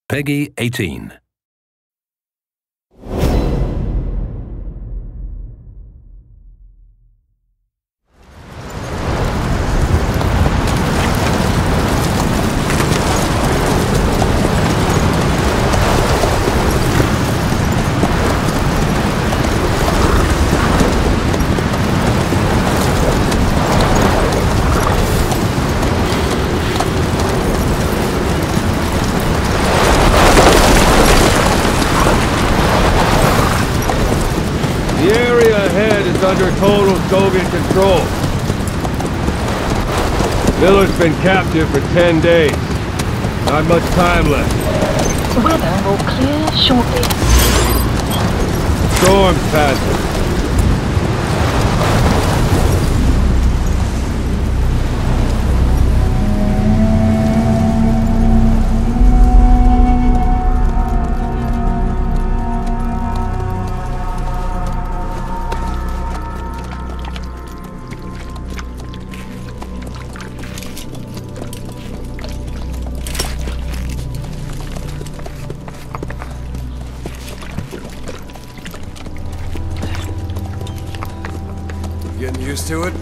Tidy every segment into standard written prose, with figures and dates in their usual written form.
Peggy 18. Under total Soviet control. Miller's been captive for 10 days. Not much time left. Weather will clear shortly. Storm's passing. Getting used to it?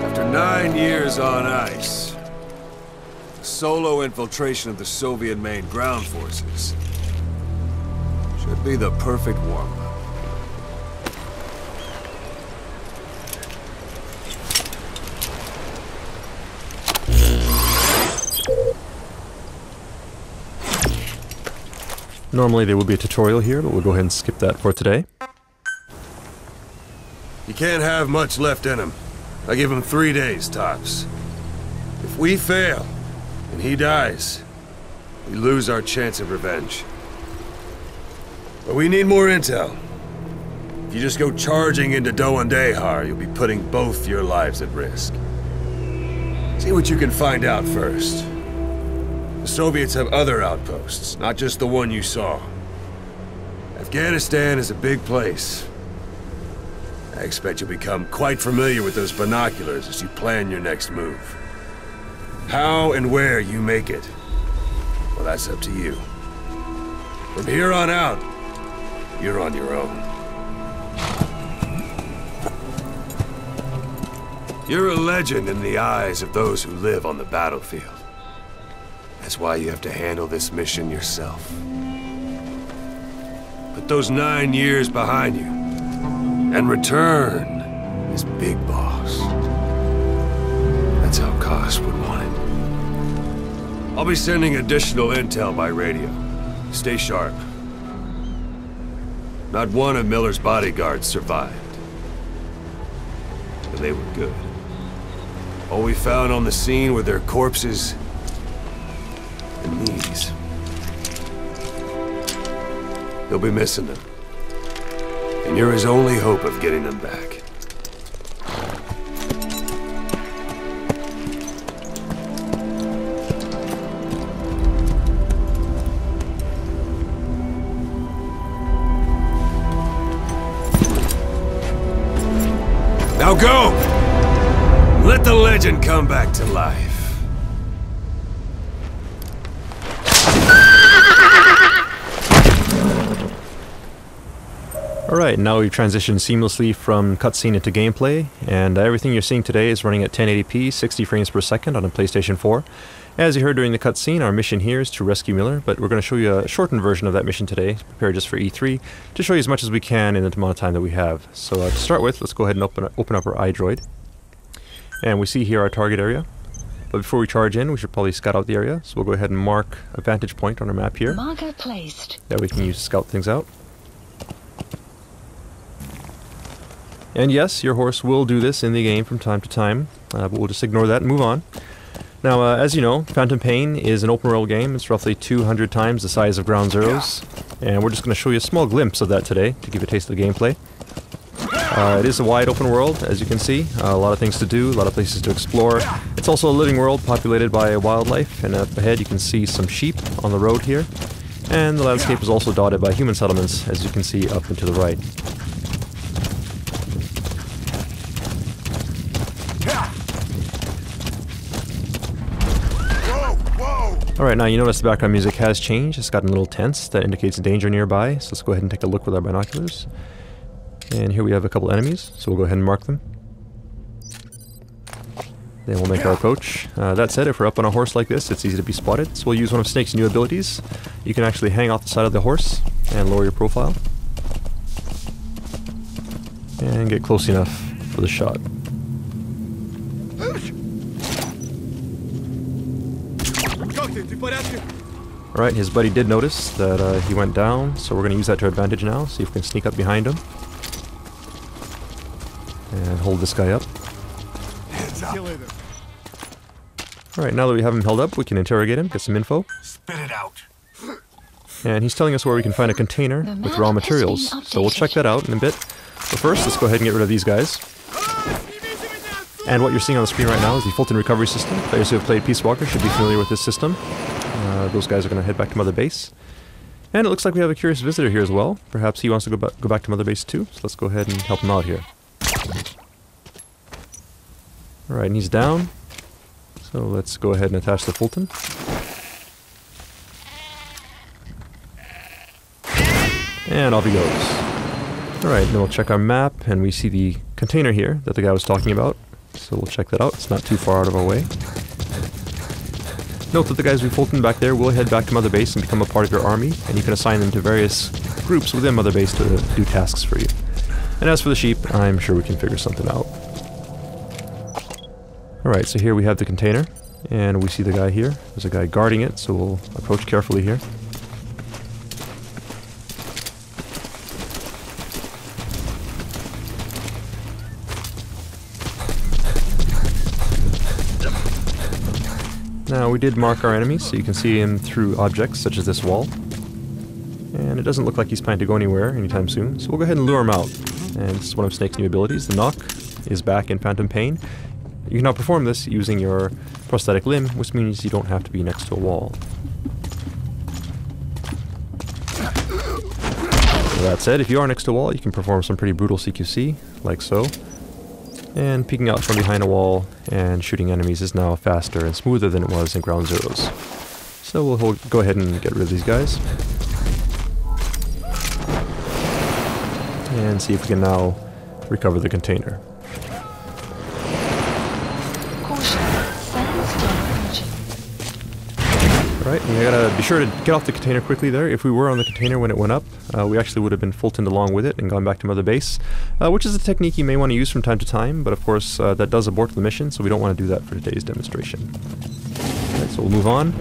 After 9 years on ice, solo infiltration of the Soviet main ground forces should be the perfect warm-up. Normally there would be a tutorial here, but we'll go ahead and skip that for today. He can't have much left in him. I give him 3 days, tops. If we fail, and he dies, we lose our chance of revenge. But we need more intel. If you just go charging into Doandehar, you'll be putting both your lives at risk. See what you can find out first. The Soviets have other outposts, not just the one you saw. Afghanistan is a big place. I expect you'll become quite familiar with those binoculars as you plan your next move. How and where you make it, well, that's up to you. From here on out, you're on your own. You're a legend in the eyes of those who live on the battlefield. That's why you have to handle this mission yourself. Put those 9 years behind you, and return as Big Boss. That's how Koss would want it. I'll be sending additional intel by radio. Stay sharp. Not one of Miller's bodyguards survived. And they were good. All we found on the scene were their corpses and these. He'll be missing them. And you're his only hope of getting them back. Now go! Let the legend come back to life. Alright, now we've transitioned seamlessly from cutscene into gameplay, and everything you're seeing today is running at 1080p, 60 frames per second on a PlayStation 4. As you heard during the cutscene, our mission here is to rescue Miller, but we're going to show you a shortened version of that mission today, prepared just for E3, to show you as much as we can in the amount of time that we have. So to start with, let's go ahead and open up our iDroid. And we see here our target area. But before we charge in, we should probably scout out the area, so we'll go ahead and mark a vantage point on our map here. Marker placed. That we can use to scout things out. And yes, your horse will do this in the game from time to time, but we'll just ignore that and move on. Now, as you know, Phantom Pain is an open world game. It's roughly 200 times the size of Ground Zeroes, and we're just going to show you a small glimpse of that today to give you a taste of the gameplay. It is a wide open world, as you can see. A lot of things to do, a lot of places to explore. It's also a living world populated by wildlife, and up ahead you can see some sheep on the road here. And the landscape is also dotted by human settlements, as you can see up and to the right. Alright, now you notice the background music has changed. It's gotten a little tense. That indicates danger nearby, so let's go ahead and take a look with our binoculars. And here we have a couple enemies, so we'll go ahead and mark them. Then we'll make our approach. That said, if we're up on a horse like this, it's easy to be spotted, so we'll use one of Snake's new abilities. You can actually hang off the side of the horse and lower your profile. And get close enough for the shot. Alright, his buddy did notice that he went down, so we're going to use that to our advantage now. See if we can sneak up behind him. And hold this guy up. Alright, now that we have him held up, we can interrogate him, get some info. Spit it out. And he's telling us where we can find a container with raw materials, so we'll check that out in a bit. But first, let's go ahead and get rid of these guys. And what you're seeing on the screen right now is the Fulton recovery system. Players who have played Peace Walker should be familiar with this system. Those guys are going to head back to Mother Base. And it looks like we have a curious visitor here as well. Perhaps he wants to go back to Mother Base too, so let's go ahead and help him out here. Alright, and he's down. So let's go ahead and attach the Fulton. And off he goes. Alright, then we'll check our map, and we see the container here that the guy was talking about. So we'll check that out. It's not too far out of our way. Note that the guys we Fulton back there will head back to Mother Base and become a part of your army, and you can assign them to various groups within Mother Base to do tasks for you. And as for the sheep, I'm sure we can figure something out. Alright, so here we have the container, and we see the guy here. There's a guy guarding it, so we'll approach carefully here. Now, we did mark our enemies, so you can see him through objects such as this wall. And it doesn't look like he's planning to go anywhere anytime soon, so we'll go ahead and lure him out. And this is one of Snake's new abilities. The knock is back in Phantom Pain. You can now perform this using your prosthetic limb, which means you don't have to be next to a wall. With that said, if you are next to a wall, you can perform some pretty brutal CQC, like so. And peeking out from behind a wall and shooting enemies is now faster and smoother than it was in Ground Zeroes. So we'll go ahead and get rid of these guys. And see if we can now recover the container. Alright, we gotta be sure to get off the container quickly there. If we were on the container when it went up, we actually would have been Fultoned along with it and gone back to Mother Base, which is a technique you may want to use from time to time, but of course that does abort the mission, so we don't want to do that for today's demonstration. Alright, so we'll move on.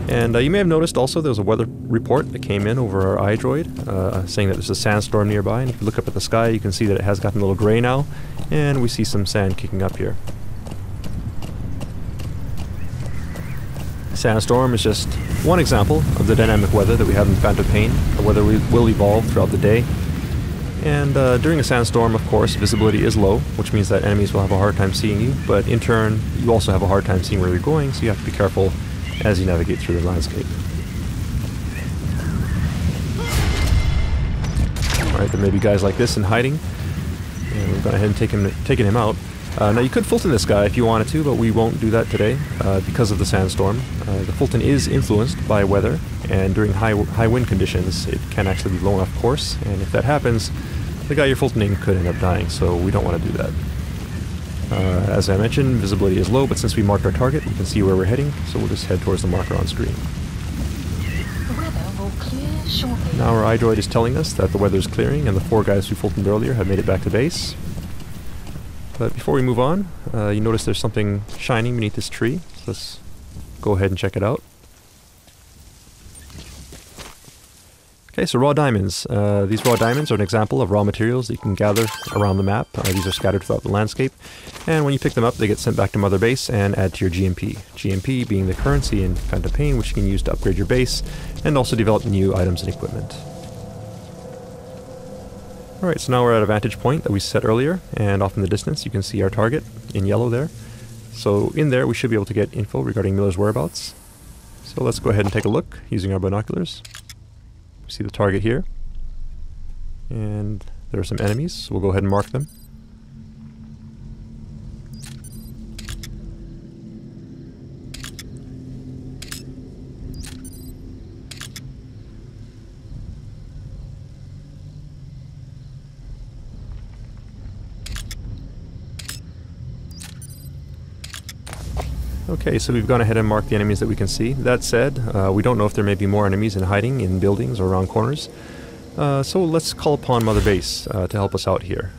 And you may have noticed also there was a weather report that came in over our iDroid, saying that there's a sandstorm nearby, and if you look up at the sky you can see that it has gotten a little gray now, and we see some sand kicking up here. Sandstorm is just one example of the dynamic weather that we have in Phantom Pain. The weather will evolve throughout the day. And during a sandstorm, of course, visibility is low, which means that enemies will have a hard time seeing you, but in turn, you also have a hard time seeing where you're going, so you have to be careful as you navigate through the landscape. Alright, there may be guys like this in hiding, and we've gone ahead and taken him out. Now you could Fulton this guy if you wanted to, but we won't do that today because of the sandstorm. The Fulton is influenced by weather, and during high wind conditions it can actually be blown off course, and if that happens, the guy you're Fultoning could end up dying, so we don't want to do that. As I mentioned, visibility is low, but since we marked our target, we can see where we're heading, so we'll just head towards the marker on screen. The weather will clear shortly. Now our iDroid is telling us that the weather is clearing, and the 4 guys who Fultoned earlier have made it back to base. But before we move on, you notice there's something shining beneath this tree. So let's go ahead and check it out. Okay, so raw diamonds. These raw diamonds are an example of raw materials that you can gather around the map. These are scattered throughout the landscape. And when you pick them up, they get sent back to Mother Base and add to your GMP. GMP being the currency in Phantom Pain, which you can use to upgrade your base and also develop new items and equipment. Alright, so now we're at a vantage point that we set earlier, and off in the distance you can see our target in yellow there. So in there we should be able to get info regarding Miller's whereabouts. So let's go ahead and take a look using our binoculars. We see the target here, and there are some enemies, so we'll go ahead and mark them. Okay, so we've gone ahead and marked the enemies that we can see. That said, we don't know if there may be more enemies in hiding in buildings or around corners. So let's call upon Mother Base to help us out here.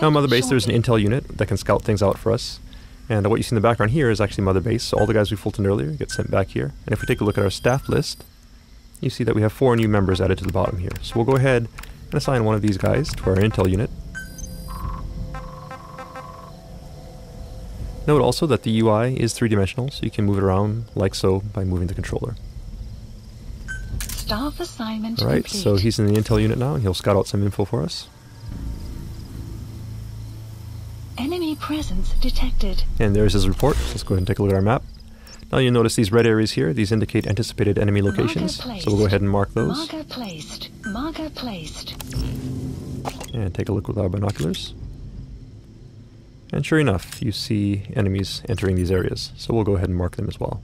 Now Mother Base, there's an intel unit that can scout things out for us. And what you see in the background here is actually Mother Base, so all the guys we fultoned earlier get sent back here. And if we take a look at our staff list, you see that we have 4 new members added to the bottom here. So we'll go ahead and assign one of these guys to our intel unit. Note also that the UI is 3-dimensional, so you can move it around like so by moving the controller. Staff assignment Alright, complete. so he's in the intel unit now, and he'll scout out some info for us. Enemy presence detected. And there's his report. So let's go ahead and take a look at our map. Now you'll notice these red areas here, these indicate anticipated enemy locations. So we'll go ahead and mark those. Marker placed. Marker placed. And take a look with our binoculars. And sure enough, you see enemies entering these areas, so we'll go ahead and mark them as well.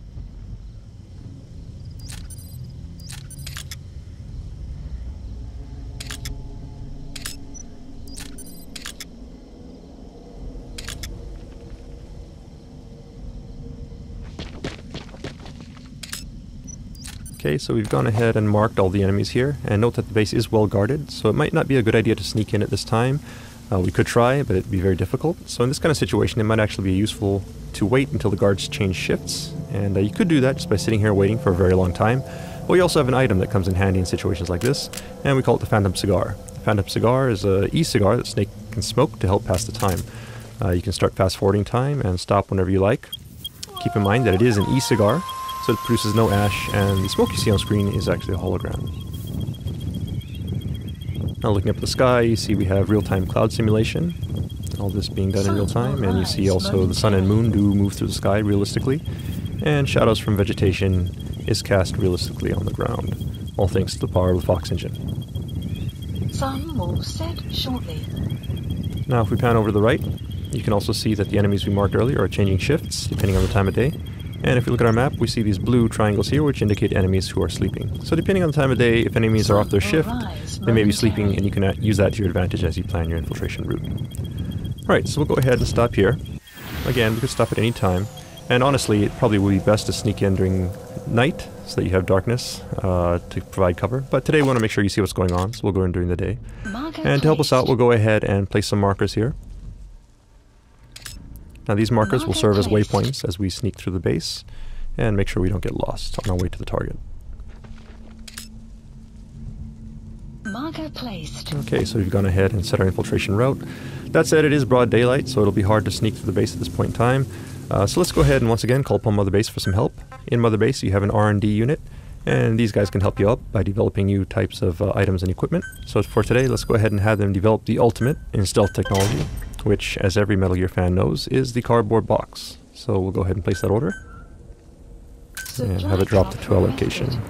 Okay, so we've gone ahead and marked all the enemies here, and note that the base is well guarded, so it might not be a good idea to sneak in at this time. We could try, but it'd be very difficult. So in this kind of situation, it might actually be useful to wait until the guards change shifts. And you could do that just by sitting here waiting for a very long time. But we also have an item that comes in handy in situations like this, and we call it the Phantom Cigar. The Phantom Cigar is an e-cigar that Snake can smoke to help pass the time. You can start fast-forwarding time and stop whenever you like. Keep in mind that it is an e-cigar, so it produces no ash, and the smoke you see on screen is actually a hologram. Now looking up at the sky, you see we have real-time cloud simulation. All this being done in real time, and you see also the sun and moon do move through the sky realistically, and shadows from vegetation is cast realistically on the ground, all thanks to the power of the Fox engine. Sun will set shortly. Now if we pan over to the right, you can also see that the enemies we marked earlier are changing shifts depending on the time of day. And if we look at our map, we see these blue triangles here, which indicate enemies who are sleeping. So depending on the time of day, if enemies are off their shift, they may be sleeping, and you can use that to your advantage as you plan your infiltration route. Alright, so we'll go ahead and stop here. Again, we could stop at any time. And honestly, it probably would be best to sneak in during night, so that you have darkness to provide cover. But today we want to make sure you see what's going on, so we'll go in during the day. And to help us out, we'll go ahead and place some markers here. Now these markers will serve as waypoints as we sneak through the base and make sure we don't get lost on our way to the target. Marker placed. Okay, so we've gone ahead and set our infiltration route. That said, it is broad daylight, so it'll be hard to sneak through the base at this point in time. So let's go ahead and once again call upon Mother Base for some help. In Mother Base you have an R&D unit, and these guys can help you out by developing new types of items and equipment. So for today, let's go ahead and have them develop the ultimate in stealth technology, which, as every Metal Gear fan knows, is the cardboard box. So we'll go ahead and place that order, and have it dropped to our location.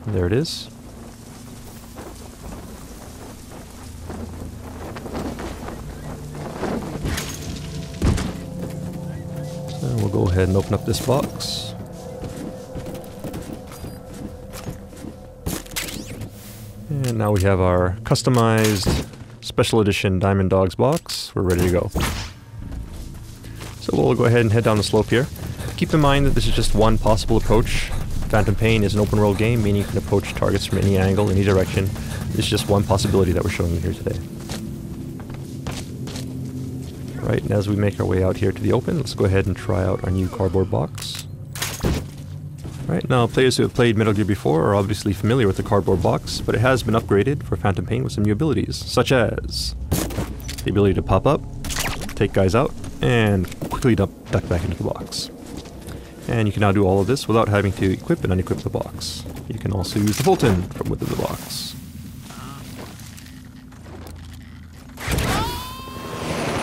And there it is. So we'll go ahead and open up this box. And now we have our customized special edition Diamond Dogs box. We're ready to go. So we'll go ahead and head down the slope here. Keep in mind that this is just one possible approach. Phantom Pain is an open world game, meaning you can approach targets from any angle, any direction. It's just one possibility that we're showing you here today. Right, and as we make our way out here to the open, let's go ahead and try out our new cardboard box. Right, now players who have played Metal Gear before are obviously familiar with the cardboard box, but it has been upgraded for Phantom Pain with some new abilities, such as the ability to pop up, take guys out, and quickly duck back into the box. And you can now do all of this without having to equip and unequip the box. You can also use the Fulton from within the box.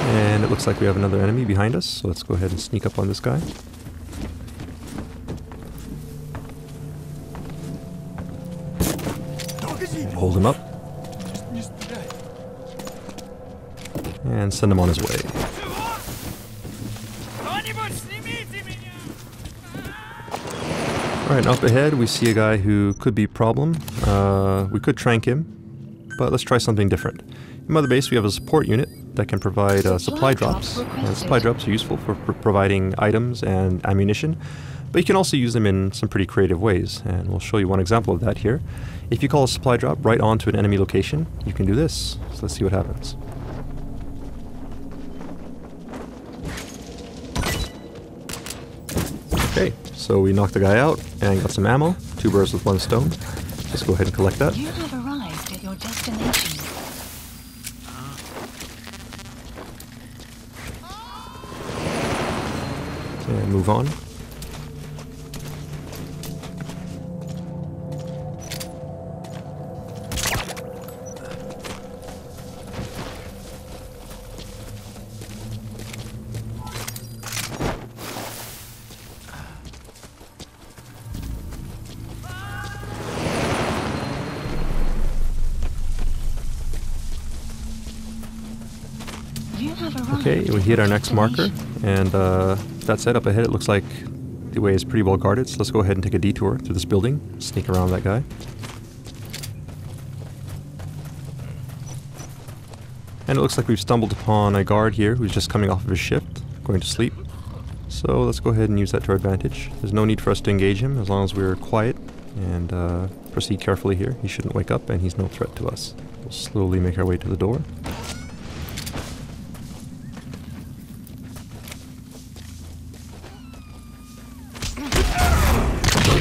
And it looks like we have another enemy behind us, so let's go ahead and sneak up on this guy. And hold him up. And send him on his way. Alright, up ahead we see a guy who could be a problem. We could trank him, but let's try something different. In Mother Base we have a support unit that can provide supply drops. Supply drops are useful for providing items and ammunition, but you can also use them in some pretty creative ways, and we'll show you one example of that here. If you call a supply drop right onto an enemy location, you can do this. So let's see what happens. Okay, so we knocked the guy out and got some ammo. 2 birds with 1 stone. Just go ahead and collect that. You have arrived at your destination. And move on. Okay, we hit our next marker, and that's it. Up ahead it looks like the way is pretty well guarded, so let's go ahead and take a detour through this building, sneak around that guy. And it looks like we've stumbled upon a guard here who's just coming off of his shift, going to sleep. So let's go ahead and use that to our advantage. There's no need for us to engage him as long as we're quiet and proceed carefully here. He shouldn't wake up and he's no threat to us. We'll slowly make our way to the door.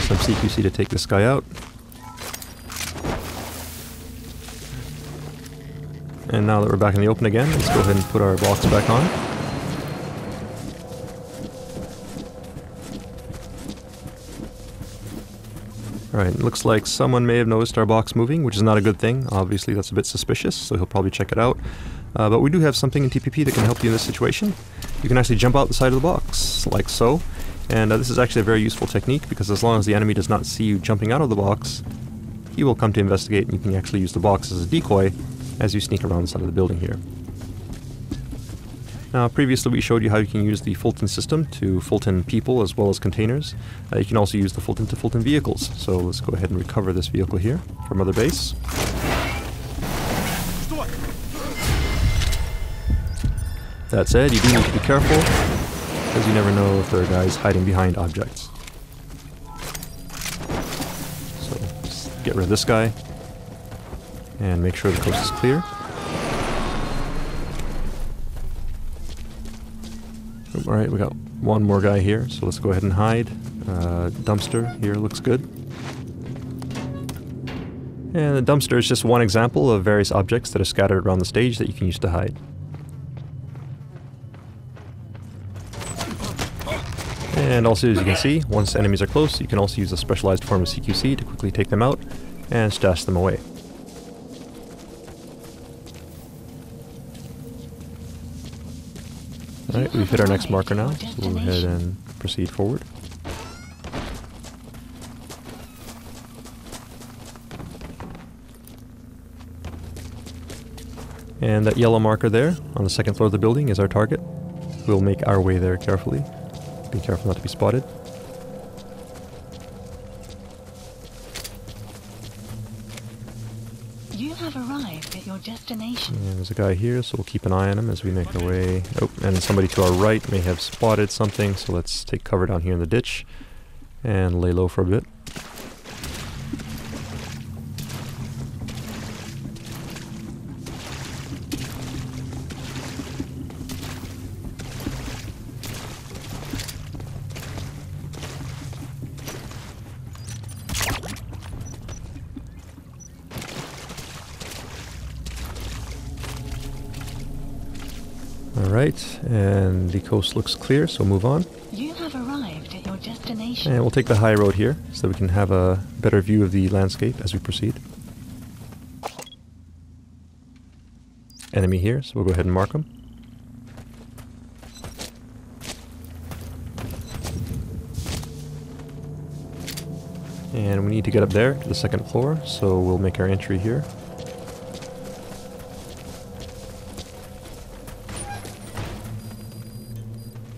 Some CQC to take this guy out. And now that we're back in the open again, let's go ahead and put our box back on. Alright, it looks like someone may have noticed our box moving, which is not a good thing. Obviously that's a bit suspicious, so he'll probably check it out. But we do have something in TPP that can help you in this situation. You can actually jump out the side of the box, like so. And this is actually a very useful technique, because as long as the enemy does not see you jumping out of the box, he will come to investigate, and you can actually use the box as a decoy as you sneak around the side of the building here. Now, previously we showed you how you can use the Fulton system to Fulton people as well as containers. You can also use the Fulton to Fulton vehicles. So let's go ahead and recover this vehicle here from Mother Base. That said, you do need to be careful, because you never know if there are guys hiding behind objects. So, just get rid of this guy, and make sure the coast is clear. Alright, we got one more guy here, so let's go ahead and hide. Dumpster here looks good. And the dumpster is just one example of various objects that are scattered around the stage that you can use to hide. And also, as you can see, once enemies are close, you can also use a specialized form of CQC to quickly take them out and stash them away. Alright, we've hit our next marker now, so we'll go ahead and proceed forward. And that yellow marker there, on the second floor of the building, is our target. We'll make our way there carefully. Be careful not to be spotted. You have arrived at your destination. And there's a guy here, so we'll keep an eye on him as we make our way. Oh, and somebody to our right may have spotted something, so let's take cover down here in the ditch and lay low for a bit. Alright, and the coast looks clear, so move on. You have arrived at your destination. elimination. And we'll take the high road here so we can have a better view of the landscape as we proceed. Enemy here, so we'll go ahead and mark them. And we need to get up there to the second floor, so we'll make our entry here.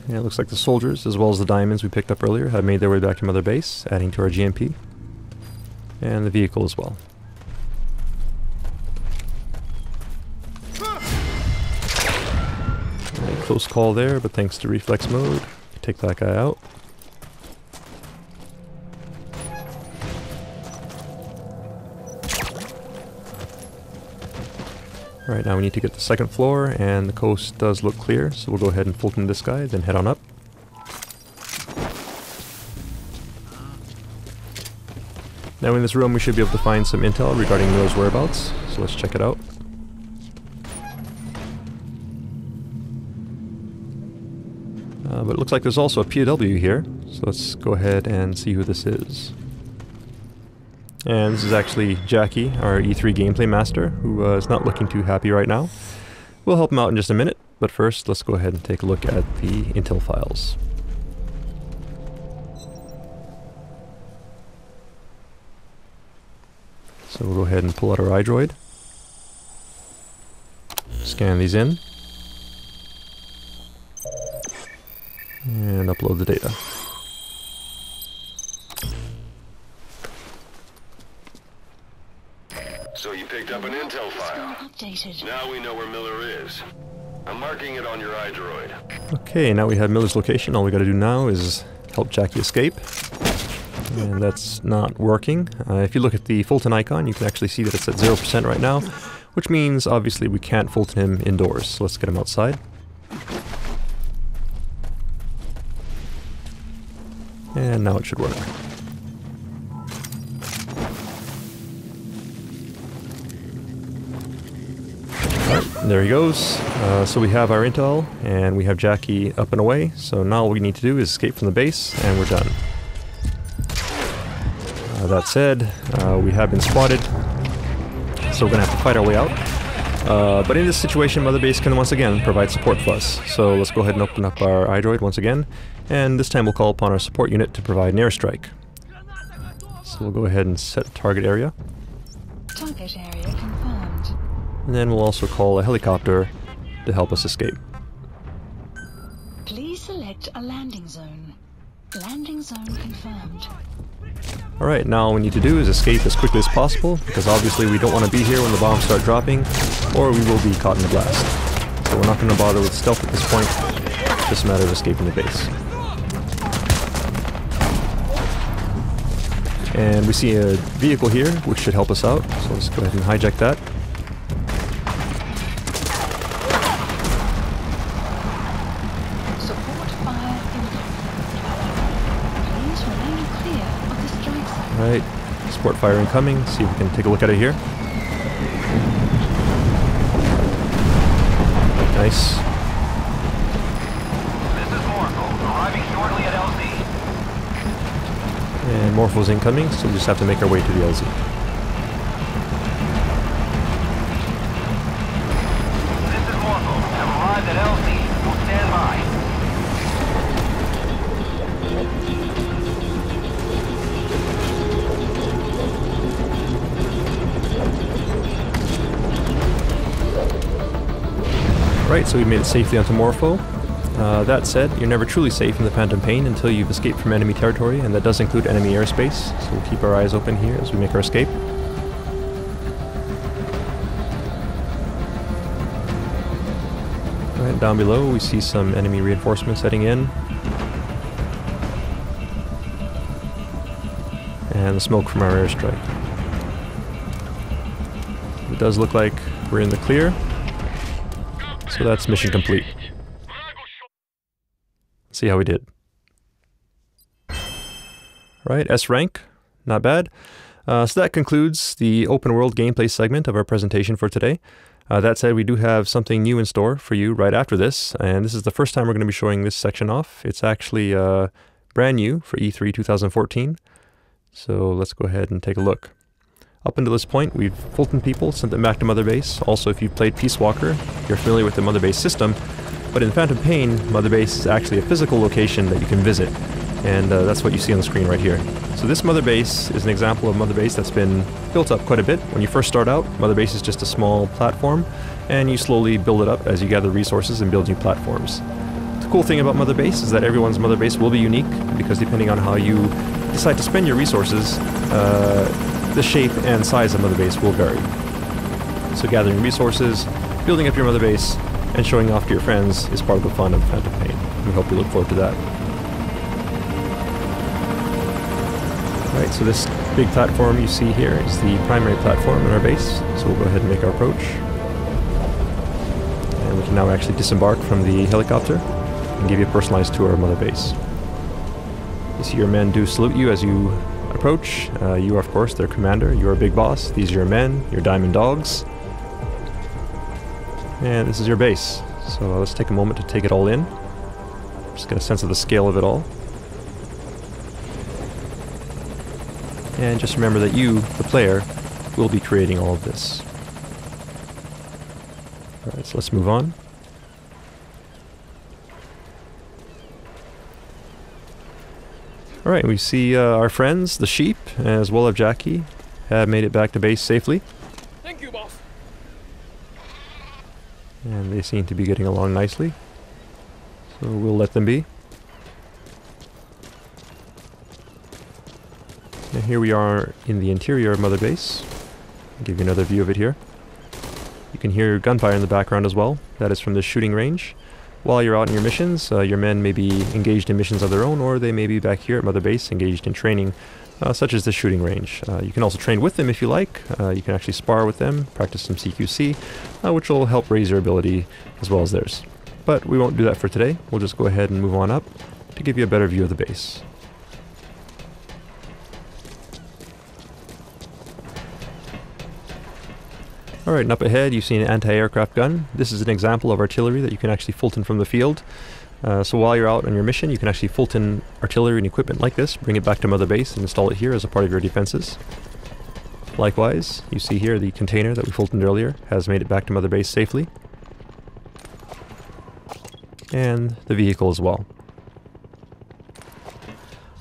And it looks like the soldiers, as well as the diamonds we picked up earlier, have made their way back to Mother Base, adding to our GMP. And the vehicle as well. Right, close call there, but thanks to reflex mode, take that guy out. Alright, now we need to get to the second floor, and the coast does look clear, so we'll go ahead and Fulton this guy, then head on up. Now in this room we should be able to find some intel regarding Miller's whereabouts, so let's check it out. But it looks like there's also a POW here, so let's go ahead and see who this is. And this is actually Jackie, our E3 gameplay master, who is not looking too happy right now. We'll help him out in just a minute, but first let's go ahead and take a look at the intel files. So we'll go ahead and pull out our iDroid, scan these in, and upload the data. So you picked up an intel file. Updated. Now we know where Miller is. I'm marking it on your iDroid. Okay, now we have Miller's location. All we gotta do now is help Jackie escape. And that's not working. If you look at the Fulton icon, you can actually see that it's at 0% right now, which means obviously we can't Fulton him indoors. So let's get him outside. And now it should work. There he goes. So we have our intel, and we have Jackie up and away. So now all we need to do is escape from the base, and we're done. That said, we have been spotted, so we're going to have to fight our way out. But in this situation, Mother Base can once again provide support for us. So let's go ahead and open up our iDroid once again, and this time we'll call upon our support unit to provide an airstrike. So we'll go ahead and set target area. Target area confirmed. And then we'll also call a helicopter to help us escape. Please select a landing zone. Landing zone confirmed. Alright, now all we need to do is escape as quickly as possible, because obviously we don't want to be here when the bombs start dropping, or we will be caught in the blast. So we're not going to bother with stealth at this point, it's just a matter of escaping the base. And we see a vehicle here, which should help us out, so let's go ahead and hijack that. Alright, support fire incoming, see if we can take a look at it here. Nice. This is Morpho, arriving shortly at LZ. And Morpho's incoming, so we just have to make our way to the LZ. This is Morpho, have arrived at LZ. We'll stand by. Right, so we made it safely onto Morpho. That said, you're never truly safe in the Phantom Pain until you've escaped from enemy territory, and that does include enemy airspace, so we'll keep our eyes open here as we make our escape. Right, down below we see some enemy reinforcements heading in. And the smoke from our airstrike. It does look like we're in the clear. So that's mission complete. Let's see how we did. Right, S rank, not bad. So that concludes the open world gameplay segment of our presentation for today. That said, we do have something new in store for you right after this, and this is the first time we're going to be showing this section off. It's actually brand new for E3 2014. So let's go ahead and take a look. Up until this point, we've Fulton people, sent them back to Mother Base. Also, if you've played Peace Walker, you're familiar with the Mother Base system. But in Phantom Pain, Mother Base is actually a physical location that you can visit. And that's what you see on the screen right here. So this Mother Base is an example of Mother Base that's been built up quite a bit. When you first start out, Mother Base is just a small platform, and you slowly build it up as you gather resources and build new platforms. The cool thing about Mother Base is that everyone's Mother Base will be unique, because depending on how you decide to spend your resources, the shape and size of Mother Base will vary. So gathering resources, building up your Mother Base, and showing off to your friends is part of the fun of Phantom Pain. We hope you look forward to that. Alright, so this big platform you see here is the primary platform in our base, so we'll go ahead and make our approach. And we can now actually disembark from the helicopter and give you a personalized tour of Mother Base. You see your men do salute you as you approach. You are, of course, their commander. You are Big Boss. These are your men, your diamond dogs. And this is your base. So let's take a moment to take it all in. Just get a sense of the scale of it all. And just remember that you, the player, will be creating all of this. Alright, so let's move on. Alright, we see our friends, the sheep, as well as Jackie, have made it back to base safely. Thank you, boss. And they seem to be getting along nicely. So we'll let them be. And here we are in the interior of Mother Base. I'll give you another view of it here. You can hear gunfire in the background as well. That is from the shooting range. While you're out in your missions, your men may be engaged in missions of their own, or they may be back here at Mother Base engaged in training, such as the shooting range. You can also train with them if you like. You can actually spar with them, practice some CQC, which will help raise your ability as well as theirs. But we won't do that for today. We'll just go ahead and move on up to give you a better view of the base. Alright, and up ahead you see an anti-aircraft gun. This is an example of artillery that you can actually Fulton from the field. So while you're out on your mission, you can actually Fulton artillery and equipment like this, bring it back to Mother Base and install it here as a part of your defenses. Likewise, you see here the container that we Fultoned earlier has made it back to Mother Base safely. And the vehicle as well.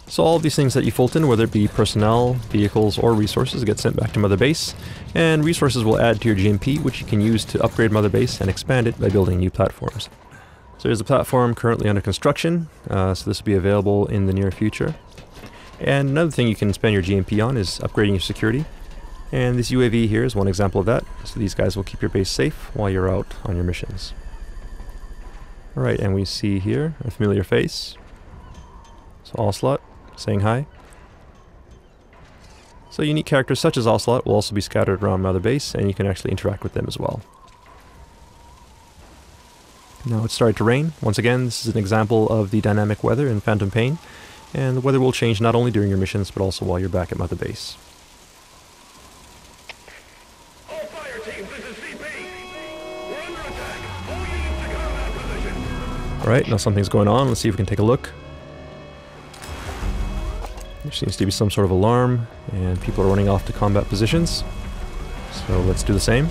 So all of these things that you Fulton, whether it be personnel, vehicles, or resources, get sent back to Mother Base, and resources will add to your GMP, which you can use to upgrade Mother Base and expand it by building new platforms. So there's a platform currently under construction, so this will be available in the near future. And another thing you can spend your GMP on is upgrading your security. And this UAV here is one example of that, so these guys will keep your base safe while you're out on your missions. Alright, and we see here a familiar face. So Ocelot, saying hi. So unique characters such as Ocelot will also be scattered around Mother Base, and you can actually interact with them as well. Now it's started to rain. Once again, this is an example of the dynamic weather in Phantom Pain, and the weather will change not only during your missions, but also while you're back at Mother Base. All fire teams, this is CP. We're under attack. All units to combat position. Alright, now something's going on. Let's see if we can take a look. There seems to be some sort of alarm, and people are running off to combat positions. So let's do the same.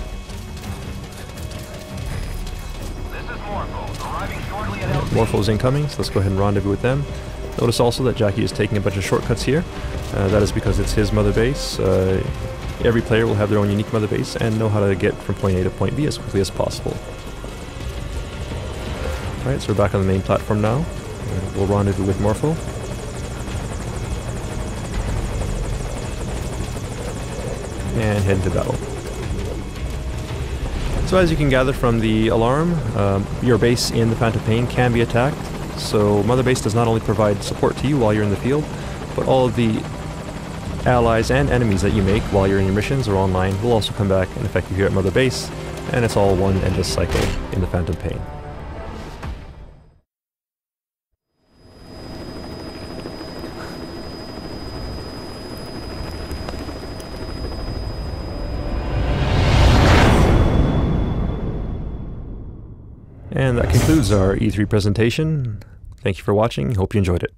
This is Morpho, arriving shortly at LZ. Morpho's incoming, so let's go ahead and rendezvous with them. Notice also that Jackie is taking a bunch of shortcuts here. That is because it's his Mother Base. Every player will have their own unique Mother Base and know how to get from point A to point B as quickly as possible. Alright, so we're back on the main platform now. We'll rendezvous with Morpho. And head into battle. So as you can gather from the alarm, your base in the Phantom Pain can be attacked. So Mother Base does not only provide support to you while you're in the field, but all of the allies and enemies that you make while you're in your missions or online will also come back and affect you here at Mother Base, and it's all one endless cycle in the Phantom Pain. And that concludes our E3 presentation. Thank you for watching. Hope you enjoyed it.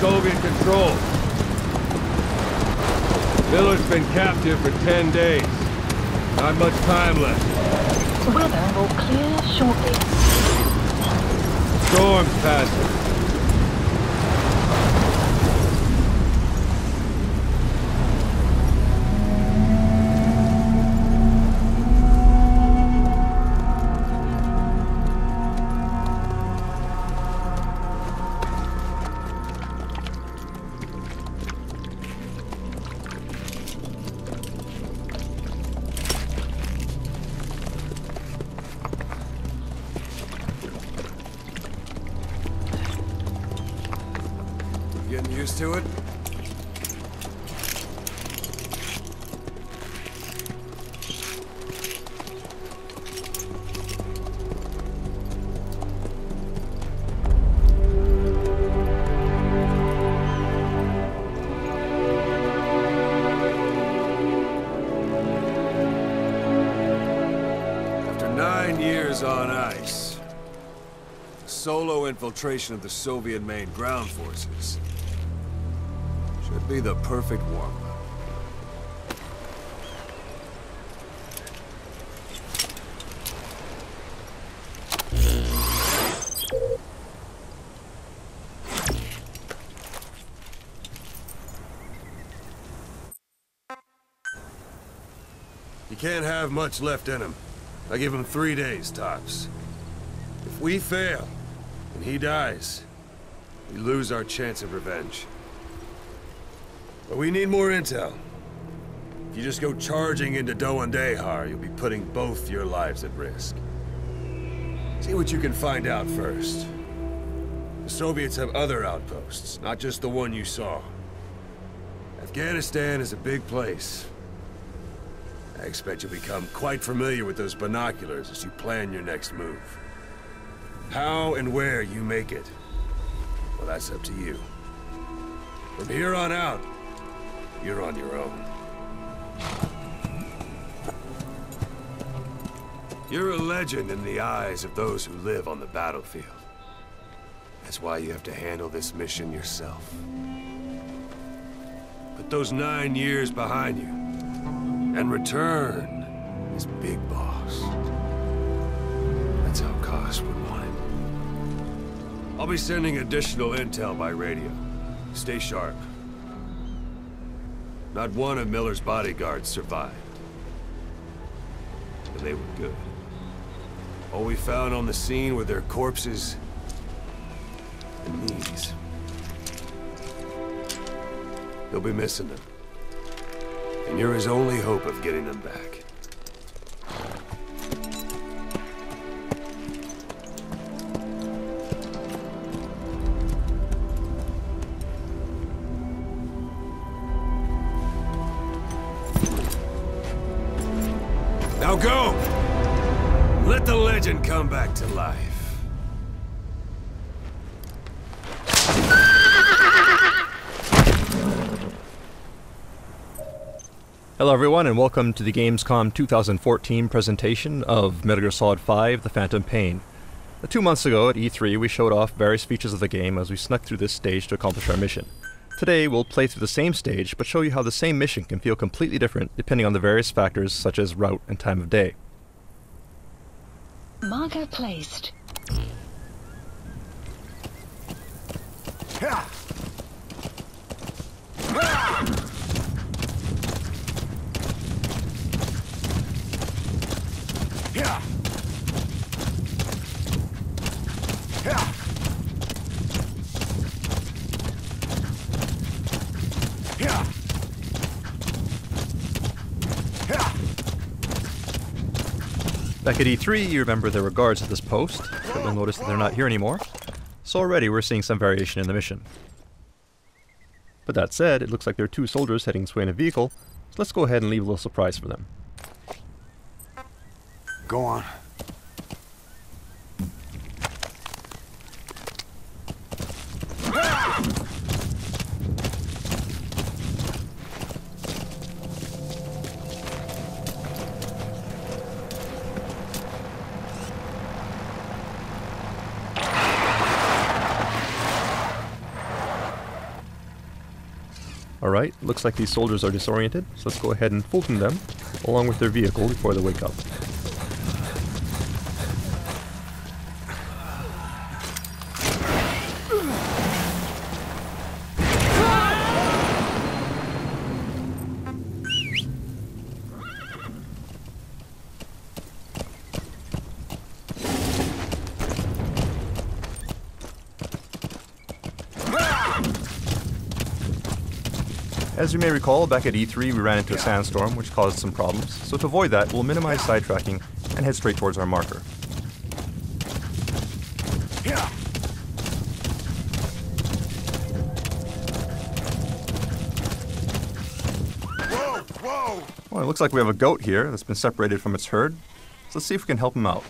Soviet control. Miller's been captive for 10 days. Not much time left. Weather will clear shortly. Storm's passing. Getting used to it? After 9 years on ice, solo infiltration of the Soviet main ground forces should be the perfect warm-up. You can't have much left in him. I give him 3 days, tops. If we fail, and he dies, we lose our chance of revenge. But we need more intel. If you just go charging into Doandehar, you'll be putting both your lives at risk. See what you can find out first. The Soviets have other outposts, not just the one you saw. Afghanistan is a big place. I expect you'll become quite familiar with those binoculars as you plan your next move. How and where you make it, well, that's up to you. From here on out, you're on your own. You're a legend in the eyes of those who live on the battlefield. That's why you have to handle this mission yourself. Put those 9 years behind you, and return as Big Boss. That's how Koss would want it. I'll be sending additional intel by radio. Stay sharp. Not one of Miller's bodyguards survived. And they were good. All we found on the scene were their corpses and knees. They'll be missing them. And you're his only hope of getting them back. Now go! Let the legend come back to life. Hello everyone and welcome to the GamesCom 2014 presentation of Metal Gear Solid 5: The Phantom Pain. 2 months ago at E3 we showed off various features of the game as we snuck through this stage to accomplish our mission. Today we'll play through the same stage but show you how the same mission can feel completely different depending on the various factors such as route and time of day. Marker placed. Back at E3, you remember there were guards at this post, but you'll notice that they're not here anymore. So already we're seeing some variation in the mission. But that said, it looks like there are 2 soldiers heading this way in a vehicle, so let's go ahead and leave a little surprise for them. Go on. daylight, it looks like these soldiers are disoriented, so let's go ahead and fulton them, along with their vehicle before they wake up. As you may recall, back at E3 we ran into a sandstorm which caused some problems, so to avoid that we'll minimize sidetracking and head straight towards our marker. Well, it looks like we have a goat here that's been separated from its herd, so let's see if we can help him out.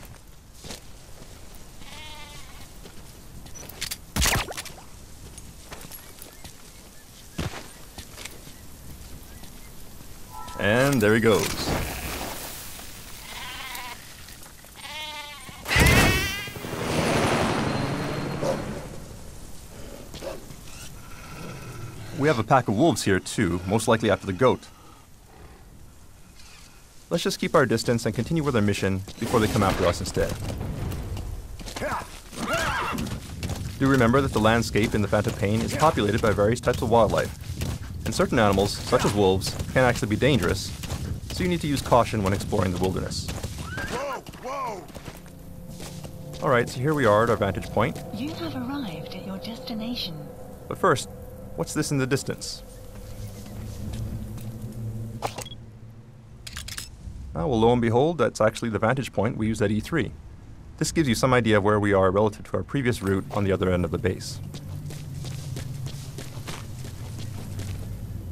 And there he goes. We have a pack of wolves here too, most likely after the goat. Let's just keep our distance and continue with our mission before they come after us instead. Do remember that the landscape in the Phantom Pain is populated by various types of wildlife. And certain animals, such as wolves, can actually be dangerous, so you need to use caution when exploring the wilderness. Alright, so here we are at our vantage point. You have arrived at your destination. But first, what's this in the distance? Well, lo and behold, that's actually the vantage point we used at E3. This gives you some idea of where we are relative to our previous route on the other end of the base.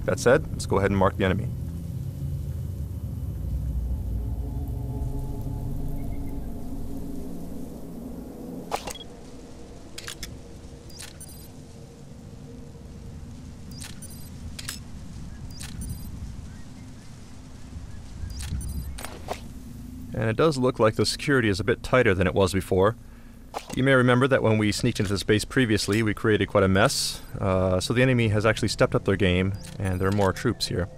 That said, let's go ahead and mark the enemy. And it does look like the security is a bit tighter than it was before. You may remember that when we sneaked into this base previously, we created quite a mess, so the enemy has actually stepped up their game, and there are more troops here.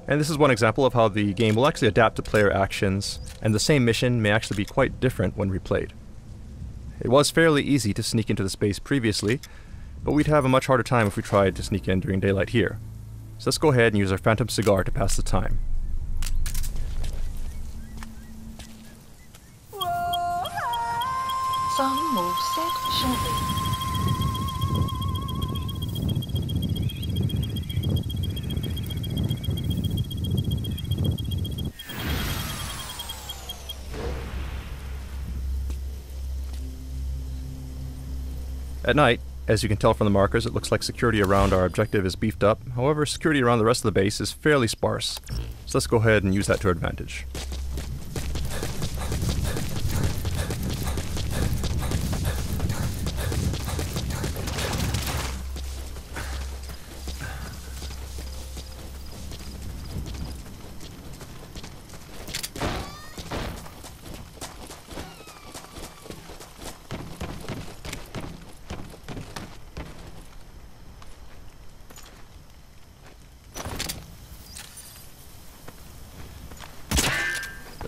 And this is one example of how the game will actually adapt to player actions, and the same mission may actually be quite different when replayed. It was fairly easy to sneak into the space previously, but we'd have a much harder time if we tried to sneak in during daylight here. So let's go ahead and use our Phantom Cigar to pass the time. Some will set shortly. At night, as you can tell from the markers, it looks like security around our objective is beefed up. However, security around the rest of the base is fairly sparse. So let's go ahead and use that to our advantage.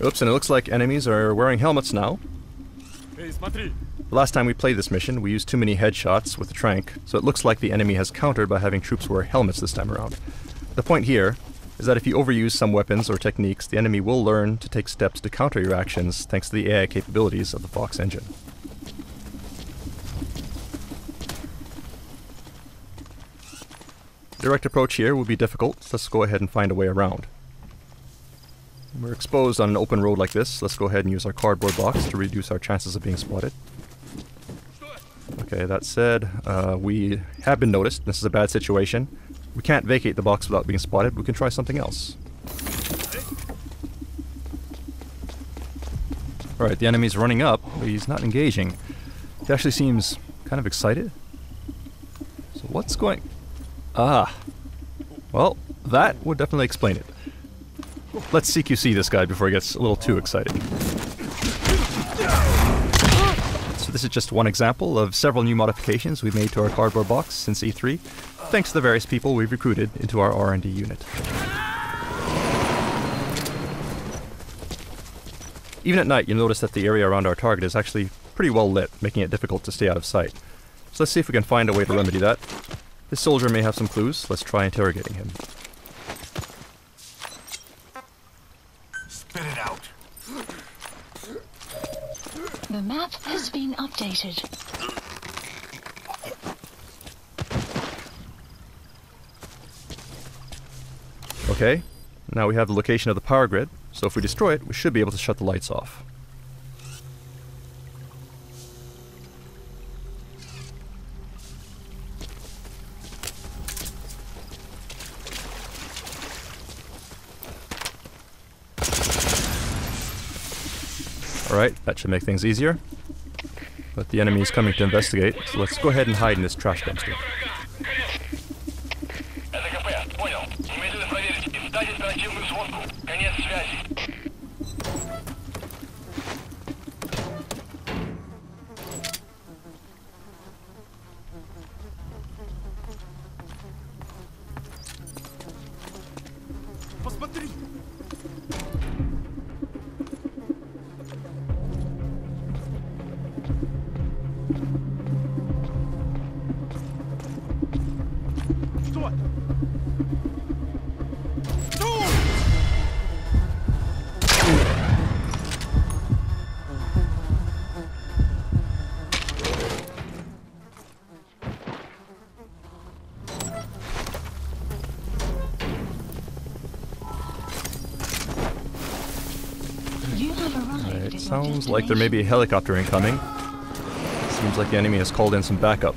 Oops, and it looks like enemies are wearing helmets now. The last time we played this mission, we used too many headshots with the trank, so it looks like the enemy has countered by having troops wear helmets this time around. The point here is that if you overuse some weapons or techniques, the enemy will learn to take steps to counter your actions thanks to the AI capabilities of the Fox engine. Direct approach here will be difficult, so let's go ahead and find a way around. We're exposed on an open road like this. Let's go ahead and use our cardboard box to reduce our chances of being spotted. Okay, that said, we have been noticed. This is a bad situation. We can't vacate the box without being spotted. We can try something else. Alright, the enemy's running up, but he's not engaging. He actually seems kind of excited. So what's going... Ah. Well, that would definitely explain it. Let's CQC this guy before he gets a little too excited. So this is just one example of several new modifications we've made to our cardboard box since E3. thanks to the various people we've recruited into our R&D unit. Even at night, you'll notice that the area around our target is actually pretty well lit, making it difficult to stay out of sight. So let's see if we can find a way to remedy that. This soldier may have some clues. Let's try interrogating him. Spit it out. The map has been updated. Okay, now we have the location of the power grid, so if we destroy it, we should be able to shut the lights off. Alright, that should make things easier. But the enemy is coming to investigate, so let's go ahead and hide in this trash dumpster. СКП, понял. Немедленно проверить. Издать оперативную сводку. Конец связи. Посмотри! Что это? You have arrived It at your sounds like there may destination. be a helicopter incoming. Seems like the enemy has called in some backup.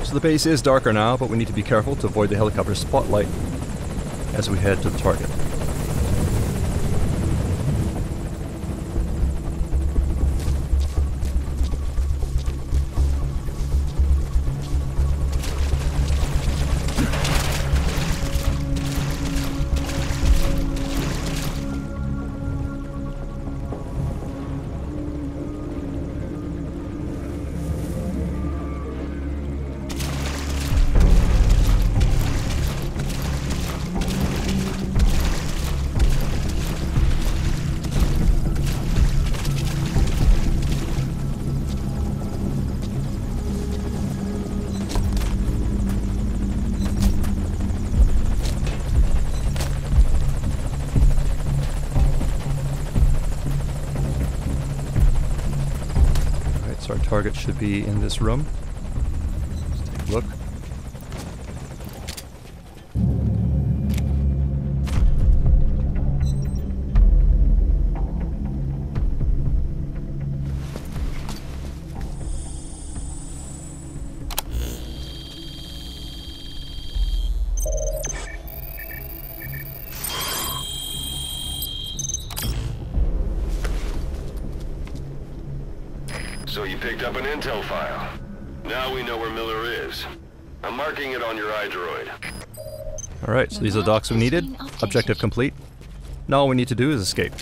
So the base is darker now, but we need to be careful to avoid the helicopter's spotlight as we head to the target. So our target should be in this room. Let's take a look. So you picked up an intel file. Now we know where Miller is. I'm marking it on your iDroid. Alright, so these are the docs we needed. Objective complete. Now all we need to do is escape.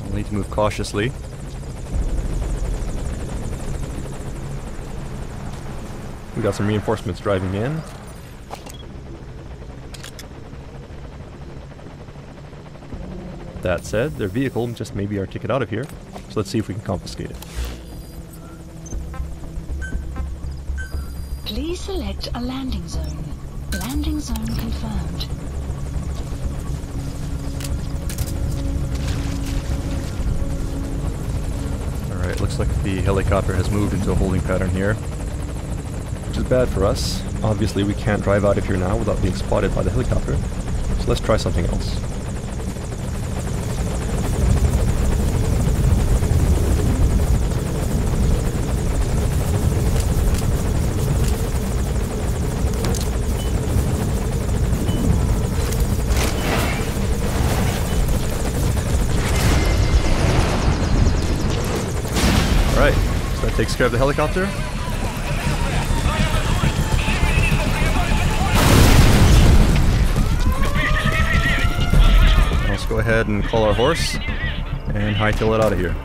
We'll need to move cautiously. We got some reinforcements driving in. That said, their vehicle just may be our ticket out of here, so let's see if we can confiscate it. Please select a landing zone. Landing zone confirmed. Alright, looks like the helicopter has moved into a holding pattern here, which is bad for us. Obviously we can't drive out of here now without being spotted by the helicopter, so let's try something else. takes care of the helicopter. Let's go ahead and call our horse and hightail it out of here.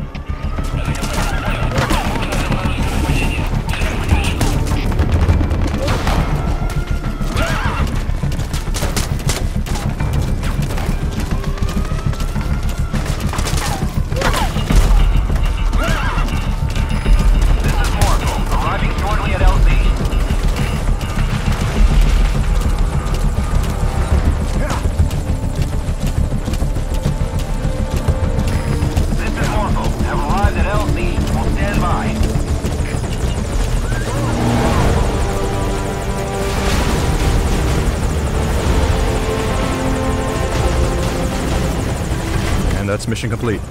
That's mission complete.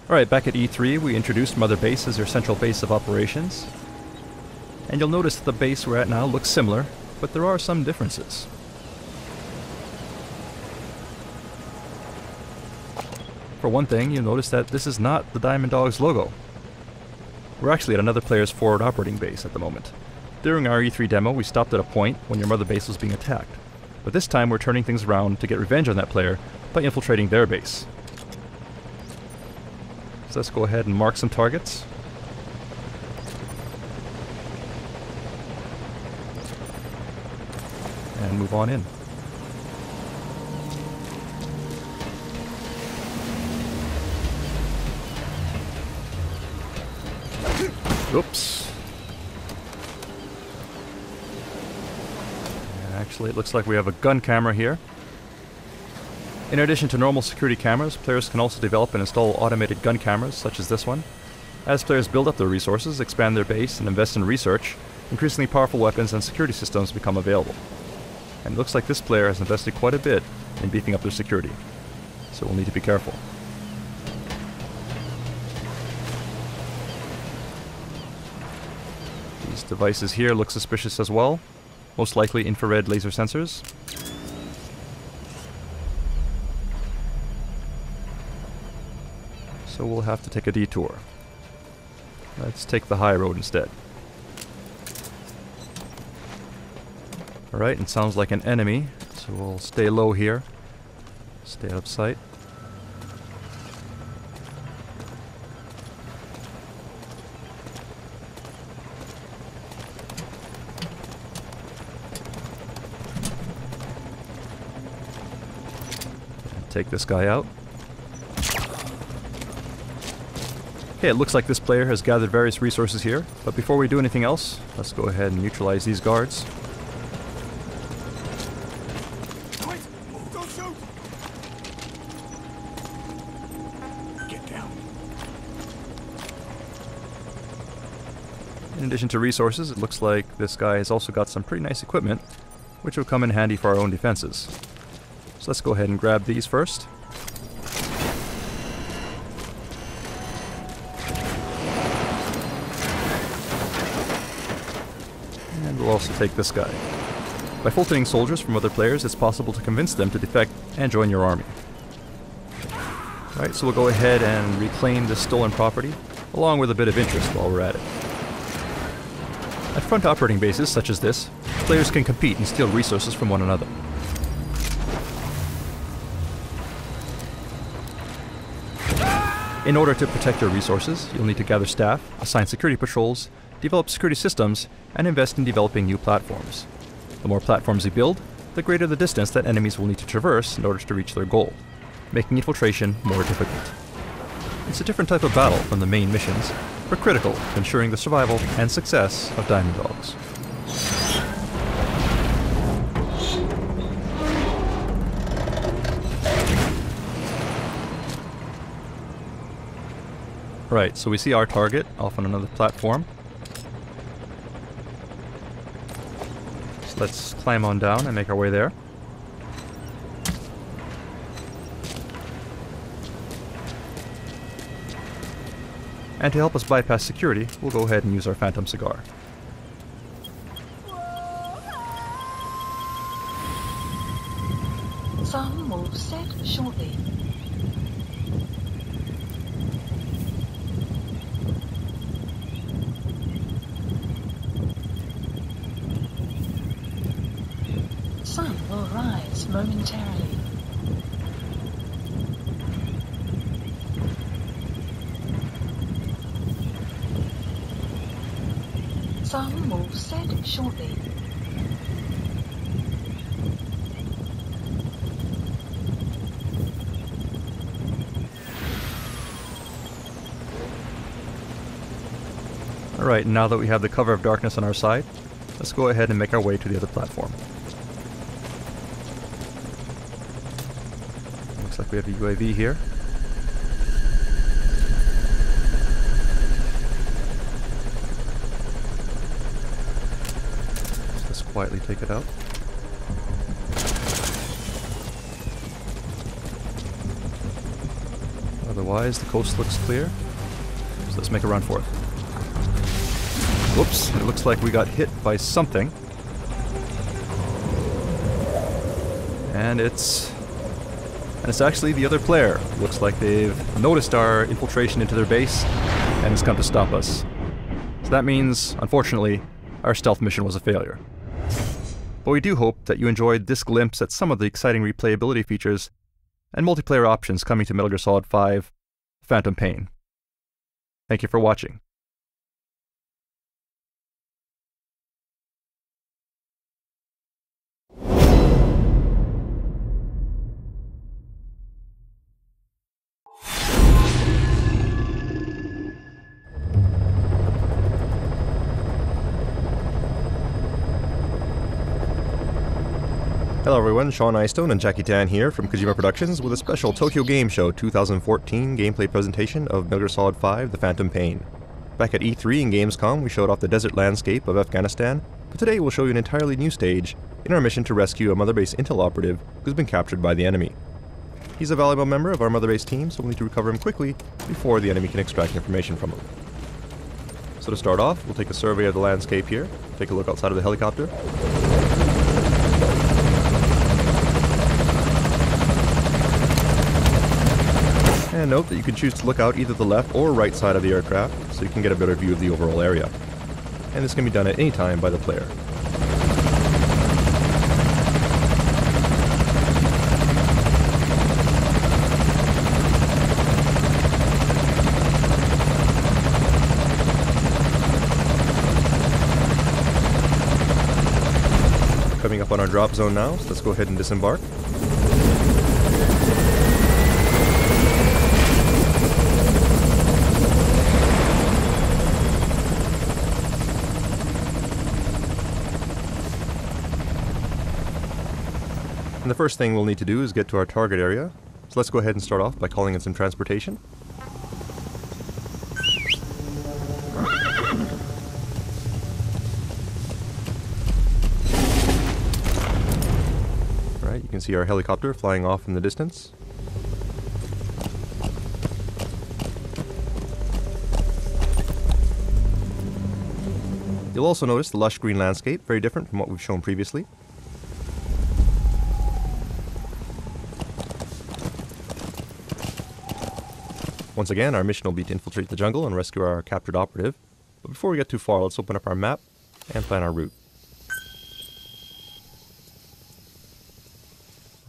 Alright, back at E3 we introduced Mother Base as their central base of operations. And you'll notice that the base we're at now looks similar, but there are some differences. For one thing, you'll notice that this is not the Diamond Dogs logo. We're actually at another player's forward operating base at the moment. During our E3 demo, we stopped at a point when your Mother Base was being attacked. But this time we're turning things around to get revenge on that player by infiltrating their base. So let's go ahead and mark some targets. And move on in. Oops. Actually, it looks like we have a gun camera here. In addition to normal security cameras, players can also develop and install automated gun cameras, such as this one. As players build up their resources, expand their base, and invest in research, increasingly powerful weapons and security systems become available. And it looks like this player has invested quite a bit in beefing up their security, so we'll need to be careful. These devices here look suspicious as well, most likely infrared laser sensors. So we'll have to take a detour. Let's take the high road instead. Alright, it sounds like an enemy, so we'll stay low here. Stay out of sight. Take this guy out. Okay, it looks like this player has gathered various resources here, but before we do anything else, let's go ahead and neutralize these guards. Quick! Don't shoot! Get down. In addition to resources, it looks like this guy has also got some pretty nice equipment, which will come in handy for our own defenses. So let's go ahead and grab these first. And we'll also take this guy. By filtering soldiers from other players, it's possible to convince them to defect and join your army. Alright, so we'll go ahead and reclaim this stolen property, along with a bit of interest while we're at it. At front operating bases such as this, players can compete and steal resources from one another. In order to protect your resources, you'll need to gather staff, assign security patrols, develop security systems, and invest in developing new platforms. The more platforms you build, the greater the distance that enemies will need to traverse in order to reach their goal, making infiltration more difficult. It's a different type of battle from the main missions, but critical to ensuring the survival and success of Diamond Dogs. Right, so we see our target off on another platform. So let's climb on down and make our way there. And to help us bypass security, we'll go ahead and use our Phantom cigar. Some will set shortly. Sun will rise momentarily. Sun will set shortly. Alright, now that we have the cover of darkness on our side, let's go ahead and make our way to the other platform. Looks like we have a UAV here. Let's quietly take it out. Otherwise, the coast looks clear. So let's make a run for it. Whoops, it looks like we got hit by something. And it's actually the other player. Looks like they've noticed our infiltration into their base and has come to stop us. So that means, unfortunately, our stealth mission was a failure. But we do hope that you enjoyed this glimpse at some of the exciting replayability features and multiplayer options coming to Metal Gear Solid 5: Phantom Pain. Thank you for watching. Hello everyone, Sean Eystone and Jackie Tan here from Kojima Productions with a special Tokyo Game Show 2014 gameplay presentation of Metal Gear Solid 5: The Phantom Pain. Back at E3 and Gamescom we showed off the desert landscape of Afghanistan, but today we'll show you an entirely new stage in our mission to rescue a Mother Base Intel operative who's been captured by the enemy. He's a valuable member of our Mother Base team, so we'll need to recover him quickly before the enemy can extract information from him. So to start off, we'll take a survey of the landscape here, take a look outside of the helicopter. And note that you can choose to look out either the left or right side of the aircraft, so you can get a better view of the overall area. And this can be done at any time by the player. Coming up on our drop zone now, so let's go ahead and disembark. And the first thing we'll need to do is get to our target area, so let's go ahead and start off by calling in some transportation. Alright, you can see our helicopter flying off in the distance. You'll also notice the lush green landscape, very different from what we've shown previously. Once again, our mission will be to infiltrate the jungle and rescue our captured operative. But before we get too far, let's open up our map and plan our route.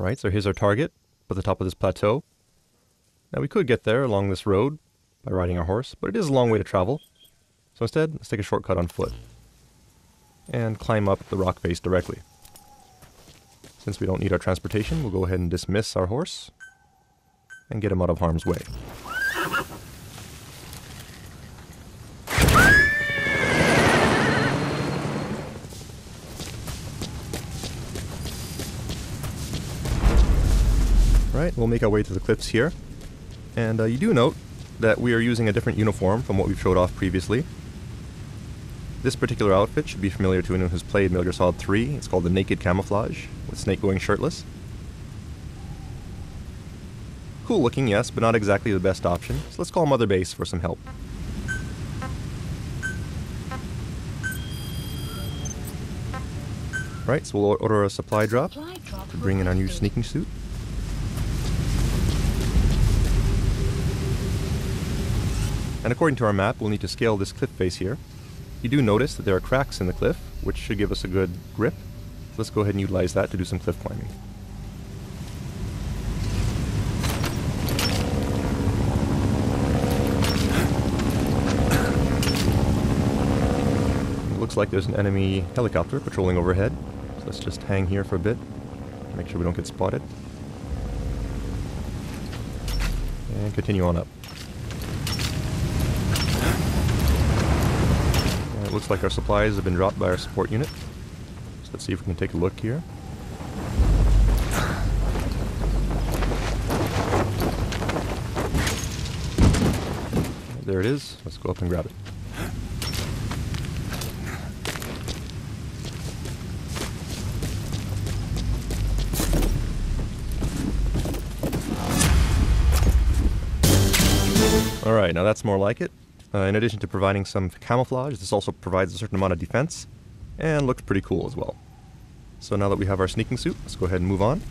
Alright, so here's our target, at the top of this plateau. Now we could get there along this road by riding our horse, but it is a long way to travel. So instead, let's take a shortcut on foot and climb up the rock face directly. Since we don't need our transportation, we'll go ahead and dismiss our horse and get him out of harm's way. Right, we'll make our way to the cliffs here, and you do note that we are using a different uniform from what we've showed off previously. This particular outfit should be familiar to anyone who's played Metal Gear Solid 3. It's called the Naked Camouflage, with Snake going shirtless. Cool looking, yes, but not exactly the best option, so let's call Mother Base for some help. Right, so we'll order a supply drop Supply drop to bring in our new requested. sneaking suit. And according to our map, we'll need to scale this cliff face here. You do notice that there are cracks in the cliff, which should give us a good grip. Let's go ahead and utilize that to do some cliff climbing. It looks like there's an enemy helicopter patrolling overhead. So let's just hang here for a bit, make sure we don't get spotted. And continue on up. It looks like our supplies have been dropped by our support unit. So let's see if we can take a look here. There it is. Let's go up and grab it. Alright, now that's more like it. In addition to providing some camouflage, this also provides a certain amount of defense, and looks pretty cool as well. So now that we have our sneaking suit, let's go ahead and move on.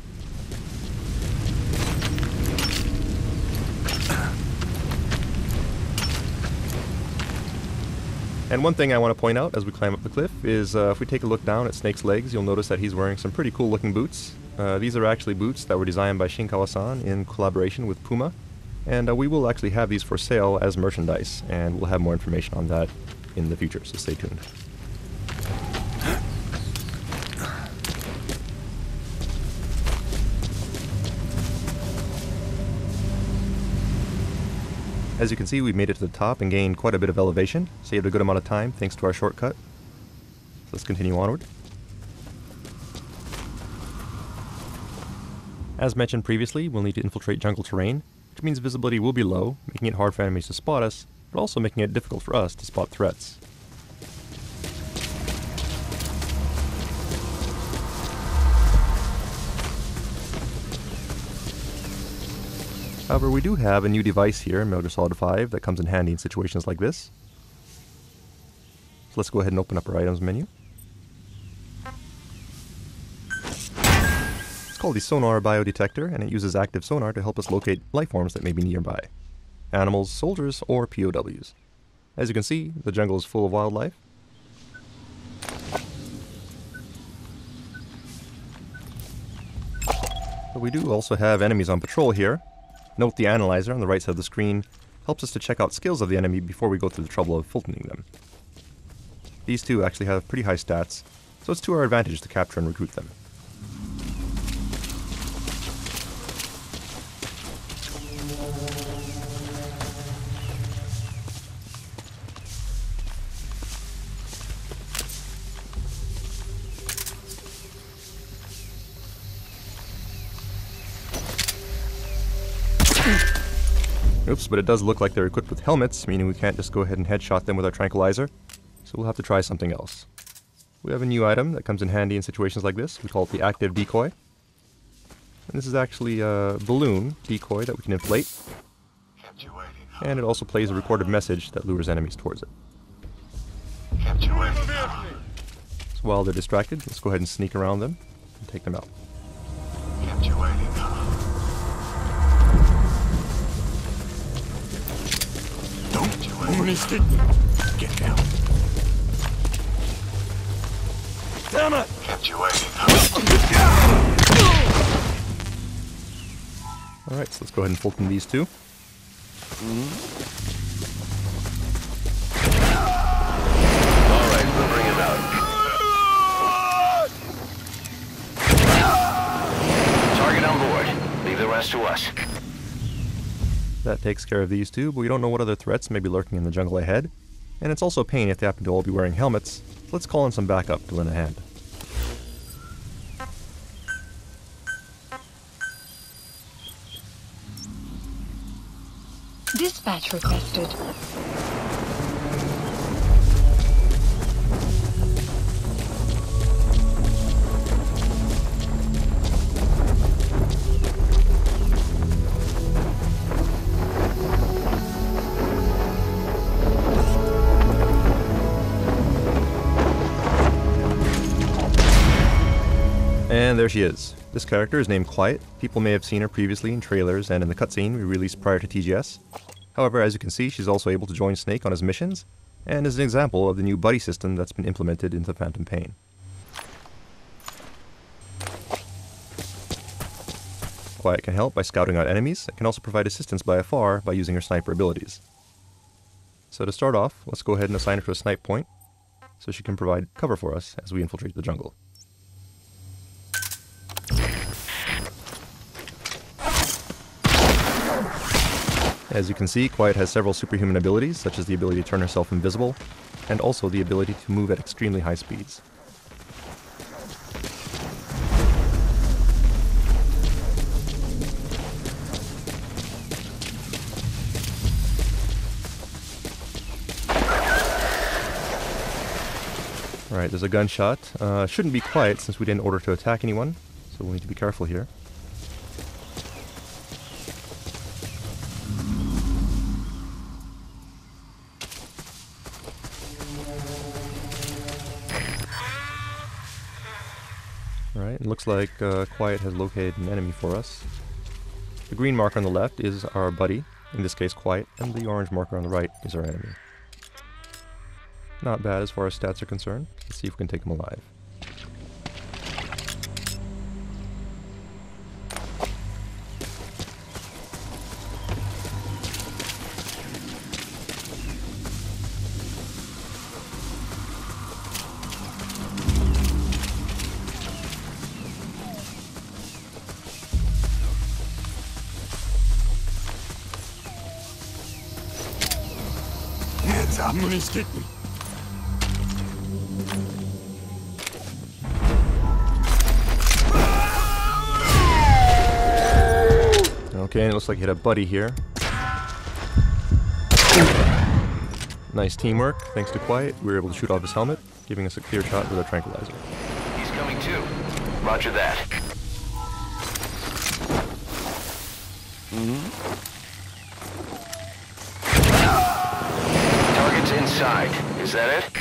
And one thing I want to point out as we climb up the cliff is if we take a look down at Snake's legs, you'll notice that he's wearing some pretty cool looking boots. These are actually boots that were designed by Shinkawa-san in collaboration with Puma. And we will actually have these for sale as merchandise, and we'll have more information on that in the future, so stay tuned. As you can see, we made it to the top and gained quite a bit of elevation, saved a good amount of time thanks to our shortcut. So let's continue onward. As mentioned previously, we'll need to infiltrate jungle terrain, which means visibility will be low, making it hard for enemies to spot us, but also making it difficult for us to spot threats. However, we do have a new device here in Metal Gear Solid 5 that comes in handy in situations like this. So let's go ahead and open up our items menu. It's called the Sonar Biodetector, and it uses active sonar to help us locate life forms that may be nearby. Animals, soldiers, or POWs. As you can see, the jungle is full of wildlife. But we do also have enemies on patrol here. Note the analyzer on the right side of the screen helps us to check out skills of the enemy before we go through the trouble of filtering them. These two actually have pretty high stats, so it's to our advantage to capture and recruit them. Oops, but it does look like they're equipped with helmets, meaning we can't just go ahead and headshot them with our tranquilizer, so we'll have to try something else. We have a new item that comes in handy in situations like this. We call it the active decoy. And this is actually a balloon decoy that we can inflate, and it also plays a recorded message that lures enemies towards it. So while they're distracted, let's go ahead and sneak around them and take them out. Get down. Damn it! Kept you waiting. Alright, so let's go ahead and Fulton these two. Alright, we'll bring him out. Target on board. Leave the rest to us. That takes care of these two, but we don't know what other threats may be lurking in the jungle ahead. And it's also a pain if they happen to all be wearing helmets, so let's call in some backup to lend a hand. Dispatch requested. there she is. This character is named Quiet. People may have seen her previously in trailers and in the cutscene we released prior to TGS. However, as you can see, she's also able to join Snake on his missions, and is an example of the new buddy system that's been implemented into Phantom Pain. Quiet can help by scouting out enemies, and can also provide assistance by afar by using her sniper abilities. So to start off, let's go ahead and assign her to a snipe point, so she can provide cover for us as we infiltrate the jungle. As you can see, Quiet has several superhuman abilities, such as the ability to turn herself invisible, and also the ability to move at extremely high speeds. Alright, there's a gunshot. Shouldn't be Quiet since we didn't order to attack anyone, so we'll need to be careful here. Alright, it looks like Quiet has located an enemy for us. The green marker on the left is our buddy, in this case Quiet, and the orange marker on the right is our enemy. Not bad as far as stats are concerned. Let's see if we can take him alive. Hands up! Okay, and it looks like he had a buddy here. Nice teamwork. Thanks to Quiet, we were able to shoot off his helmet, giving us a clear shot with our tranquilizer. He's coming too. Roger that. Target's inside. Is that it?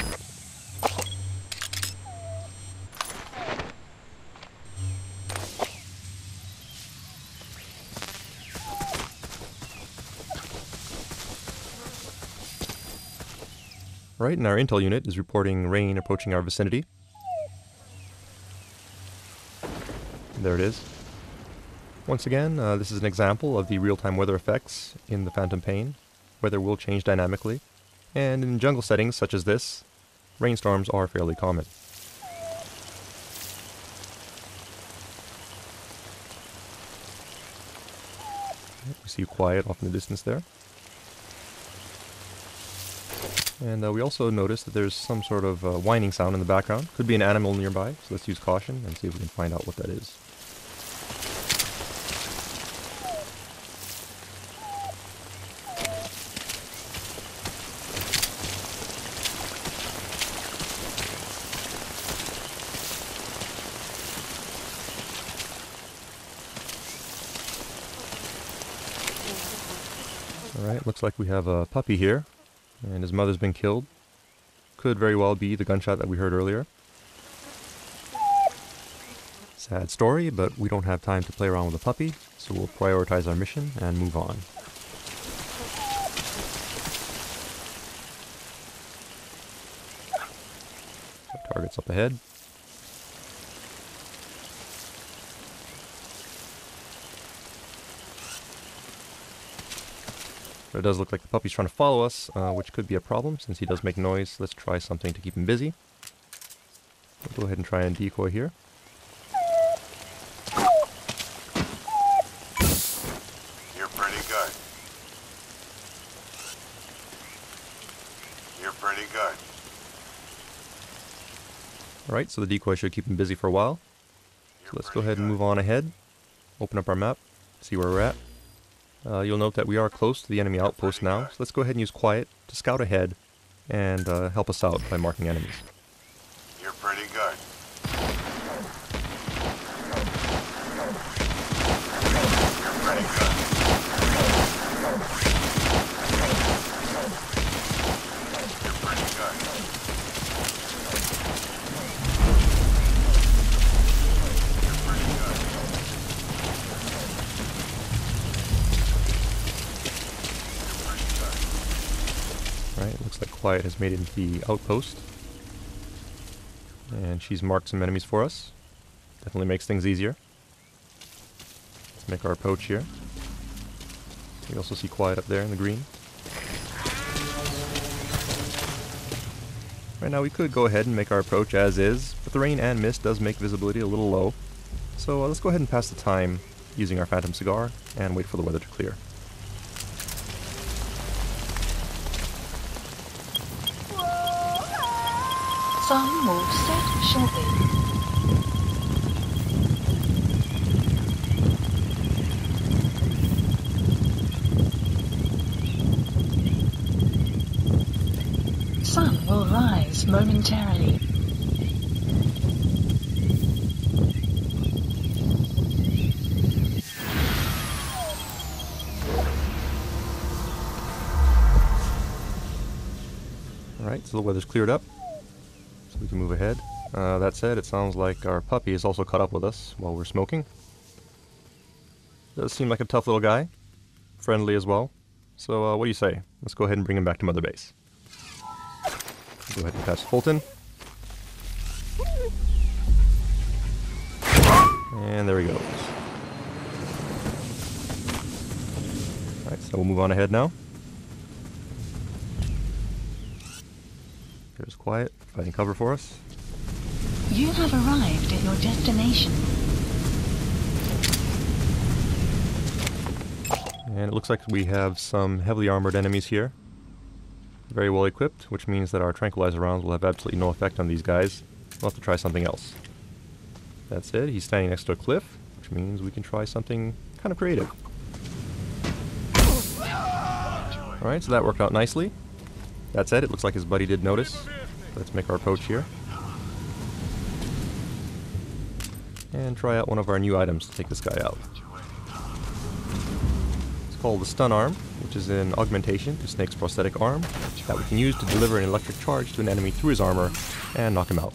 Right, and our intel unit is reporting rain approaching our vicinity. There it is. Once again, this is an example of the real-time weather effects in the Phantom Pain. Weather will change dynamically, and in jungle settings such as this, rainstorms are fairly common. We see Quiet off in the distance there. And we also notice that there's some sort of whining sound in the background. Could be an animal nearby, so let's use caution and see if we can find out what that is. Alright, looks like we have a puppy here. And his mother's been killed. Could very well be the gunshot that we heard earlier. Sad story, but we don't have time to play around with a puppy, so we'll prioritize our mission and move on. So target's up ahead. But it does look like the puppy's trying to follow us, which could be a problem since he does make noise. Let's try something to keep him busy. We'll go ahead and try and decoy here. You're pretty good. You're pretty good. Alright, so the decoy should keep him busy for a while. So let's go ahead and move on ahead. Open up our map, see where we're at. You'll note that we are close to the enemy outpost now, so let's go ahead and use Quiet to scout ahead and help us out by marking enemies. You're pretty good. You're pretty good. You're pretty good. You're pretty Quiet has made it into the outpost. And she's marked some enemies for us. Definitely makes things easier. Let's make our approach here. We also see Quiet up there in the green. Right now we could go ahead and make our approach as is, but the rain and mist does make visibility a little low. So let's go ahead and pass the time using our Phantom Cigar and wait for the weather to clear. Sun will set shortly. Sun will rise momentarily. Alright, so the weather's cleared up, so we can move ahead. That said, it sounds like our puppy has also caught up with us while we're smoking. Does seem like a tough little guy, friendly as well. So what do you say? Let's go ahead and bring him back to Mother Base. Go ahead and pass Fulton. And there he goes. Alright, so we'll move on ahead now. There's Quiet, providing cover for us. You have arrived at your destination. And it looks like we have some heavily armored enemies here. Very well equipped, which means that our tranquilizer rounds will have absolutely no effect on these guys. We'll have to try something else. That said, he's standing next to a cliff, which means we can try something kind of creative. Alright, so that worked out nicely. That said, it looks like his buddy did notice. Let's make our approach here. And try out one of our new items to take this guy out. It's called the Stun Arm, which is an augmentation to Snake's prosthetic arm that we can use to deliver an electric charge to an enemy through his armor and knock him out.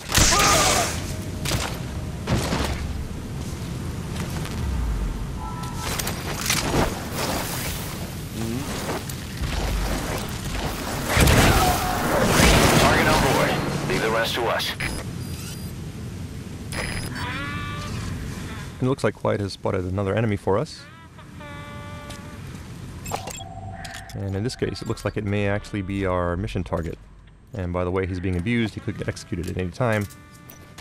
Target on board. Leave the rest to us. And it looks like Quiet has spotted another enemy for us. And in this case, it looks like it may actually be our mission target. And by the way he's being abused, he could get executed at any time.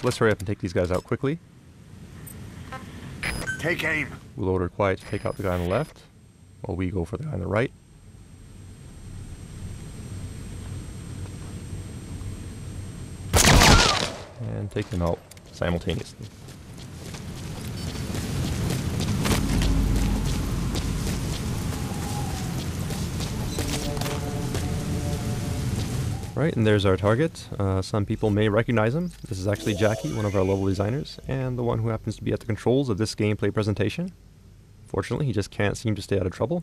Let's hurry up and take these guys out quickly. Take aim. We'll order Quiet to take out the guy on the left, while we go for the guy on the right. And take them out simultaneously. Right, and there's our target. Some people may recognize him. This is actually Jackie, one of our level designers, and the one who happens to be at the controls of this gameplay presentation. Fortunately, he just can't seem to stay out of trouble.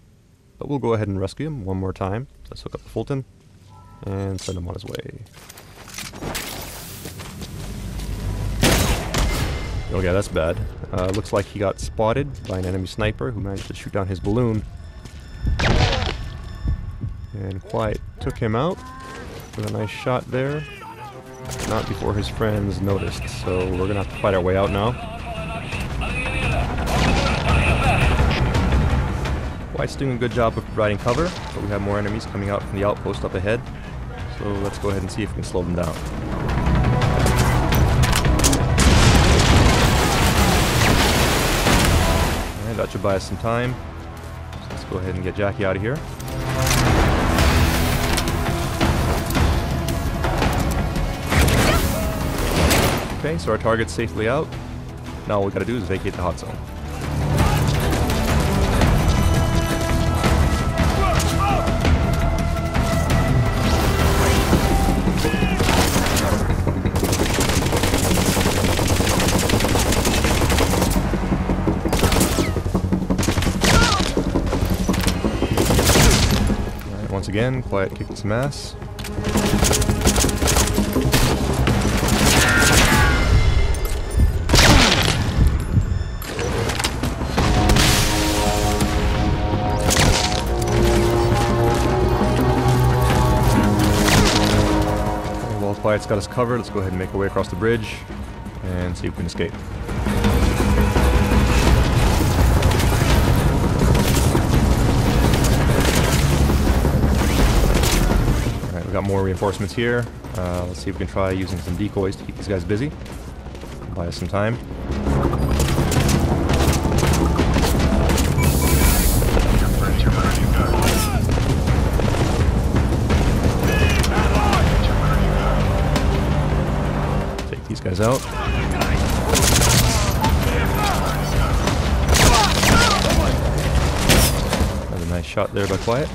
But we'll go ahead and rescue him one more time. Let's hook up the Fulton and send him on his way. Oh yeah, that's bad. Looks like he got spotted by an enemy sniper who managed to shoot down his balloon. And Quiet took him out with a nice shot there. Not before his friends noticed, so we're gonna have to fight our way out now. Quiet's doing a good job of providing cover, but we have more enemies coming out from the outpost up ahead. So let's go ahead and see if we can slow them down. Alright, that should buy us some time. So let's go ahead and get Jackie out of here. Okay, so our target's safely out. Now all we gotta do is vacate the hot zone. Alright, once again, Quiet kicked some ass. Quiet's got us covered. Let's go ahead and make our way across the bridge and see if we can escape. Alright, we got more reinforcements here. Let's see if we can try using some decoys to keep these guys busy. Buy us some time. Take these guys out. Another nice shot there by Quiet.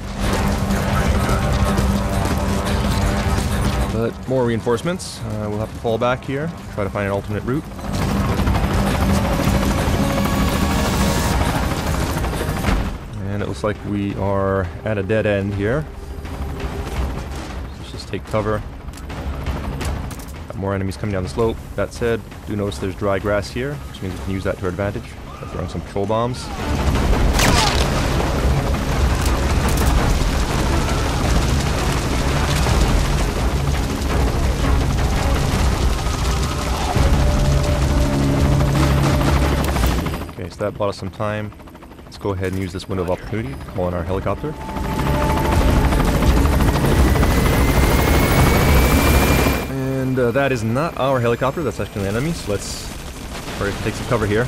But more reinforcements. We'll have to fall back here, try to find an alternate route. And it looks like we are at a dead end here. Let's just take cover. Got more enemies coming down the slope. That said, do notice there's dry grass here, which means we can use that to our advantage. By throwing some patrol bombs. So that bought us some time. Let's go ahead and use this window of opportunity to call in our helicopter. And that is not our helicopter, that's actually an enemy, so let's try to take some cover here.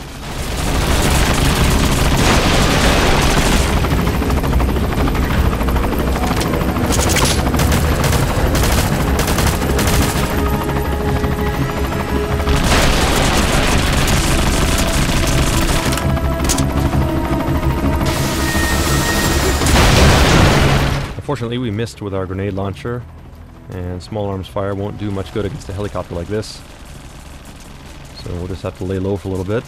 Unfortunately, we missed with our grenade launcher, and small arms fire won't do much good against a helicopter like this. So we'll just have to lay low for a little bit.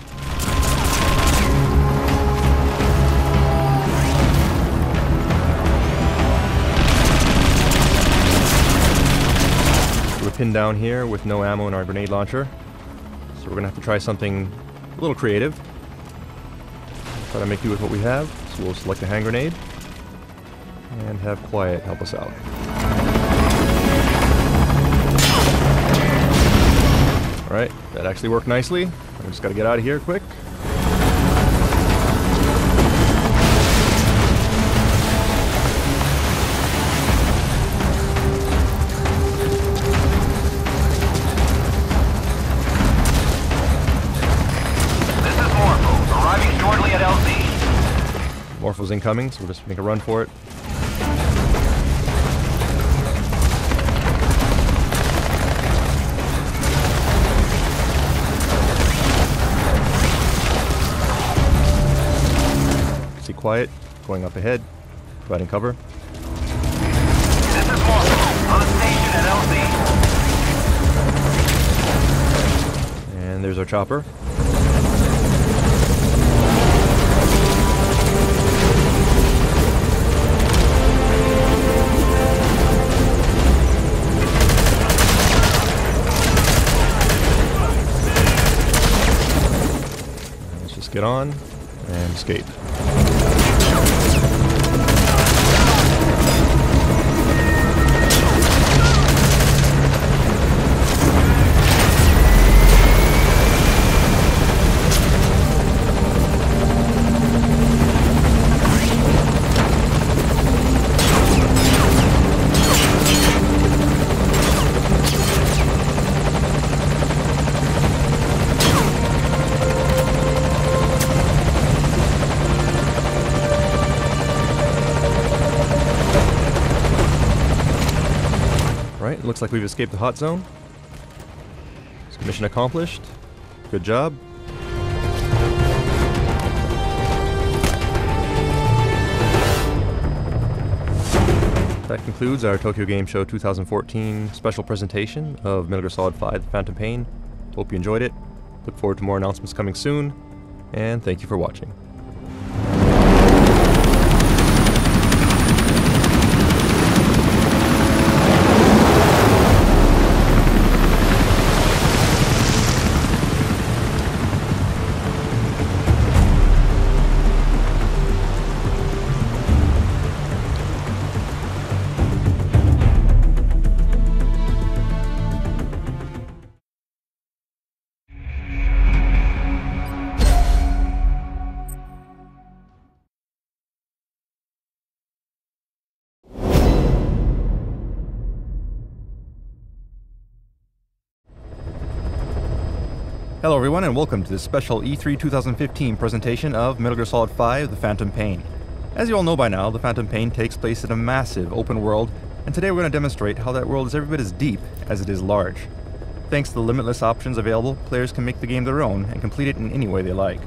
We're pinned down here with no ammo in our grenade launcher, so we're gonna have to try something a little creative. Try to make do with what we have. So we'll select a hand grenade and have Quiet help us out. Alright, that actually worked nicely. I just gotta get out of here quick. This is Morpho, arriving shortly at LZ. Morpho's incoming, so we'll just make a run for it. Quiet, going up ahead, providing cover. This is Morpho, on station at LZ. And there's our chopper. Let's just get on and escape. Right, looks like we've escaped the hot zone. So mission accomplished. Good job. That concludes our Tokyo Game Show 2014 special presentation of Metal Gear Solid 5: The Phantom Pain. Hope you enjoyed it. Look forward to more announcements coming soon, and thank you for watching. Hello everyone and welcome to this special E3 2015 presentation of Metal Gear Solid 5 The Phantom Pain. As you all know by now, The Phantom Pain takes place in a massive open world, and today we're going to demonstrate how that world is every bit as deep as it is large. Thanks to the limitless options available, players can make the game their own and complete it in any way they like.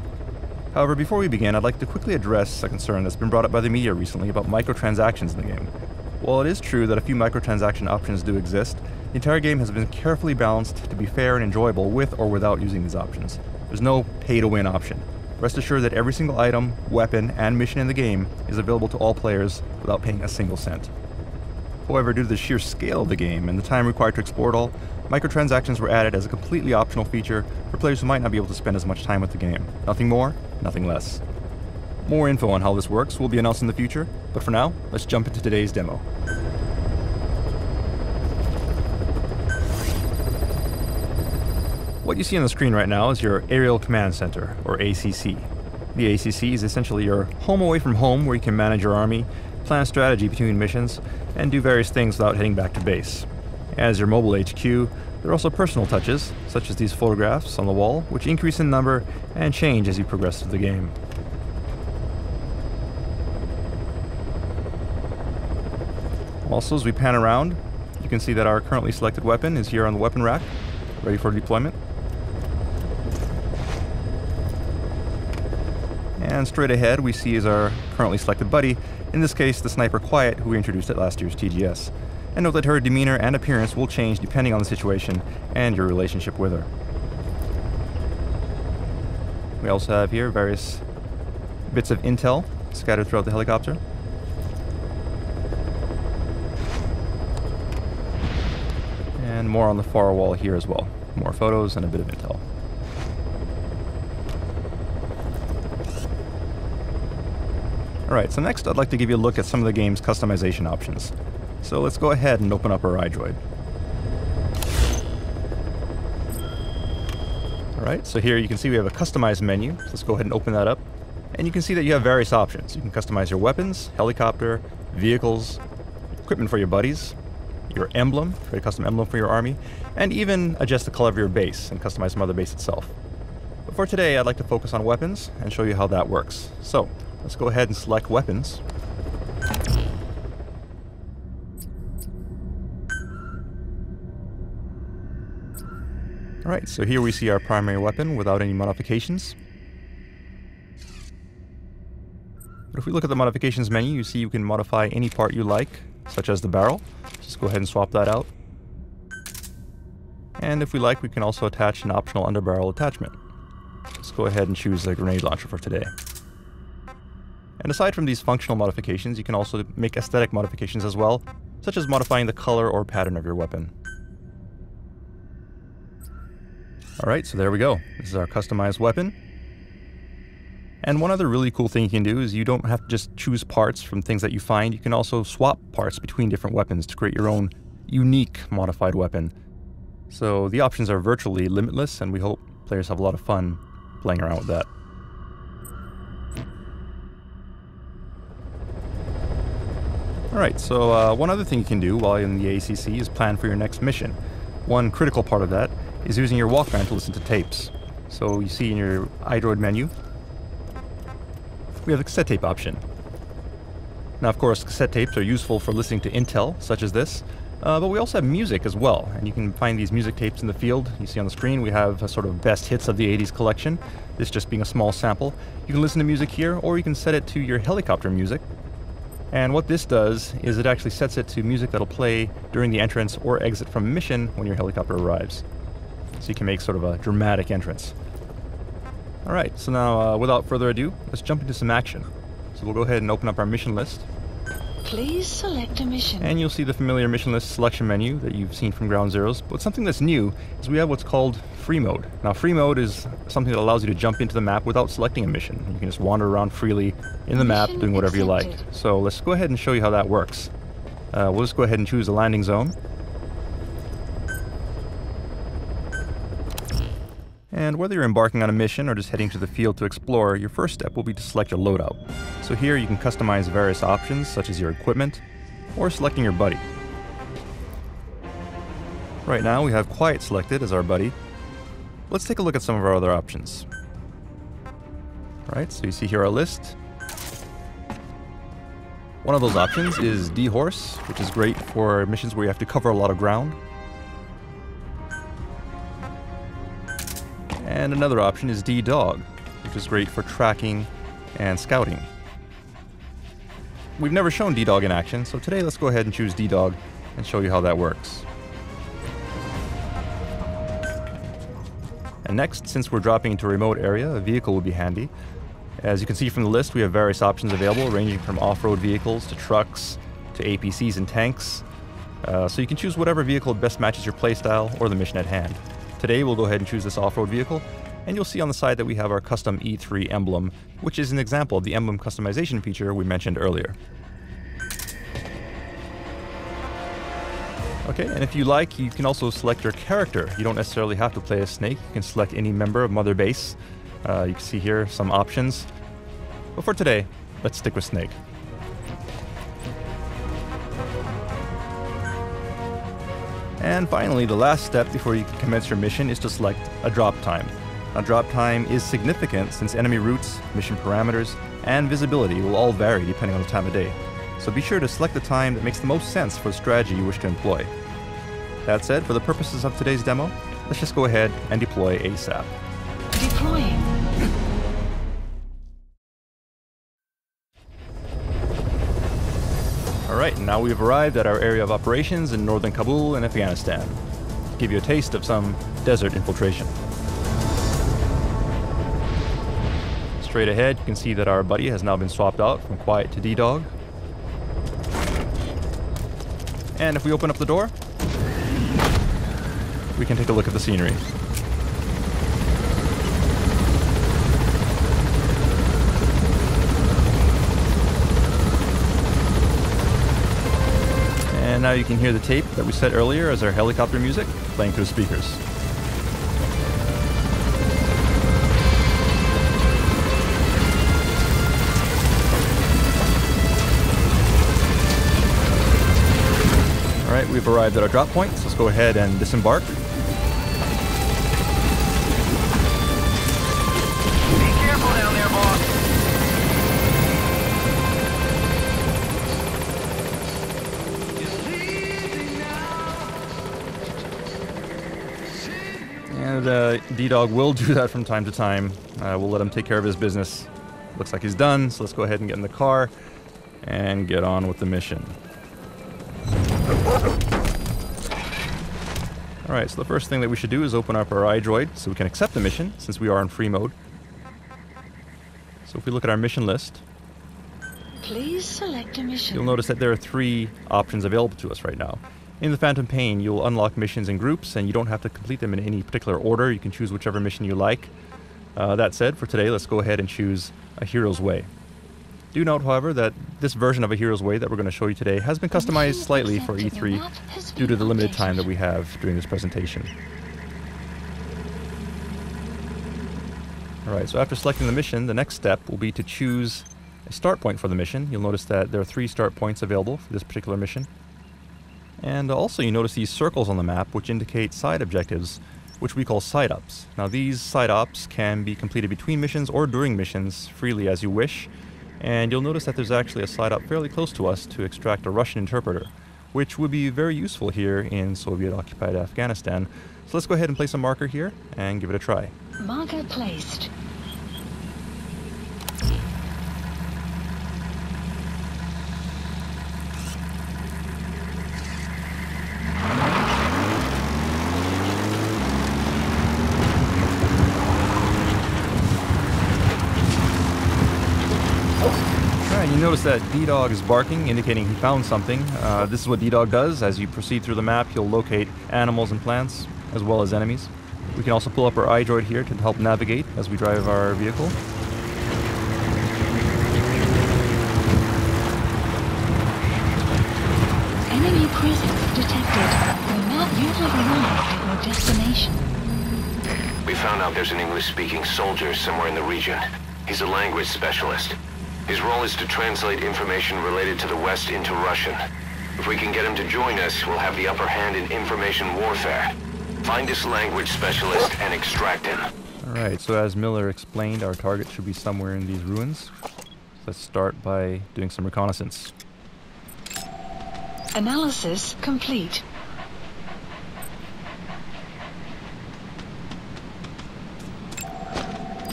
However, before we begin, I'd like to quickly address a concern that's been brought up by the media recently about microtransactions in the game. While it is true that a few microtransaction options do exist, the entire game has been carefully balanced to be fair and enjoyable with or without using these options. There's no pay-to-win option. Rest assured that every single item, weapon, and mission in the game is available to all players without paying a single cent. However, due to the sheer scale of the game and the time required to explore it all, microtransactions were added as a completely optional feature for players who might not be able to spend as much time with the game. Nothing more, nothing less. More info on how this works will be announced in the future, but for now, let's jump into today's demo. What you see on the screen right now is your Aerial Command Center, or ACC. The ACC is essentially your home away from home where you can manage your army, plan strategy between missions, and do various things without heading back to base. As your mobile HQ, there are also personal touches, such as these photographs on the wall, which increase in number and change as you progress through the game. Also, as we pan around, you can see that our currently selected weapon is here on the weapon rack, ready for deployment. And straight ahead we see is our currently selected buddy, in this case the Sniper Quiet, who we introduced at last year's TGS. And note that her demeanor and appearance will change depending on the situation and your relationship with her. We also have here various bits of intel scattered throughout the helicopter. And more on the far wall here as well. More photos and a bit of intel. Alright, so next I'd like to give you a look at some of the game's customization options. So let's go ahead and open up our iDroid. Alright, so here you can see we have a customized menu. So let's go ahead and open that up. And you can see that you have various options. You can customize your weapons, helicopter, vehicles, equipment for your buddies, your emblem, create a custom emblem for your army, and even adjust the color of your base and customize some other base itself. But for today, I'd like to focus on weapons and show you how that works. So, let's go ahead and select weapons. Alright, so here we see our primary weapon without any modifications. But if we look at the modifications menu, you see you can modify any part you like, such as the barrel. Just go ahead and swap that out. And if we like, we can also attach an optional underbarrel attachment. Let's go ahead and choose a grenade launcher for today. And aside from these functional modifications, you can also make aesthetic modifications as well, such as modifying the color or pattern of your weapon. Alright, so there we go. This is our customized weapon. And one other really cool thing you can do is you don't have to just choose parts from things that you find. You can also swap parts between different weapons to create your own unique modified weapon. So the options are virtually limitless, and we hope players have a lot of fun playing around with that. Alright, so one other thing you can do while in the ACC is plan for your next mission. One critical part of that is using your Walkman to listen to tapes. So you see in your iDroid menu, we have the cassette tape option. Now of course cassette tapes are useful for listening to intel, such as this, but we also have music as well, and you can find these music tapes in the field. You see on the screen we have a sort of best hits of the 80s collection, this just being a small sample. You can listen to music here, or you can set it to your helicopter music. And what this does is it actually sets it to music that'll play during the entrance or exit from a mission when your helicopter arrives. So you can make sort of a dramatic entrance. Alright, so now without further ado, let's jump into some action. So we'll go ahead and open up our mission list. Please select a mission. And you'll see the familiar mission list selection menu that you've seen from Ground Zeroes. But something that's new is we have what's called free mode. Now free mode is something that allows you to jump into the map without selecting a mission. You can just wander around freely in the map doing whatever you like. So let's go ahead and show you how that works. We'll just go ahead and choose a landing zone. And whether you're embarking on a mission or just heading to the field to explore, your first step will be to select your loadout. So here you can customize various options such as your equipment or selecting your buddy. Right now we have Quiet selected as our buddy. Let's take a look at some of our other options. Alright, so you see here our list. One of those options is D-Horse, which is great for missions where you have to cover a lot of ground. And another option is D-Dog, which is great for tracking and scouting. We've never shown D-Dog in action, so today let's go ahead and choose D-Dog and show you how that works. And next, since we're dropping into a remote area, a vehicle will be handy. As you can see from the list, we have various options available, ranging from off-road vehicles to trucks to APCs and tanks. So you can choose whatever vehicle best matches your playstyle or the mission at hand. Today we'll go ahead and choose this off-road vehicle, and you'll see on the side that we have our custom E3 emblem, which is an example of the emblem customization feature we mentioned earlier. Okay, and if you like, you can also select your character. You don't necessarily have to play as Snake. You can select any member of Mother Base. You can see here some options. But for today, let's stick with Snake. And finally, the last step before you can commence your mission is to select a drop time. Now, drop time is significant since enemy routes, mission parameters, and visibility will all vary depending on the time of day. So be sure to select the time that makes the most sense for the strategy you wish to employ. That said, for the purposes of today's demo, let's just go ahead and deploy ASAP. Deploying. Alright, now we've arrived at our area of operations in northern Kabul in Afghanistan. To give you a taste of some desert infiltration. Straight ahead, you can see that our buddy has now been swapped out from Quiet to D-Dog. And if we open up the door, we can take a look at the scenery. And now you can hear the tape that we set earlier as our helicopter music playing through the speakers. Alright, we've arrived at our drop point, so let's go ahead and disembark. Be careful down there, boss. And D-Dog will do that from time to time. We'll let him take care of his business. Looks like he's done, so let's go ahead and get in the car and get on with the mission. Alright, so the first thing that we should do is open up our iDroid so we can accept the mission, since we are in free mode. So if we look at our mission list, Please select a mission. you'll notice that there are 3 options available to us right now. In the Phantom Pain, you'll unlock missions in groups, and you don't have to complete them in any particular order. You can choose whichever mission you like. That said, for today, let's go ahead and choose A Hero's Way. Do note, however, that this version of A Hero's Way that we're going to show you today has been customized slightly for E3 due to the limited time that we have during this presentation. Alright, so after selecting the mission, the next step will be to choose a start point for the mission. You'll notice that there are 3 start points available for this particular mission. And also you notice these circles on the map which indicate side objectives, which we call side ops. Now these side ops can be completed between missions or during missions freely as you wish. And you'll notice that there's actually a side op fairly close to us to extract a Russian interpreter, which would be very useful here in Soviet-occupied Afghanistan. So let's go ahead and place a marker here and give it a try. Marker placed. You notice that D-Dog is barking, indicating he found something. This is what D-Dog does. As you proceed through the map, he'll locate animals and plants, as well as enemies. We can also pull up our iDroid here to help navigate as we drive our vehicle. Enemy presence detected. We're not yet arrived at your destination. We found out there's an English-speaking soldier somewhere in the region. He's a language specialist. His role is to translate information related to the West into Russian. If we can get him to join us, we'll have the upper hand in information warfare. Find this language specialist and extract him. Alright, so as Miller explained, our target should be somewhere in these ruins. Let's start by doing some reconnaissance. Analysis complete.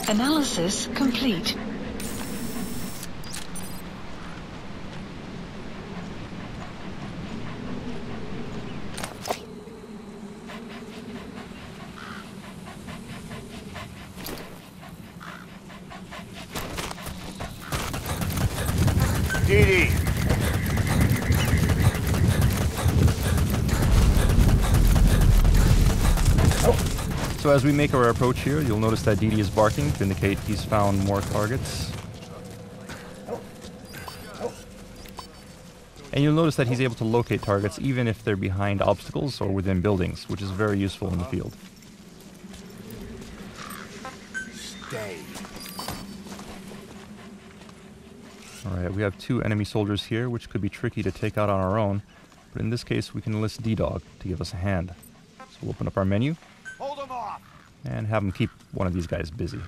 Analysis complete. DD. So as we make our approach here, you'll notice that DD is barking to indicate he's found more targets. And you'll notice that he's able to locate targets even if they're behind obstacles or within buildings, which is very useful in the field. Stay. Alright, we have 2 enemy soldiers here, which could be tricky to take out on our own, but in this case we can enlist D-Dog to give us a hand. So we'll open up our menu Hold them off. and have him keep one of these guys busy.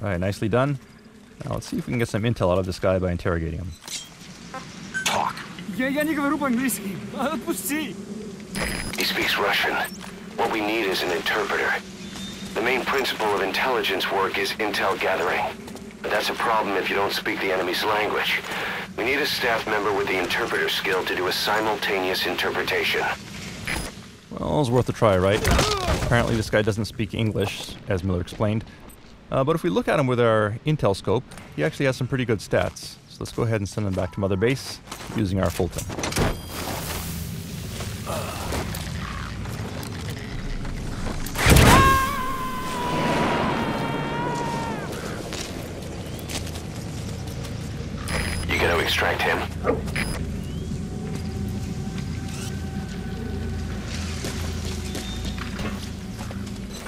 Alright, nicely done. Now let's see if we can get some intel out of this guy by interrogating him. Talk. Я не говорю по-английски. Отпусти. He speaks Russian. What we need is an interpreter. The main principle of intelligence work is intel gathering. But that's a problem if you don't speak the enemy's language. We need a staff member with the interpreter skill to do a simultaneous interpretation. Well, it's worth a try, right? Apparently this guy doesn't speak English, as Miller explained. But if we look at him with our intel scope, he actually has some pretty good stats. So let's go ahead and send him back to Mother Base using our Fulton. You gonna extract him?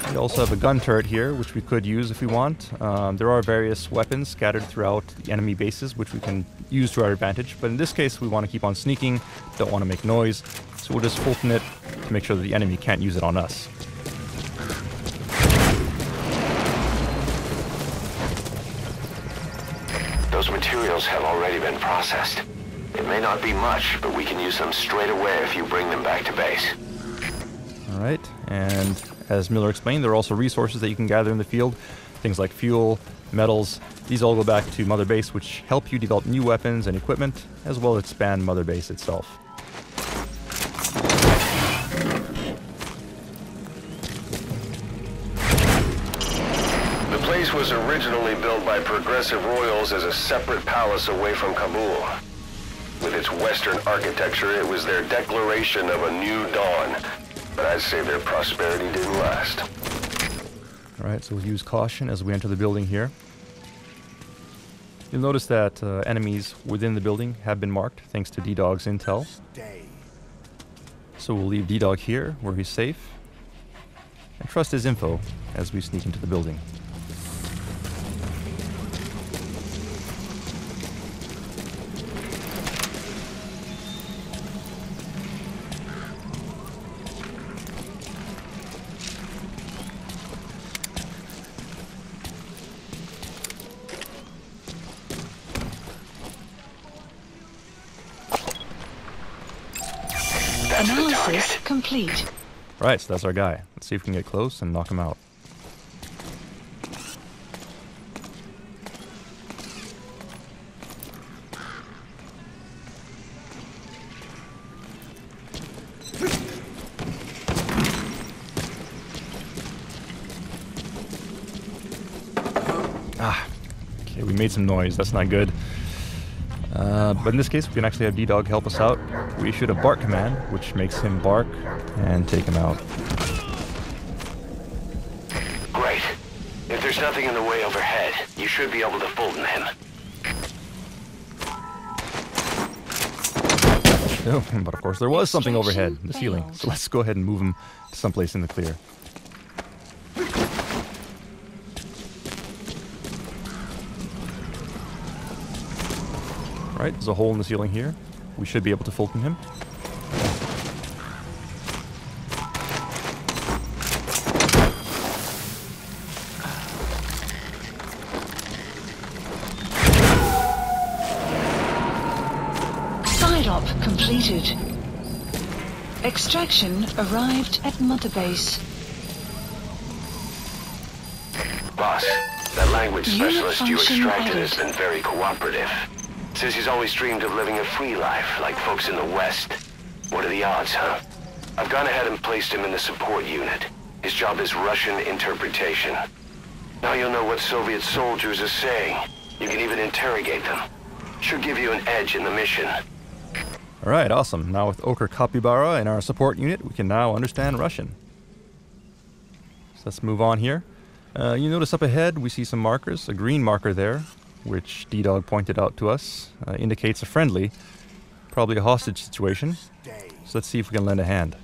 We also have a gun turret here, which we could use if we want. There are various weapons scattered throughout the enemy bases, which we can use to our advantage. But in this case, we want to keep on sneaking, don't want to make noise. So we'll just Fulton it to make sure that the enemy can't use it on us. Those materials have already been processed. It may not be much, but we can use them straight away if you bring them back to base. Alright, and as Miller explained, there are also resources that you can gather in the field. Things like fuel, metals. These all go back to Mother Base, which help you develop new weapons and equipment, as well as expand Mother Base itself. The place was originally built by progressive royals as a separate palace away from Kabul. With its Western architecture, it was their declaration of a new dawn. But I'd say their prosperity didn't last. Alright, so we'll use caution as we enter the building here. You'll notice that enemies within the building have been marked thanks to D-Dog's intel. Stay. So we'll leave D-Dog here, where he's safe, and trust his info as we sneak into the building. Analysis complete. Right, so that's our guy. Let's see if we can get close and knock him out. Okay, we made some noise. That's not good. But in this case, we can actually have D-Dog help us out. We issued a bark command, which makes him bark and take him out. Great. If there's nothing in the way overhead, you should be able to Fulton him. Oh, but of course there was something overhead, the ceiling. So let's go ahead and move him to someplace in the clear. Right, there's a hole in the ceiling here. We should be able to Fulton him. Side op completed. Extraction arrived at Mother Base. Boss, that language Unit specialist you function extracted has added. been very cooperative. Says he's always dreamed of living a free life, like folks in the West. What are the odds, huh? I've gone ahead and placed him in the support unit. His job is Russian interpretation. Now you'll know what Soviet soldiers are saying. You can even interrogate them. Should give you an edge in the mission. Alright, awesome. Now with Ochre Capybara in our support unit, we can now understand Russian. So let's move on here. You notice up ahead we see some markers. A green marker there, which D-Dog pointed out to us, indicates a friendly, probably a hostage situation. So let's see if we can lend a hand.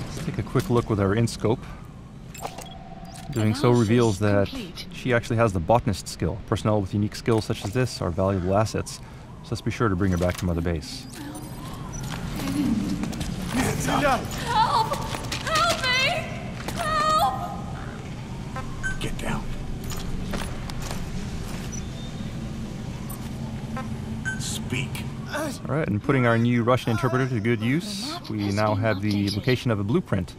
Let's take a quick look with our in-scope. Doing so reveals that she actually has the botanist skill. Personnel with unique skills such as this are valuable assets. So let's be sure to bring her back to Mother Base. Help! Help me! Help! Get down. Speak. Alright, and putting our new Russian interpreter to good use, we now have the location of a blueprint,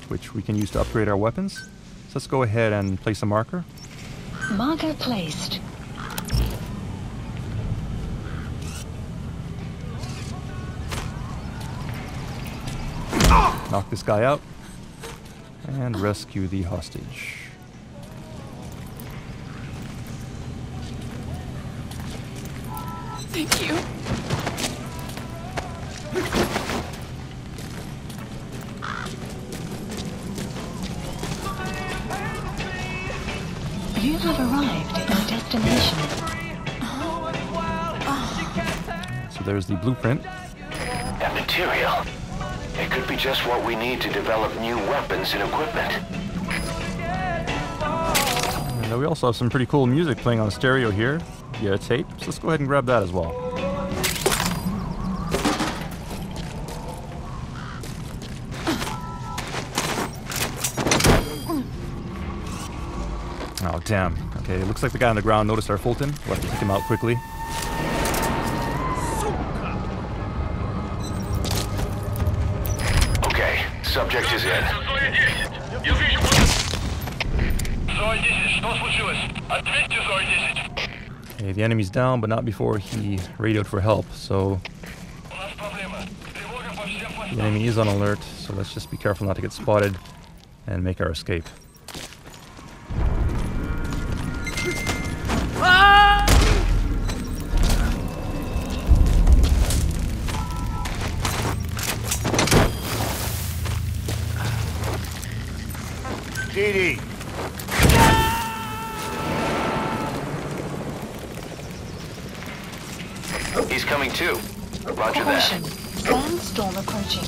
which we can use to upgrade our weapons. So let's go ahead and place a marker. Marker placed. Knock this guy out and rescue the hostage. Thank you. You have arrived at your destination. So there's the blueprint. That material. It could be just what we need to develop new weapons and equipment. And we also have some pretty cool music playing on stereo here via tape. So let's go ahead and grab that as well. Oh, damn. Okay, it looks like the guy on the ground noticed our Fulton. We'll have to kick him out quickly. Okay, subject is in. Okay, the enemy's down, but not before he radioed for help, so the enemy is on alert, so let's just be careful not to get spotted and make our escape. DD. He's coming too. Roger Caution. that. Sandstorm approaching.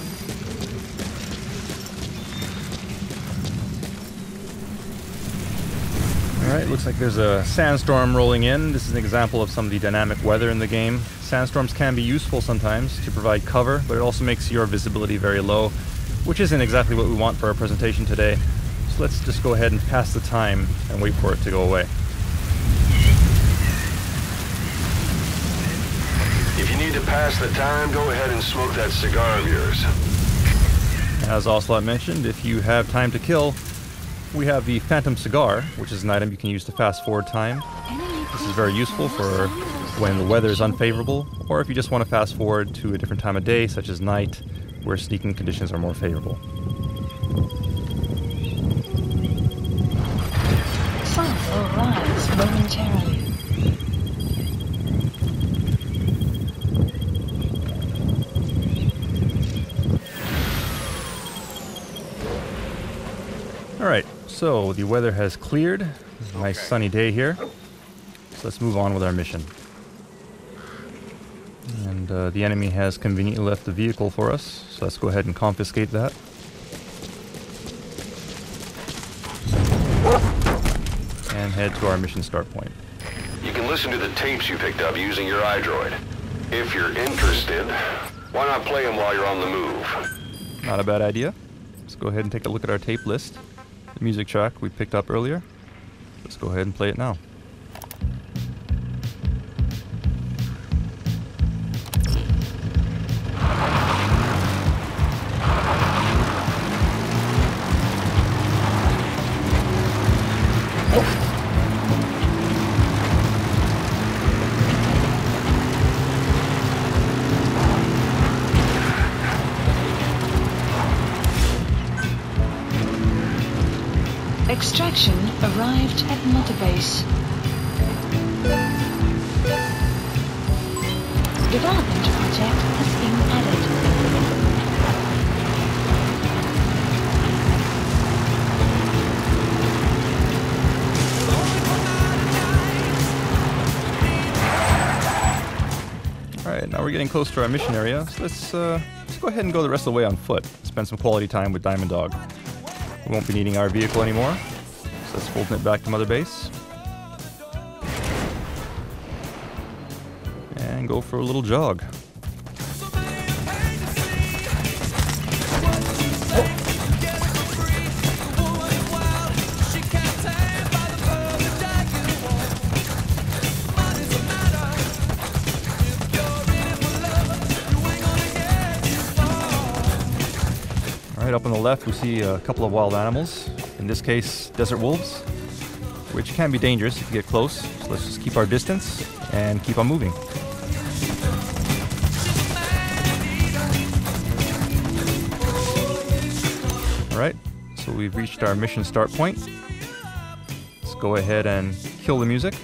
Alright, looks like there's a sandstorm rolling in. This is an example of some of the dynamic weather in the game. Sandstorms can be useful sometimes to provide cover, but it also makes your visibility very low, which isn't exactly what we want for our presentation today. So let's just go ahead and pass the time and wait for it to go away. If you need to pass the time, go ahead and smoke that cigar of yours. As Ocelot mentioned, if you have time to kill, we have the Phantom Cigar, which is an item you can use to fast forward time. This is very useful for when the weather is unfavorable, or if you just want to fast forward to a different time of day, such as night, where sneaking conditions are more favorable. Sun will rise momentarily. Alright, so the weather has cleared. It's a nice sunny day here. So let's move on with our mission. And the enemy has conveniently left the vehicle for us, so let's go ahead and confiscate that. And head to our mission start point. You can listen to the tapes you picked up using your iDroid. If you're interested, why not play them while you're on the move? Not a bad idea. Let's go ahead and take a look at our tape list. The music track we picked up earlier. Let's go ahead and play it now. Extraction arrived at Mother Base. Development project has been added. Alright, now we're getting close to our mission area, so let's go ahead and go the rest of the way on foot. Spend some quality time with Diamond Dog. We won't be needing our vehicle anymore, so let's fold it back to Mother Base. And go for a little jog. Right up on the left we see a couple of wild animals, in this case desert wolves, which can be dangerous if you get close, so let's just keep our distance and keep on moving. Alright, so we've reached our mission start point. Let's go ahead and kill the music.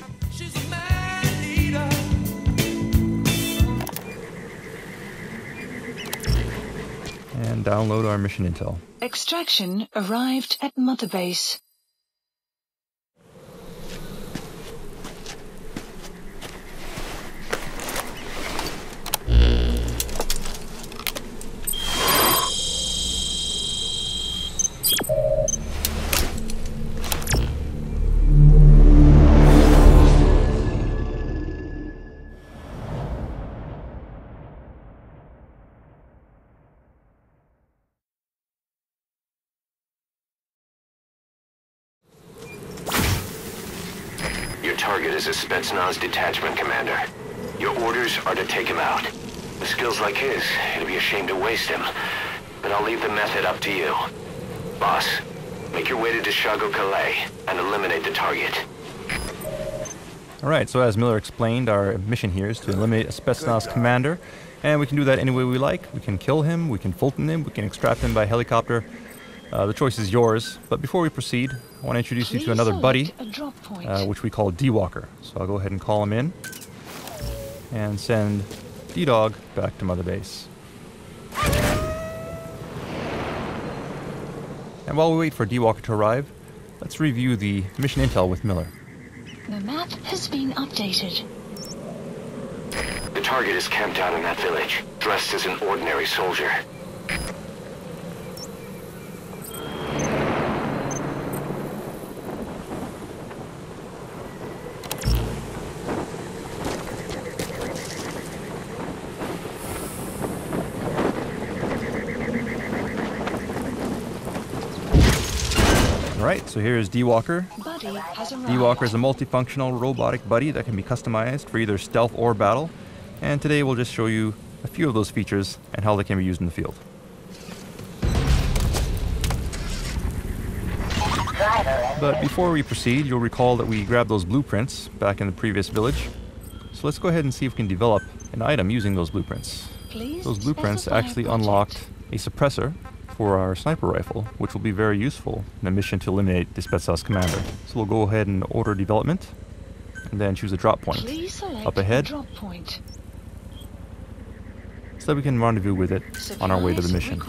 And download our mission intel. Extraction arrived at Mother Base. Your target is a Spetsnaz detachment commander. Your orders are to take him out. With skills like his, it'd be a shame to waste him. But I'll leave the method up to you. Boss, make your way to Deshago Calais and eliminate the target. Alright, so as Miller explained, our mission here is to eliminate a Spetsnaz commander, and we can do that any way we like. We can kill him, we can Fulton him, we can extract him by helicopter. The choice is yours, but before we proceed, I want to introduce you to another buddy, which we call D-Walker. So I'll go ahead and call him in, and send D-Dog back to Mother Base. And while we wait for D-Walker to arrive, let's review the mission intel with Miller. The map has been updated. The target is camped out in that village, dressed as an ordinary soldier. Alright, so here's D-Walker. Buddy has arrived. D-Walker is a multifunctional robotic buddy that can be customized for either stealth or battle. And today we'll just show you a few of those features and how they can be used in the field. But before we proceed, you'll recall that we grabbed those blueprints back in the previous village. So let's go ahead and see if we can develop an item using those blueprints. Those blueprints actually unlocked a suppressor for our sniper rifle, which will be very useful in a mission to eliminate the Spetsnaz commander. So we'll go ahead and order development, and then choose a drop point up ahead, so that we can rendezvous with it on our way to the mission.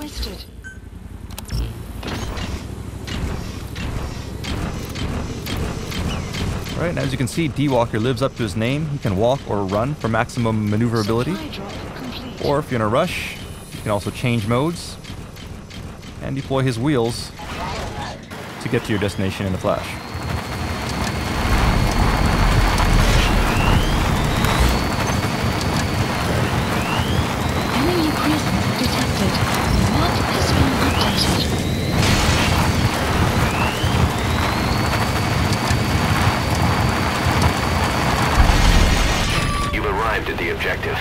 Right, and as you can see, D-Walker lives up to his name. He can walk or run for maximum maneuverability. Or if you're in a rush, you can also change modes and deploy his wheels to get to your destination in a flash. Enemy presence detected. Map has been updated. You've arrived at the objective.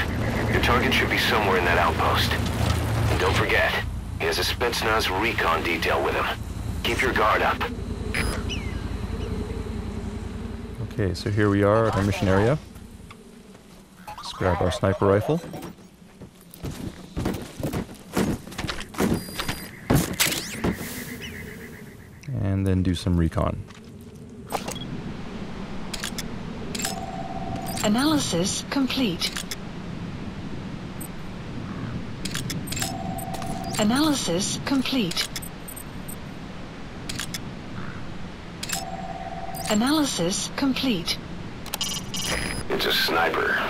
Your target should be somewhere in that outpost. And don't forget, he has a Spetsnaz recon detail with him. Keep your guard up. Okay, so here we are at our mission area. Let's grab our sniper rifle. And then do some recon. Analysis complete. Analysis complete. Analysis complete. It's a sniper.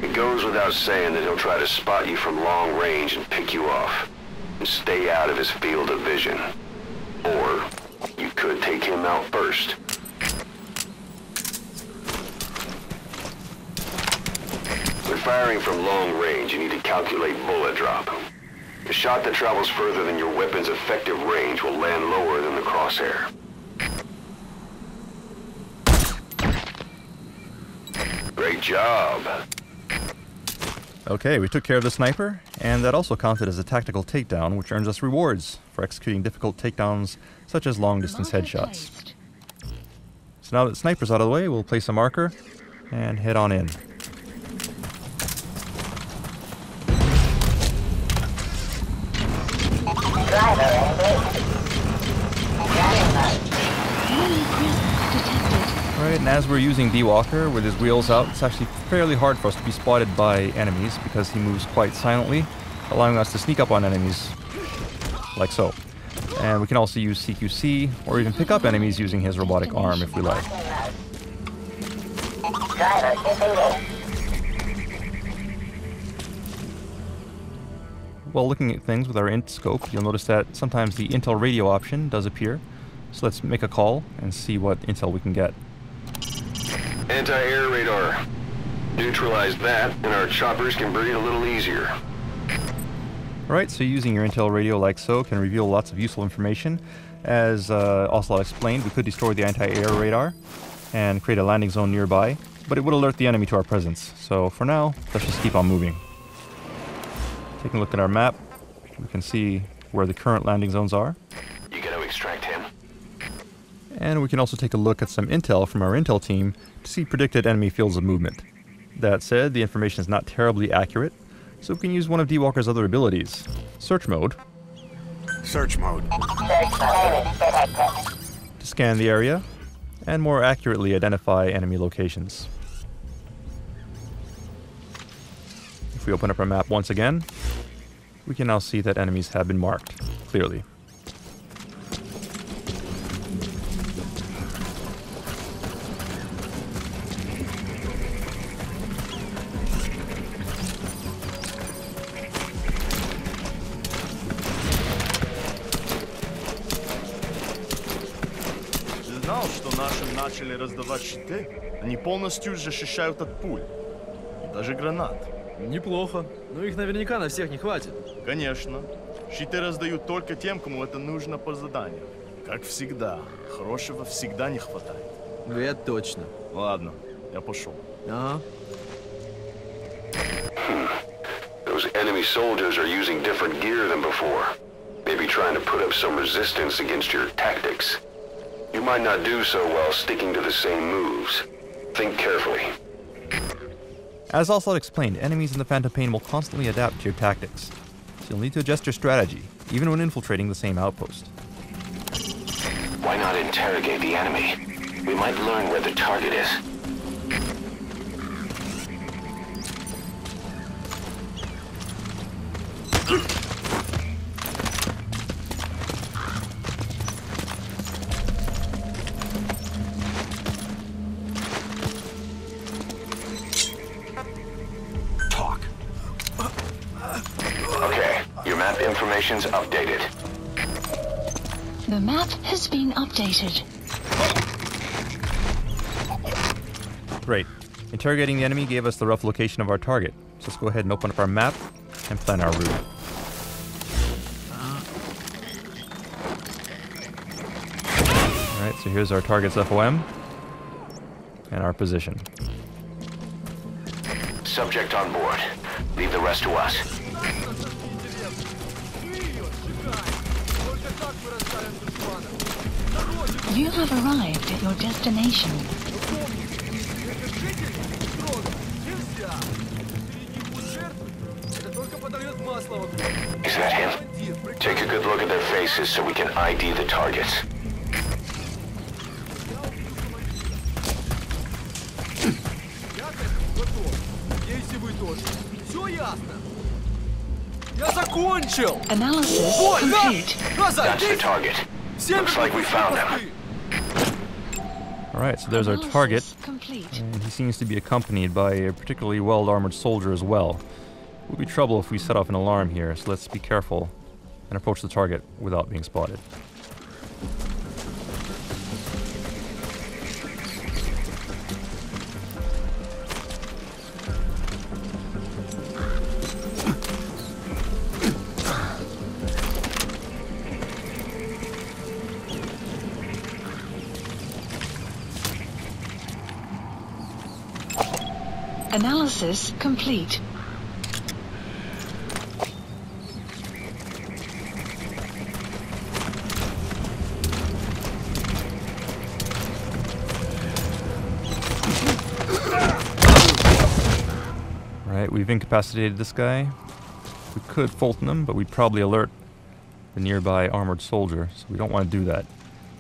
It goes without saying that he'll try to spot you from long range and pick you off. And stay out of his field of vision. Or, you could take him out first. When firing from long range, you need to calculate bullet drop. A shot that travels further than your weapon's effective range will land lower than the crosshair. Great job. Okay, we took care of the sniper, and that also counted as a tactical takedown, which earns us rewards for executing difficult takedowns such as long-distance headshots. So now that the sniper's out of the way, we'll place a marker and head on in. Right, and as we're using D-Walker with his wheels out, it's actually fairly hard for us to be spotted by enemies because he moves quite silently, allowing us to sneak up on enemies, like so. And we can also use CQC, or even pick up enemies using his robotic arm if we like. While looking at things with our int scope, you'll notice that sometimes the intel radio option does appear. So let's make a call and see what intel we can get. Anti-air radar. Neutralize that, and our choppers can breathe a little easier. Alright, so using your intel radio like so can reveal lots of useful information. As Ocelot explained, we could destroy the anti-air radar and create a landing zone nearby, but it would alert the enemy to our presence. So for now, let's just keep on moving. Taking a look at our map, we can see where the current landing zones are. You gotta extract him. And we can also take a look at some intel from our intel team to see predicted enemy fields of movement. That said, the information is not terribly accurate, so we can use one of D-Walker's other abilities, Search Mode. Search mode. To scan the area and more accurately identify enemy locations. If we open up our map once again, we can now see that enemies have been marked clearly. Начали раздавать щиты, они полностью защищают от пуль. И даже гранат. Неплохо, но их наверняка на всех не хватит. Конечно. Щиты раздают только тем, кому это нужно по заданию. Как всегда, хорошего всегда не хватает. Это точно. Ладно, я пошел. Ага. Those enemy soldiers are using different gear than before. Maybe trying to put up some resistance against your tactics. You might not do so while sticking to the same moves. Think carefully. As Ocelot explained, enemies in the Phantom Pain will constantly adapt to your tactics, so you'll need to adjust your strategy, even when infiltrating the same outpost. Why not interrogate the enemy? We might learn where the target is. information's updated. The map has been updated. Great. Interrogating the enemy gave us the rough location of our target. So let's go ahead and open up our map and plan our route. Alright, so here's our target's FOM and our position. Subject on board. Leave the rest to us. You have arrived at your destination. Is that him? Take a good look at their faces so we can ID the targets. Analysis complete. That's the target. Looks like we found him. Alright, so there's our target. Complete. And he seems to be accompanied by a particularly well-armored soldier as well. It would be trouble if we set off an alarm here, so let's be careful and approach the target without being spotted. Analysis complete. Alright, we've incapacitated this guy. We could Fulton him, but we'd probably alert the nearby armored soldier, so we don't want to do that.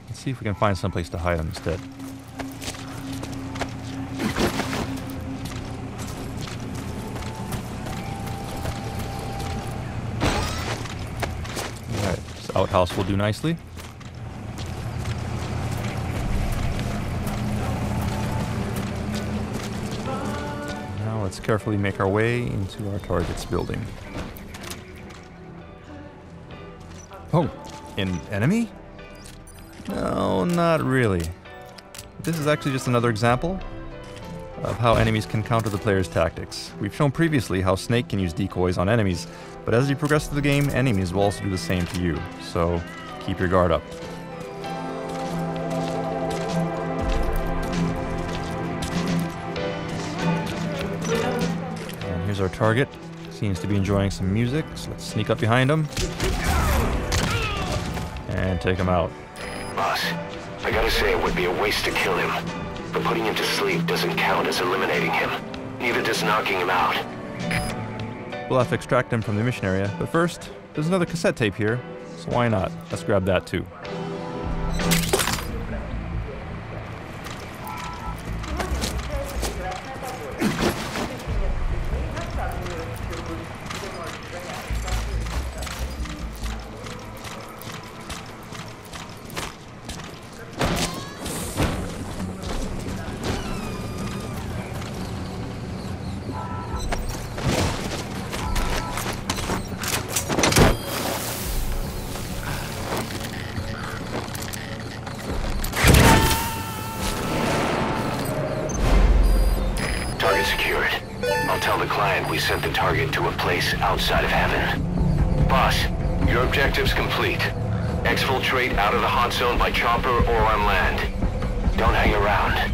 Let's see if we can find someplace to hide him instead. Outhouse will do nicely. Now let's carefully make our way into our target's building. Oh, an enemy? No, not really. This is actually just another example of how enemies can counter the player's tactics. We've shown previously how Snake can use decoys on enemies, but as you progress through the game, enemies will also do the same to you, so keep your guard up. And here's our target. Seems to be enjoying some music, so let's sneak up behind him and take him out. Boss, I gotta say it would be a waste to kill him. But putting him to sleep doesn't count as eliminating him. Neither does knocking him out. We'll have to extract him from the mission area, but first, there's another cassette tape here, so why not? Let's grab that too. We sent the target to a place outside of heaven. Boss, your objective's complete. Exfiltrate out of the hot zone by chopper or on land. Don't hang around.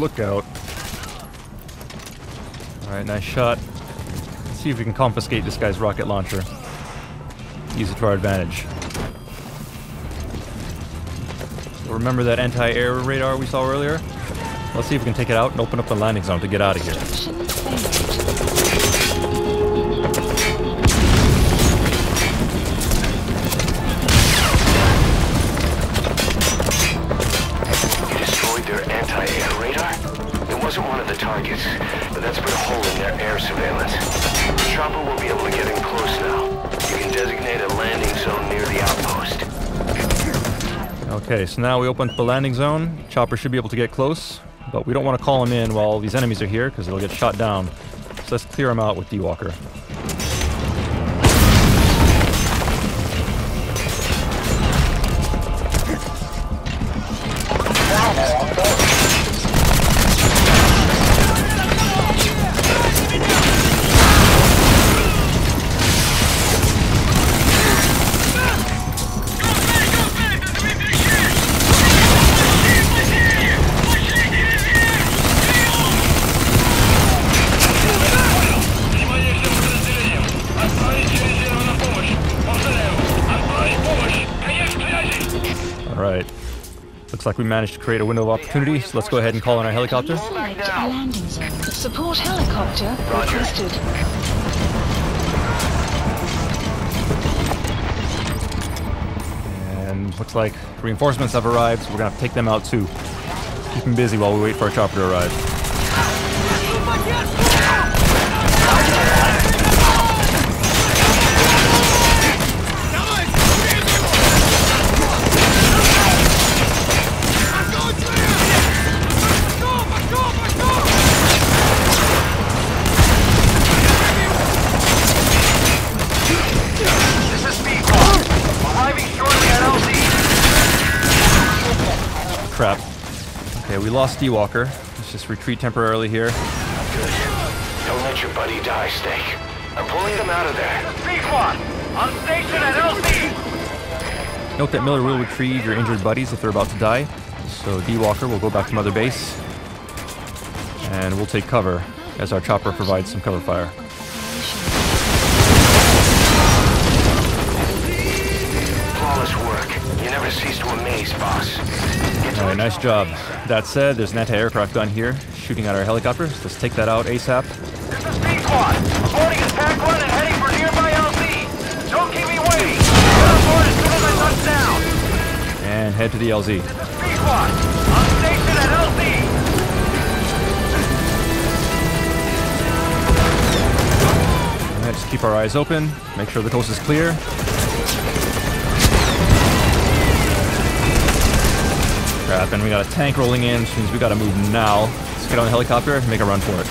lookout. Alright, nice shot. Let's see if we can confiscate this guy's rocket launcher. Use it to our advantage. So remember that anti-air radar we saw earlier? Let's see if we can take it out and open up the landing zone to get out of here. Anti-air radar? It wasn't one of the targets, but that's put a hole in their air surveillance. The chopper will be able to get in close now. You can designate a landing zone near the outpost. Okay, so now we opened up the landing zone. Chopper should be able to get close, but we don't want to call him in while these enemies are here because they'll get shot down. So let's clear him out with D-Walker. Alright. Looks like we managed to create a window of opportunity, so let's go ahead and call in our helicopter. Select a landing zone. Support helicopter requested. And looks like reinforcements have arrived, so we're gonna have to take them out too. Keep them busy while we wait for our chopper to arrive. Crap. Okay, we lost D-Walker. Let's just retreat temporarily here. Good. Don't let your buddy die, Snake. I'm pulling them out of there. Squad, on station at LC! Note that Miller will retrieve your injured buddies if they're about to die. So D-Walker will go back to Mother Base. And we'll take cover as our chopper provides some cover fire. Flawless work. You never cease to amaze, boss. Alright, nice job. That said, there's an anti-aircraft gun here shooting at our helicopters. Let's take that out ASAP. This is Squad, boarding his pack one and heading for nearby LZ. Don't keep me waiting. Get on board as soon as I touch down. And head to the LZ. Squad, on station at LZ. Alright, just keep our eyes open. Make sure the coast is clear. Crap, and we got a tank rolling in, which means we gotta move now. Let's get on the helicopter and make a run for it.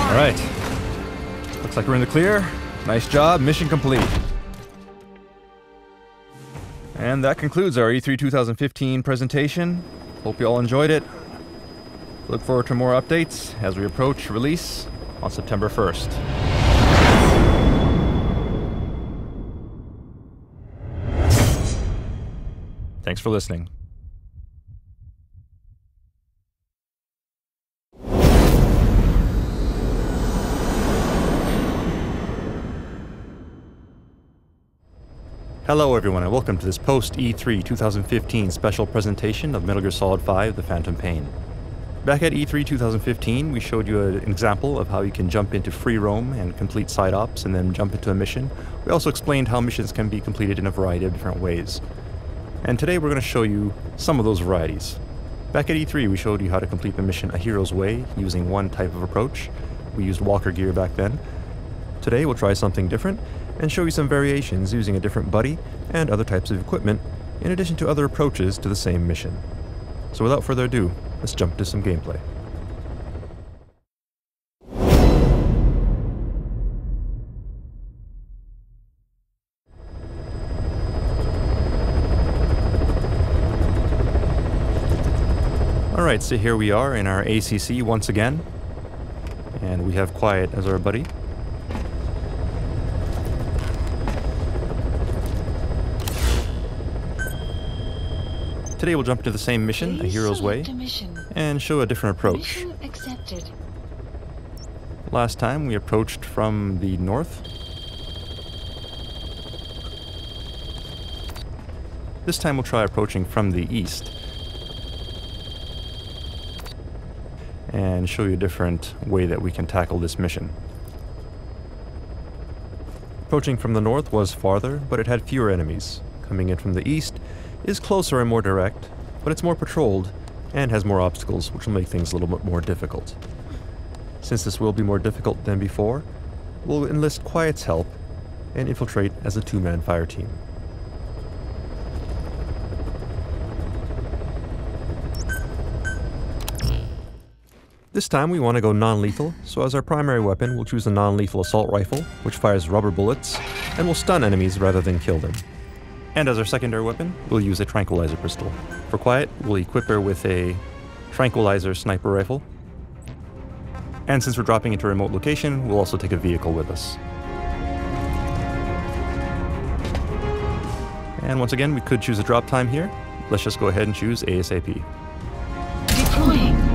Alright. Looks like we're in the clear. Nice job, mission complete. And that concludes our E3 2015 presentation. Hope you all enjoyed it. Look forward to more updates as we approach release on September 1st. Thanks for listening. Hello everyone and welcome to this post-E3 2015 special presentation of Metal Gear Solid 5 The Phantom Pain. Back at E3 2015 we showed you an example of how you can jump into free roam and complete side ops and then jump into a mission. We also explained how missions can be completed in a variety of different ways. And today we're going to show you some of those varieties. Back at E3 we showed you how to complete the mission A Hero's Way using one type of approach. We used walker gear back then. Today we'll try something different and show you some variations using a different buddy and other types of equipment, in addition to other approaches to the same mission. So without further ado, let's jump to some gameplay. Alright, so here we are in our ACC once again. And we have Quiet as our buddy. Today we'll jump into the same mission, A Hero's Way, and show a different approach. Last time we approached from the north. This time we'll try approaching from the east. And show you a different way that we can tackle this mission. Approaching from the north was farther, but it had fewer enemies. Coming in from the east is closer and more direct, but it's more patrolled and has more obstacles, which will make things a little bit more difficult. Since this will be more difficult than before, we'll enlist Quiet's help and infiltrate as a two-man fire team. This time we want to go non-lethal, so as our primary weapon we'll choose a non-lethal assault rifle, which fires rubber bullets and will stun enemies rather than kill them. And as our secondary weapon, we'll use a tranquilizer pistol. For Quiet, we'll equip her with a tranquilizer sniper rifle. And since we're dropping into a remote location, we'll also take a vehicle with us. And once again, we could choose a drop time here. Let's just go ahead and choose ASAP. Deploying.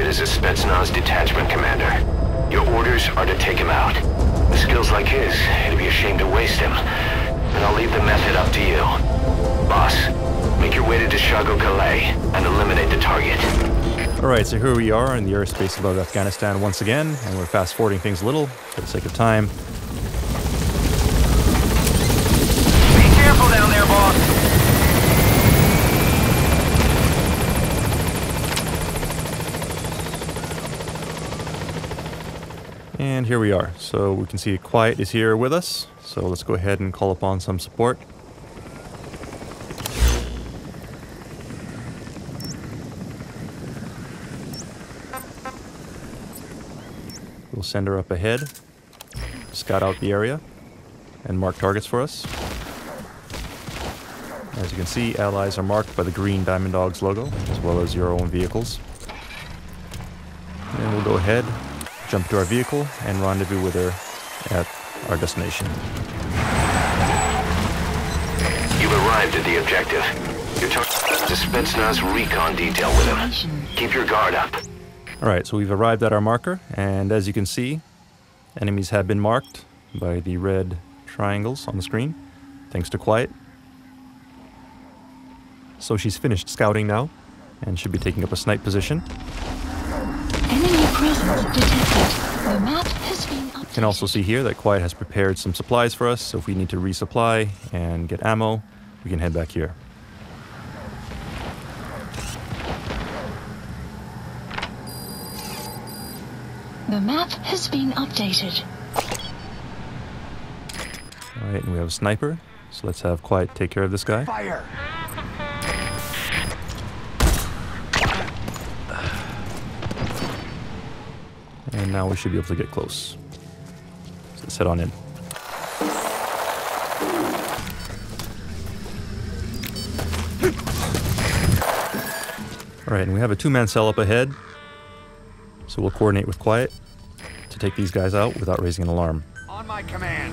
Is a Spetsnaz detachment commander. Your orders are to take him out. With skills like his, it'd be a shame to waste him. And I'll leave the method up to you. Boss, make your way to Dishago Calais and eliminate the target. Alright, so here we are in the airspace above Afghanistan once again, and we're fast forwarding things a little for the sake of time. Be careful down there, boss. And here we are. So we can see Quiet is here with us. So let's go ahead and call upon some support. We'll send her up ahead, scout out the area, and mark targets for us. As you can see, allies are marked by the green Diamond Dogs logo, as well as your own vehicles. And we'll go ahead, jump to our vehicle, and rendezvous with her at our destination. You've arrived at the objective. You're talking to Spetsnaz recon detail with him. Keep your guard up. Alright, so we've arrived at our marker, and as you can see, enemies have been marked by the red triangles on the screen, thanks to Quiet. So she's finished scouting now, and should be taking up a snipe position. Enemy presence detected. The map has been updated. You can also see here that Quiet has prepared some supplies for us, so if we need to resupply and get ammo, we can head back here. The map has been updated. Alright, and we have a sniper, so let's have Quiet take care of this guy. Fire! And now we should be able to get close. So let's head on in. Alright, and we have a two-man cell up ahead. So we'll coordinate with Quiet to take these guys out without raising an alarm. On my command.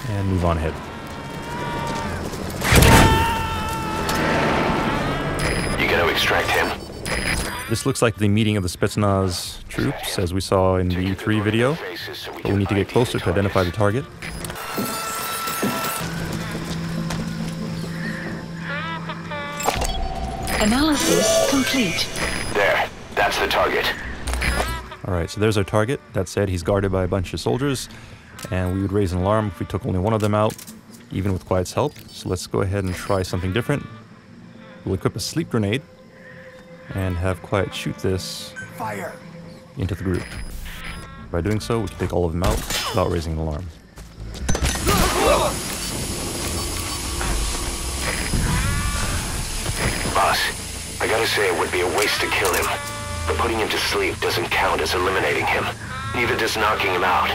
And move on ahead. You gotta extract him. This looks like the meeting of the Spetsnaz troops, as we saw in the E3 video, but we need to get closer to identify the target. Analysis complete. There, that's the target. Alright, so there's our target. That said, he's guarded by a bunch of soldiers, and we would raise an alarm if we took only one of them out, even with Quiet's help. So let's go ahead and try something different. We'll equip a sleep grenade, and have Quiet shoot this into the group. By doing so, we can take all of them out without raising an alarm. Boss, I gotta say it would be a waste to kill him. But putting him to sleep doesn't count as eliminating him. Neither does knocking him out.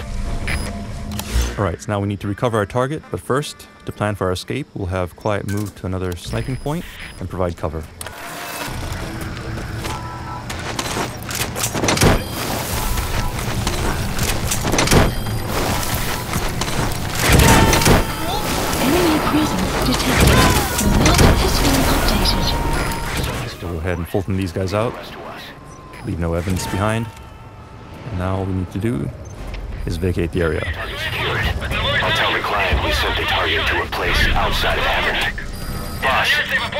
Alright, so now we need to recover our target, but first, to plan for our escape, we'll have Quiet move to another sniping point and provide cover. Enemy presence detected. The map has been updated. So go ahead and Fulton these guys out. Leave no evidence behind. And now all we need to do is vacate the area. Secured. I'll tell the client we sent the target to a place outside of heaven. Boss,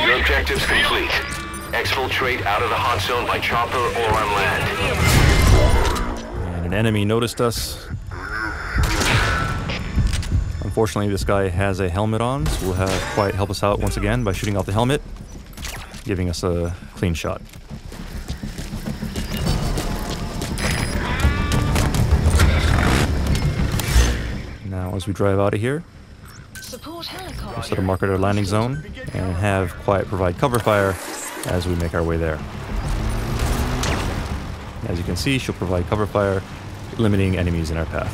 your objective's complete. Exfiltrate out of the hot zone by chopper or on land. And an enemy noticed us. Unfortunately, this guy has a helmet on, so we'll have Quiet help us out once again by shooting out the helmet, giving us a clean shot. Now, as we drive out of here, Support we'll helicopter. set a marker at our landing zone and have Quiet provide cover fire as we make our way there. As you can see, she'll provide cover fire, limiting enemies in our path.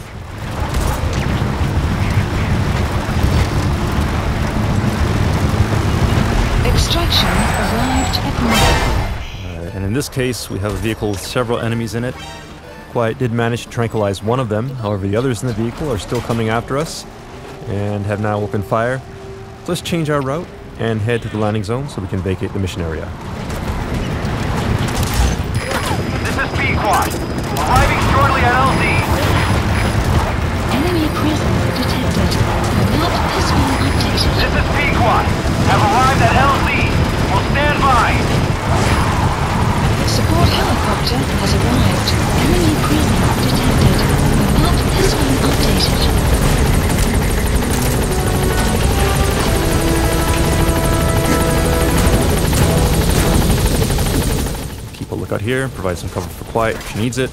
Extraction arrived at North. And in this case, we have a vehicle with several enemies in it. Quiet did manage to tranquilize one of them, however the others in the vehicle are still coming after us and have now opened fire. So let's change our route and head to the landing zone so we can vacate the mission area. This is P-Quad. Arriving shortly at LZ. Enemy presence detected. The map has been updated. This is P-Quad. Have arrived at LZ. Will stand by. Support helicopter has arrived. Enemy presence detected. The map has been updated. Keep a lookout here, provide some cover for Quiet if she needs it.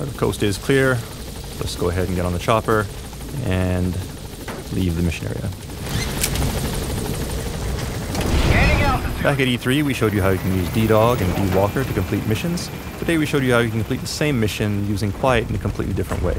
The coast is clear. Let's go ahead and get on the chopper and leave the mission area. Back at E3, we showed you how you can use D-Dog and D-Walker to complete missions. Today we showed you how you can complete the same mission using Quiet in a completely different way.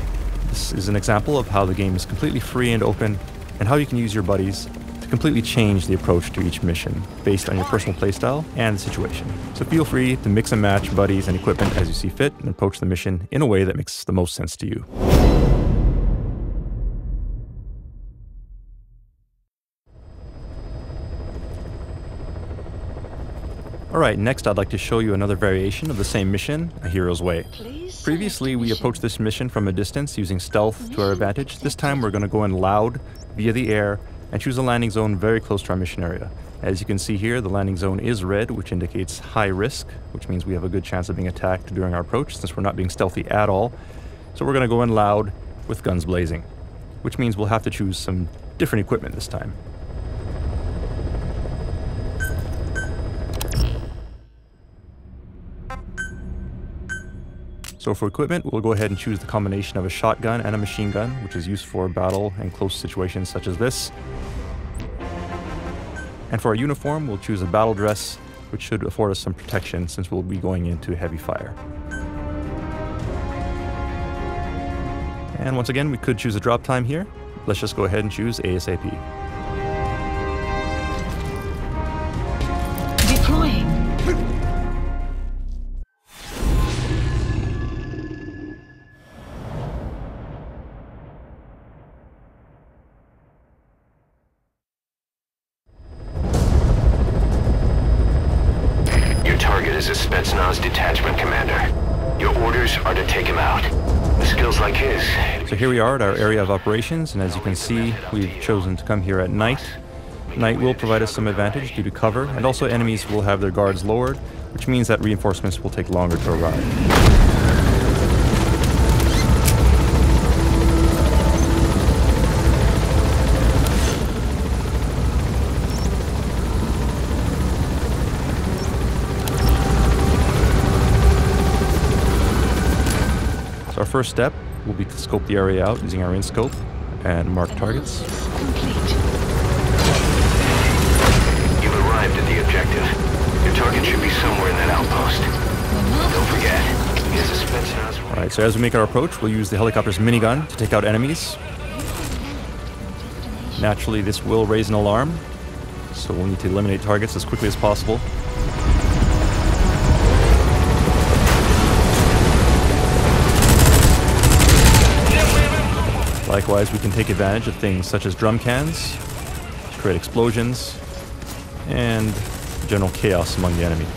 This is an example of how the game is completely free and open, and how you can use your buddies to completely change the approach to each mission based on your personal playstyle and the situation. So feel free to mix and match buddies and equipment as you see fit and approach the mission in a way that makes the most sense to you. Alright, next I'd like to show you another variation of the same mission, A Hero's Way. Previously, we approached this mission from a distance using stealth to our advantage. This time we're going to go in loud, via the air, and choose a landing zone very close to our mission area. As you can see here, the landing zone is red, which indicates high risk, which means we have a good chance of being attacked during our approach, since we're not being stealthy at all. So we're going to go in loud, with guns blazing, which means we'll have to choose some different equipment this time. So for equipment, we'll go ahead and choose the combination of a shotgun and a machine gun, which is used for battle and close situations such as this. And for our uniform, we'll choose a battle dress, which should afford us some protection since we'll be going into heavy fire. And once again, we could choose a drop time here. Let's just go ahead and choose ASAP. Deploying. detachment commander. Your orders are to take him out. With skills like his... So here we are at our area of operations, and as you can see, we've chosen to come here at night. Night will provide us some advantage due to cover, and also enemies will have their guards lowered, which means that reinforcements will take longer to arrive. Our first step will be to scope the area out using our in-scope and mark targets. You've arrived at the objective. Your target should be somewhere in that outpost. Don't forget, he has a Spetsnaz. Alright, so as we make our approach, we'll use the helicopter's minigun to take out enemies. Naturally, this will raise an alarm, so we'll need to eliminate targets as quickly as possible. Likewise, we can take advantage of things such as drum cans to create explosions and general chaos among the enemy.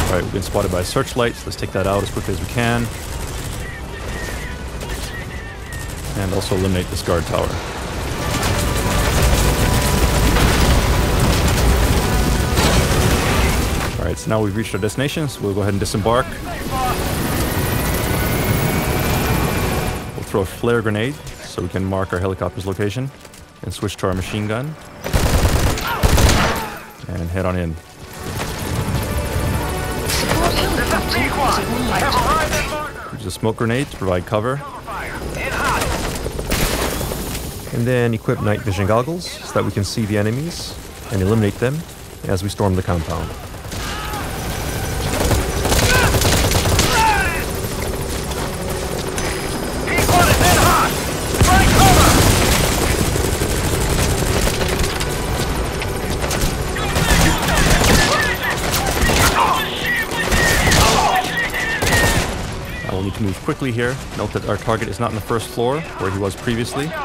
Alright, we've been spotted by searchlights. Let's take that out as quickly as we can. And also eliminate this guard tower. Alright, so now we've reached our destination, so we'll go ahead and disembark. Throw a flare grenade so we can mark our helicopter's location and switch to our machine gun and head on in. Use a smoke grenade to provide cover, and then equip night vision goggles so that we can see the enemies and eliminate them as we storm the compound. To move quickly here. Note that our target is not on the first floor where he was previously. We'll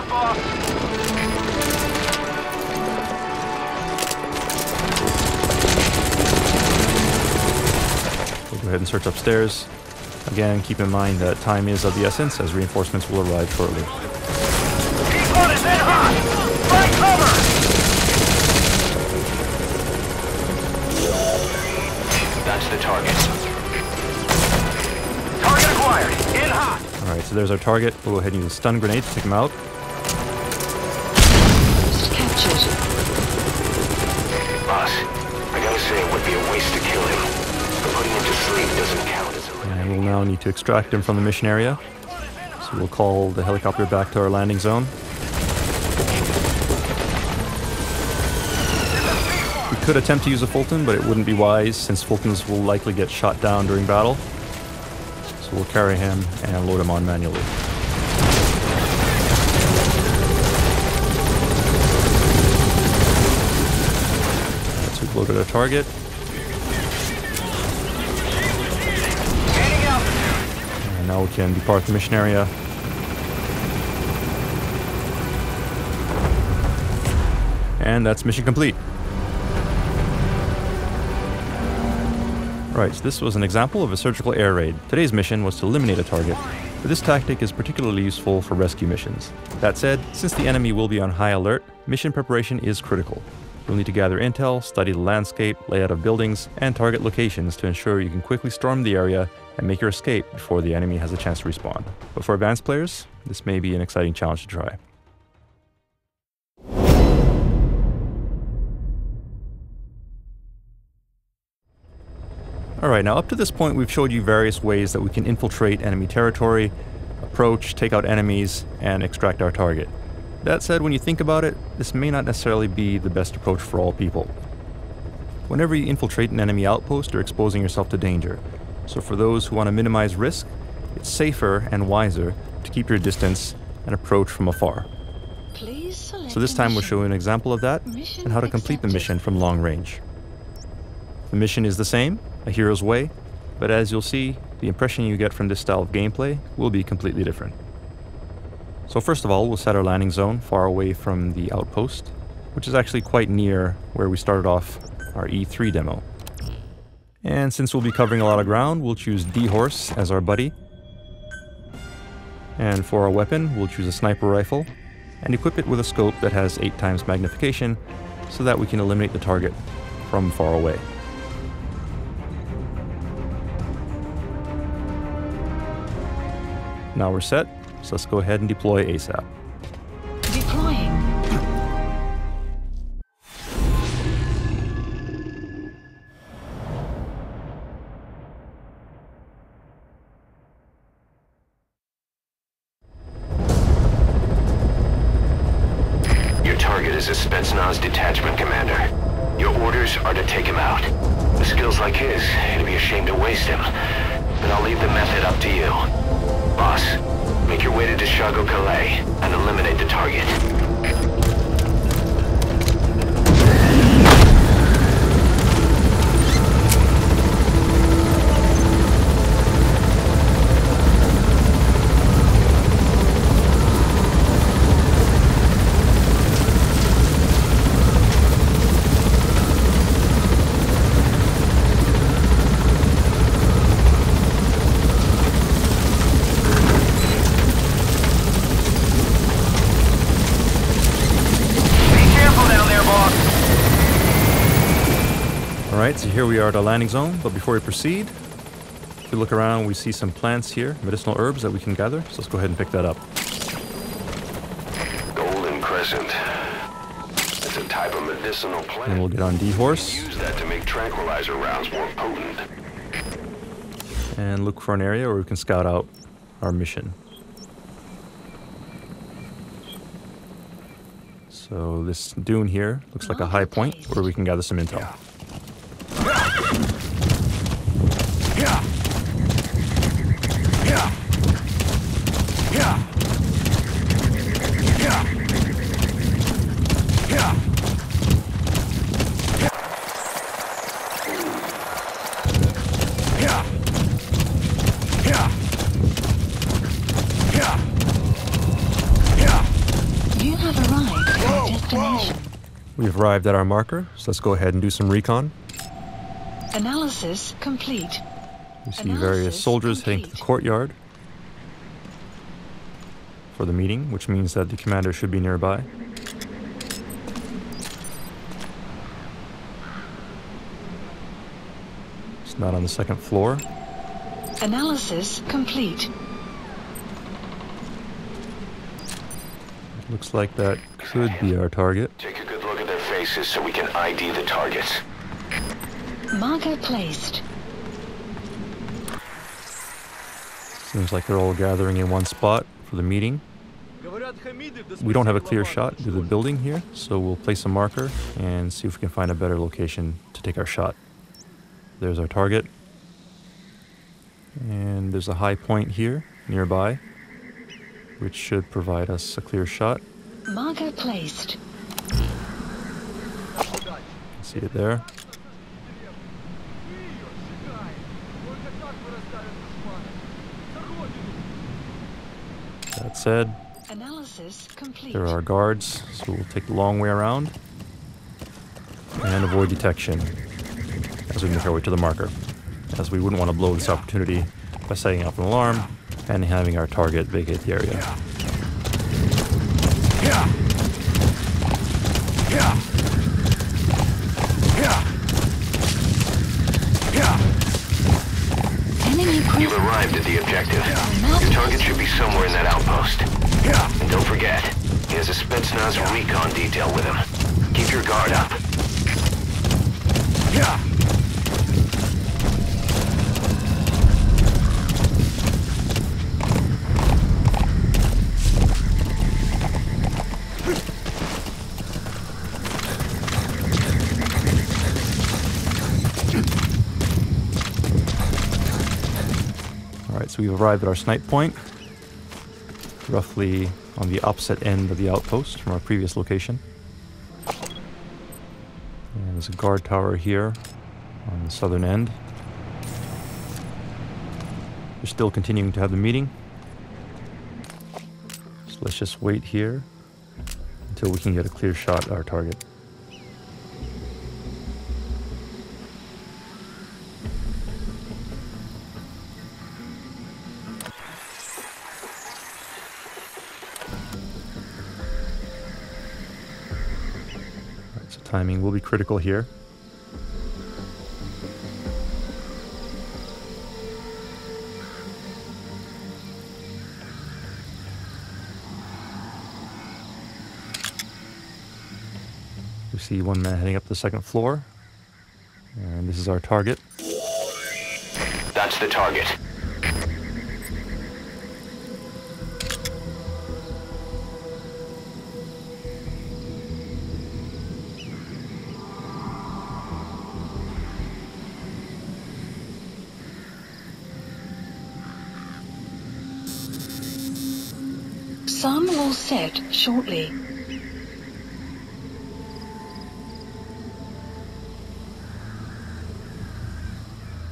go ahead and search upstairs. Again, keep in mind that time is of the essence as reinforcements will arrive shortly. That's the target. Target acquired. In hot. Alright, so there's our target. We'll go ahead and use a stun grenade to take him out. Captured. Boss, I gotta say it would be a waste to kill him. But putting him to sleep doesn't count as a... And we'll now need to extract him from the mission area. So we'll call the helicopter back to our landing zone. We could attempt to use a Fulton, but it wouldn't be wise since Fultons will likely get shot down during battle. So we'll carry him and load him on manually. So we've loaded our target. And now we can depart the mission area. And that's mission complete. Right, so this was an example of a surgical air raid. Today's mission was to eliminate a target, but this tactic is particularly useful for rescue missions. That said, since the enemy will be on high alert, mission preparation is critical. You'll need to gather intel, study the landscape, layout of buildings, and target locations to ensure you can quickly storm the area and make your escape before the enemy has a chance to respond. But for advanced players, this may be an exciting challenge to try. Alright, now up to this point we've showed you various ways that we can infiltrate enemy territory, approach, take out enemies, and extract our target. That said, when you think about it, this may not necessarily be the best approach for all people. Whenever you infiltrate an enemy outpost, you're exposing yourself to danger. So for those who want to minimize risk, it's safer and wiser to keep your distance and approach from afar. So this time we'll show you an example of that and how to complete the mission from long range. The mission is the same, a hero's way, but as you'll see, the impression you get from this style of gameplay will be completely different. So first of all, we'll set our landing zone far away from the outpost, which is actually quite near where we started off our E3 demo. And since we'll be covering a lot of ground, we'll choose D-Horse as our buddy. And for our weapon, we'll choose a sniper rifle and equip it with a scope that has 8 times magnification so that we can eliminate the target from far away. Now we're set, so let's go ahead and deploy ASAP. Deploying. Your target is a Spetsnaz detachment commander. Your orders are to take him out. With skills like his, it'd be a shame to waste him. But I'll leave the method up to you. Boss, make your way to Dishago Calais and eliminate the target. Alright, so here we are at our landing zone, but before we proceed, if we look around, we see some plants here, medicinal herbs that we can gather, so let's go ahead and pick that up. Golden Crescent. It's a type of medicinal plant. And we'll get on D-Horse. Use that to make tranquilizer rounds more potent. And look for an area where we can scout out our mission. So this dune here looks like a high point where we can gather some intel. You have arrived at your destination. We've arrived at our marker, so let's go ahead and do some recon. Analysis complete. We see various soldiers heading to the courtyard for the meeting, which means that the commander should be nearby. It's not on the second floor. Analysis complete. Looks like that could be our target. Take a good look at their faces so we can ID the targets. Marker placed. Seems like they're all gathering in one spot for the meeting. We don't have a clear shot to the building here, so we'll place a marker and see if we can find a better location to take our shot. There's our target. And there's a high point here nearby, which should provide us a clear shot. Marker placed. See it there. That said, Analysis complete. there are guards, so we'll take the long way around and avoid detection as we make our way to the marker, as we wouldn't want to blow this opportunity by setting off an alarm and having our target vacate the area. You've arrived at the objective. Your target should be somewhere in that outpost. And don't forget, he has a Spetsnaz recon detail with him. Keep your guard up. So we've arrived at our snipe point, roughly on the opposite end of the outpost from our previous location. And there's a guard tower here on the southern end. We're still continuing to have the meeting, so let's just wait here until we can get a clear shot at our target. Timing will be critical here. We see one man heading up the second floor, and this is our target. That's the target. Some will set shortly.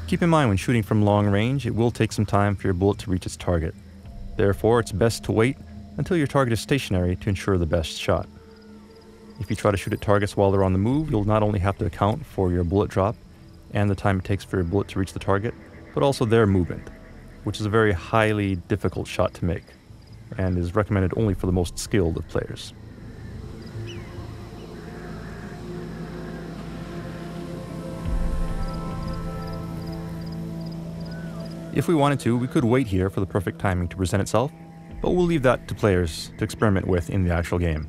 Keep in mind when shooting from long range, it will take some time for your bullet to reach its target. Therefore, it's best to wait until your target is stationary to ensure the best shot. If you try to shoot at targets while they're on the move, you'll not only have to account for your bullet drop and the time it takes for your bullet to reach the target, but also their movement, which is a very highly difficult shot to make, and is recommended only for the most skilled of players. If we wanted to, we could wait here for the perfect timing to present itself, but we'll leave that to players to experiment with in the actual game.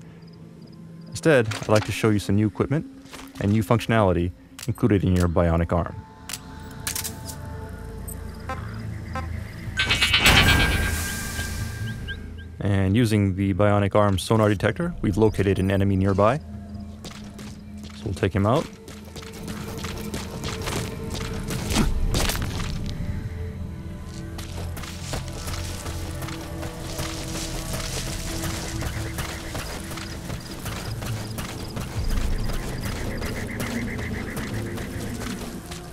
Instead, I'd like to show you some new equipment and new functionality included in your bionic arm. And using the bionic arm sonar detector, we've located an enemy nearby. So we'll take him out.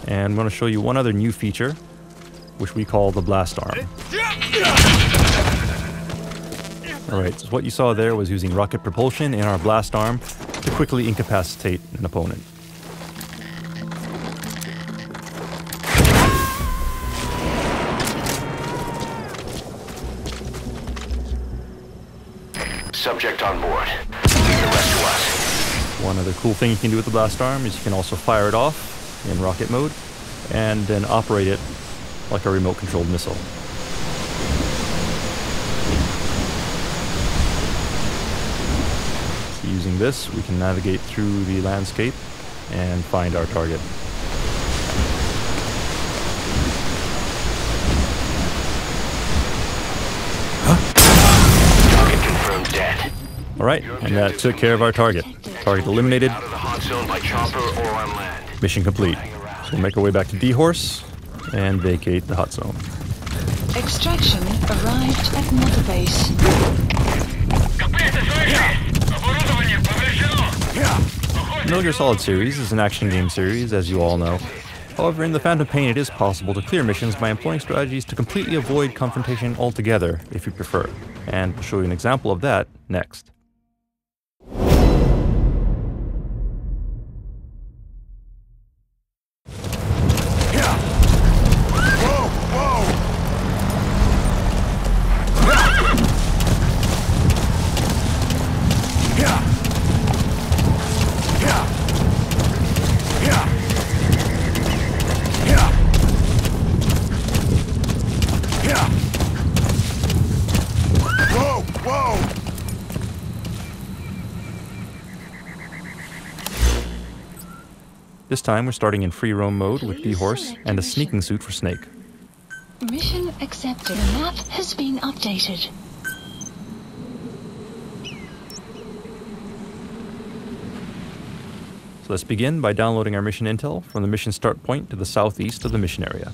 And I'm going to show you one other new feature, which we call the blast arm. Alright, so what you saw there was using rocket propulsion in our blast arm to quickly incapacitate an opponent. Subject on board. Leave the rest to us. One other cool thing you can do with the blast arm is you can also fire it off in rocket mode and then operate it like a remote controlled missile. So using this, we can navigate through the landscape and find our target. Target confirmed dead. Alright, and that took care of our target. Target eliminated. Out of the hot zone by chopper or on land. Mission complete. So we'll make our way back to D-Horse and vacate the hot zone. Extraction arrived at Mother Base. Metal Gear Solid series is an action game series, as you all know. However, in the Phantom Pain, it is possible to clear missions by employing strategies to completely avoid confrontation altogether, if you prefer. And I'll show you an example of that next. This time we're starting in free roam mode with D-Horse and a sneaking suit for Snake. Mission accepted. The map has been updated. So let's begin by downloading our mission intel from the mission start point to the southeast of the mission area.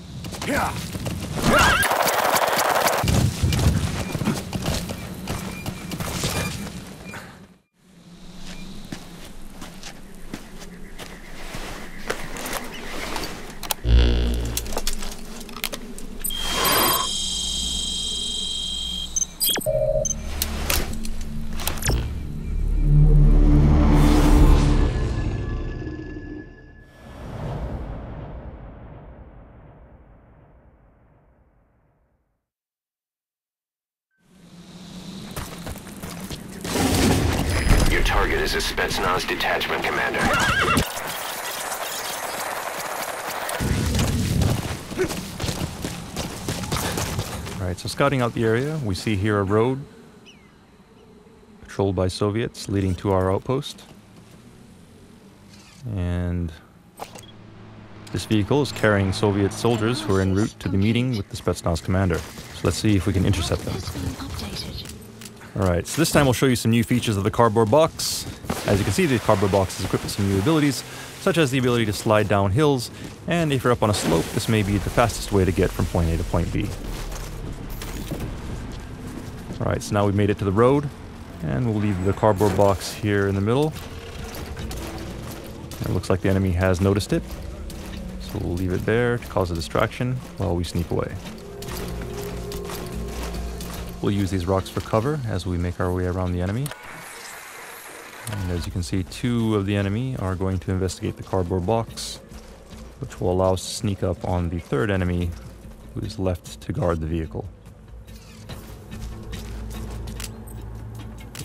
is a Spetsnaz detachment commander. Alright, so scouting out the area, we see here a road patrolled by Soviets leading to our outpost. And this vehicle is carrying Soviet soldiers who are en route to the meeting with the Spetsnaz commander. So let's see if we can intercept them. Alright, so this time we'll show you some new features of the cardboard box. As you can see, the cardboard box is equipped with some new abilities, such as the ability to slide down hills, and if you're up on a slope, this may be the fastest way to get from point A to point B. Alright, so now we've made it to the road, and we'll leave the cardboard box here in the middle. It looks like the enemy has noticed it, so we'll leave it there to cause a distraction while we sneak away. We'll use these rocks for cover as we make our way around the enemy. And as you can see, 2 of the enemy are going to investigate the cardboard box, which will allow us to sneak up on the 3rd enemy who is left to guard the vehicle.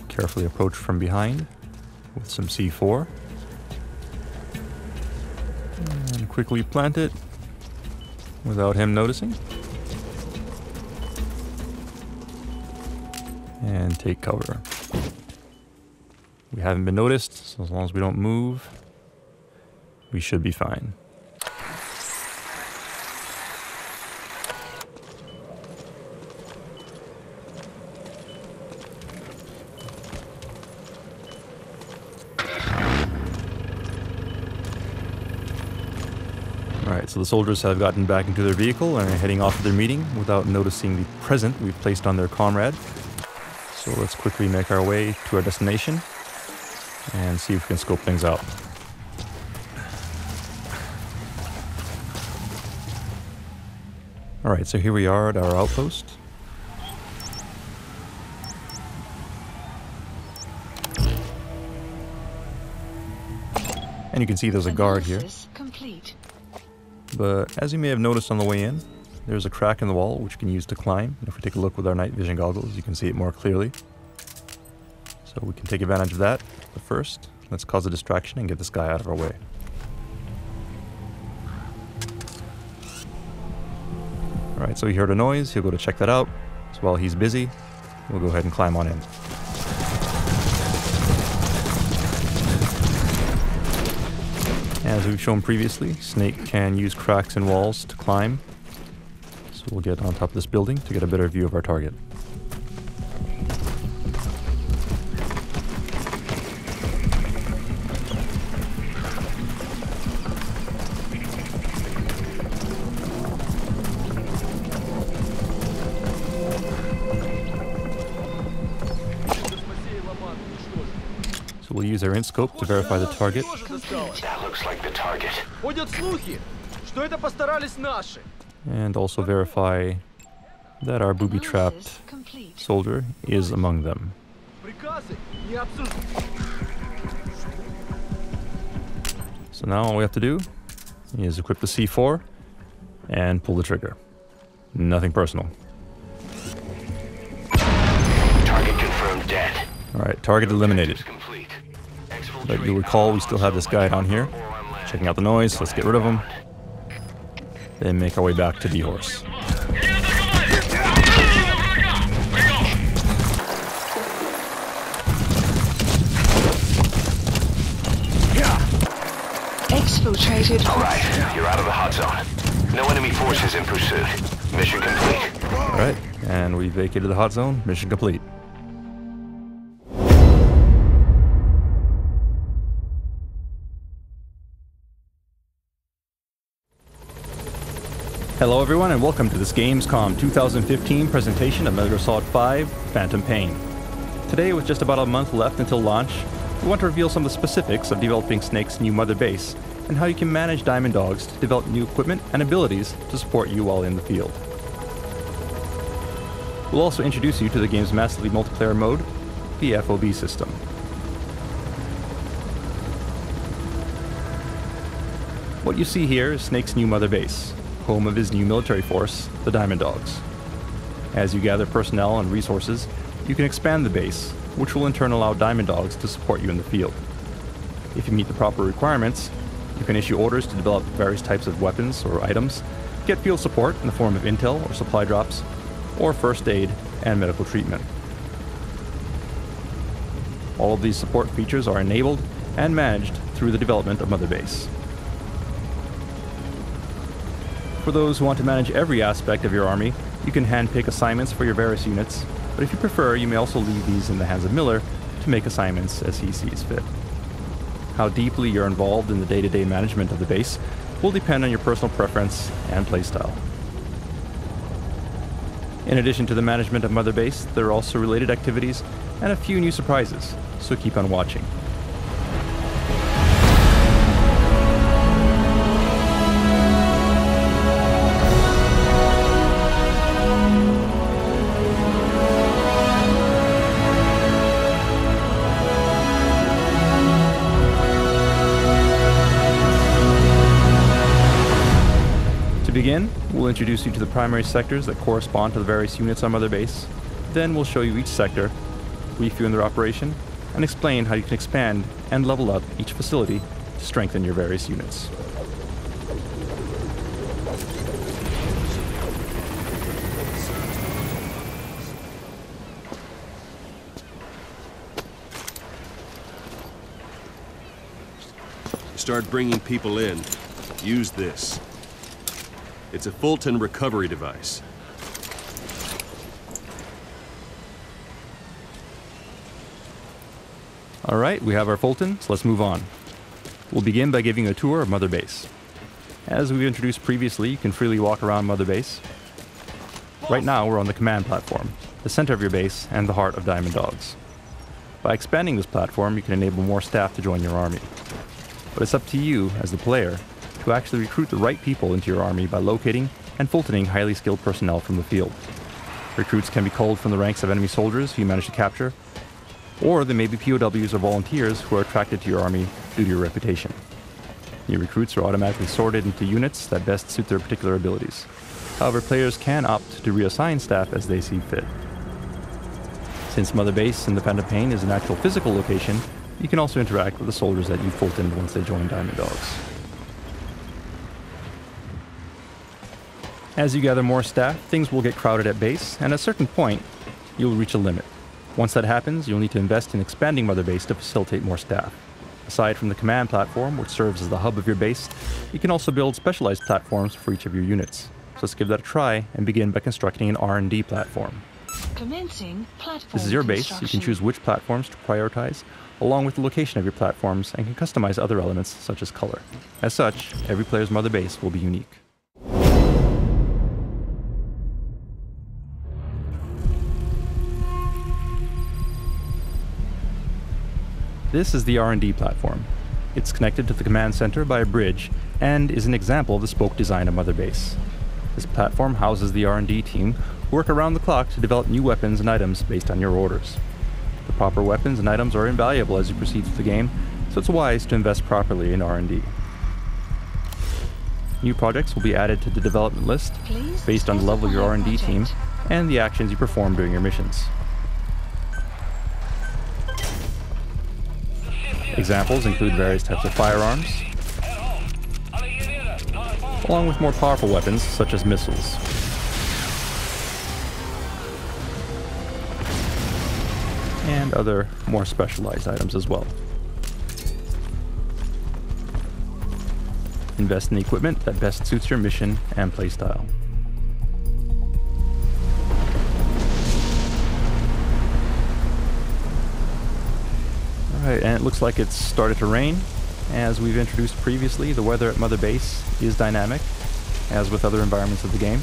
Carefully approach from behind with some C4. And quickly plant it without him noticing. And take cover. We haven't been noticed, so as long as we don't move, we should be fine. Alright, so the soldiers have gotten back into their vehicle and are heading off to their meeting without noticing the present we've placed on their comrade. So let's quickly make our way to our destination and see if we can scope things out. Alright, so here we are at our outpost. And you can see there's a guard here. But as you may have noticed on the way in, there's a crack in the wall which you can use to climb. And if we take a look with our night vision goggles, you can see it more clearly. So we can take advantage of that. But first, let's cause a distraction and get this guy out of our way. Alright, so he heard a noise. He'll go to check that out. So while he's busy, we'll go ahead and climb on in. As we've shown previously, Snake can use cracks in walls to climb. So we'll get on top of this building to get a better view of our target. So we'll use our in-scope to verify the target. That looks like the target. And also verify that our booby-trapped soldier is among them. So now all we have to do is equip the C4 and pull the trigger. Nothing personal. Target confirmed dead. Alright, target eliminated. But you'll recall we still have this guy down here. Checking out the noise, let's get rid of him. Then make our way back to D-Horse. Exfiltrated. Alright, you're out of the hot zone. No enemy forces in pursuit. Mission complete. Alright, and we vacated the hot zone. Mission complete. Hello everyone and welcome to this Gamescom 2015 presentation of Metal Gear Solid 5 Phantom Pain. Today, with just about a month left until launch, we want to reveal some of the specifics of developing Snake's new mother base and how you can manage Diamond Dogs to develop new equipment and abilities to support you while in the field. We'll also introduce you to the game's massively multiplayer mode, the FOB system. What you see here is Snake's new mother base, home of his new military force, the Diamond Dogs. As you gather personnel and resources, you can expand the base which will in turn allow Diamond Dogs to support you in the field. If you meet the proper requirements, you can issue orders to develop various types of weapons or items, get field support in the form of intel or supply drops, or first aid and medical treatment. All of these support features are enabled and managed through the development of Mother Base. For those who want to manage every aspect of your army, you can handpick assignments for your various units, but if you prefer, you may also leave these in the hands of Miller to make assignments as he sees fit. How deeply you're involved in the day-to-day management of the base will depend on your personal preference and playstyle. In addition to the management of Mother Base, there are also related activities and a few new surprises, so keep on watching. To begin, we'll introduce you to the primary sectors that correspond to the various units on Mother Base. Then we'll show you each sector, brief you in their operation, and explain how you can expand and level up each facility to strengthen your various units. Start bringing people in. Use this. It's a Fulton recovery device. Alright, we have our Fulton, so let's move on. We'll begin by giving you a tour of Mother Base. As we've introduced previously, you can freely walk around Mother Base. Right now, we're on the command platform, the center of your base and the heart of Diamond Dogs. By expanding this platform, you can enable more staff to join your army. But it's up to you, as the player, to actually recruit the right people into your army by locating and Fultoning highly skilled personnel from the field. Recruits can be culled from the ranks of enemy soldiers who you manage to capture, or they may be POWs or volunteers who are attracted to your army due to your reputation. New recruits are automatically sorted into units that best suit their particular abilities. However, players can opt to reassign staff as they see fit. Since Mother Base in the Phantom Pain is an actual physical location, you can also interact with the soldiers that you Fultoned once they join Diamond Dogs. As you gather more staff, things will get crowded at base, and at a certain point, you'll reach a limit. Once that happens, you'll need to invest in expanding Mother Base to facilitate more staff. Aside from the command platform, which serves as the hub of your base, you can also build specialized platforms for each of your units. So let's give that a try and begin by constructing an R&D platform. Commencing platform This is your base. You can choose which platforms to prioritize, along with the location of your platforms, and can customize other elements such as color. As such, every player's Mother Base will be unique. This is the R&D platform. It's connected to the command center by a bridge and is an example of the spoke design of Mother Base. This platform houses the R&D team who work around the clock to develop new weapons and items based on your orders. The proper weapons and items are invaluable as you proceed through the game, so it's wise to invest properly in R&D. New projects will be added to the development list based on the level of your R&D team and the actions you perform during your missions. Examples include various types of firearms, along with more powerful weapons such as missiles. And other more specialized items as well. Invest in the equipment that best suits your mission and playstyle. Alright, and it looks like it's started to rain. As we've introduced previously, the weather at Mother Base is dynamic, as with other environments of the game,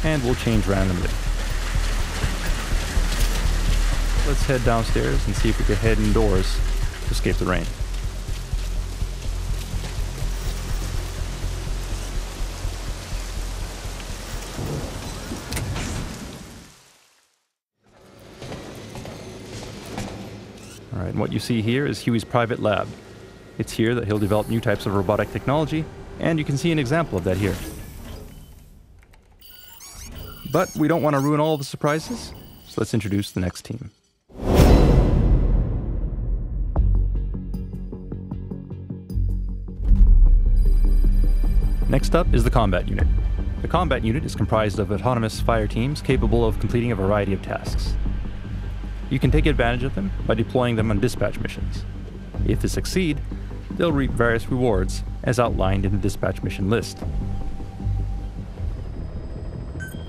and will change randomly. Let's head downstairs and see if we can head indoors to escape the rain. Alright, and what you see here is Huey's private lab. It's here that he'll develop new types of robotic technology, and you can see an example of that here. But we don't want to ruin all of the surprises, so let's introduce the next team. Next up is the combat unit. The combat unit is comprised of autonomous fire teams capable of completing a variety of tasks. You can take advantage of them by deploying them on dispatch missions. If they succeed, they'll reap various rewards as outlined in the dispatch mission list.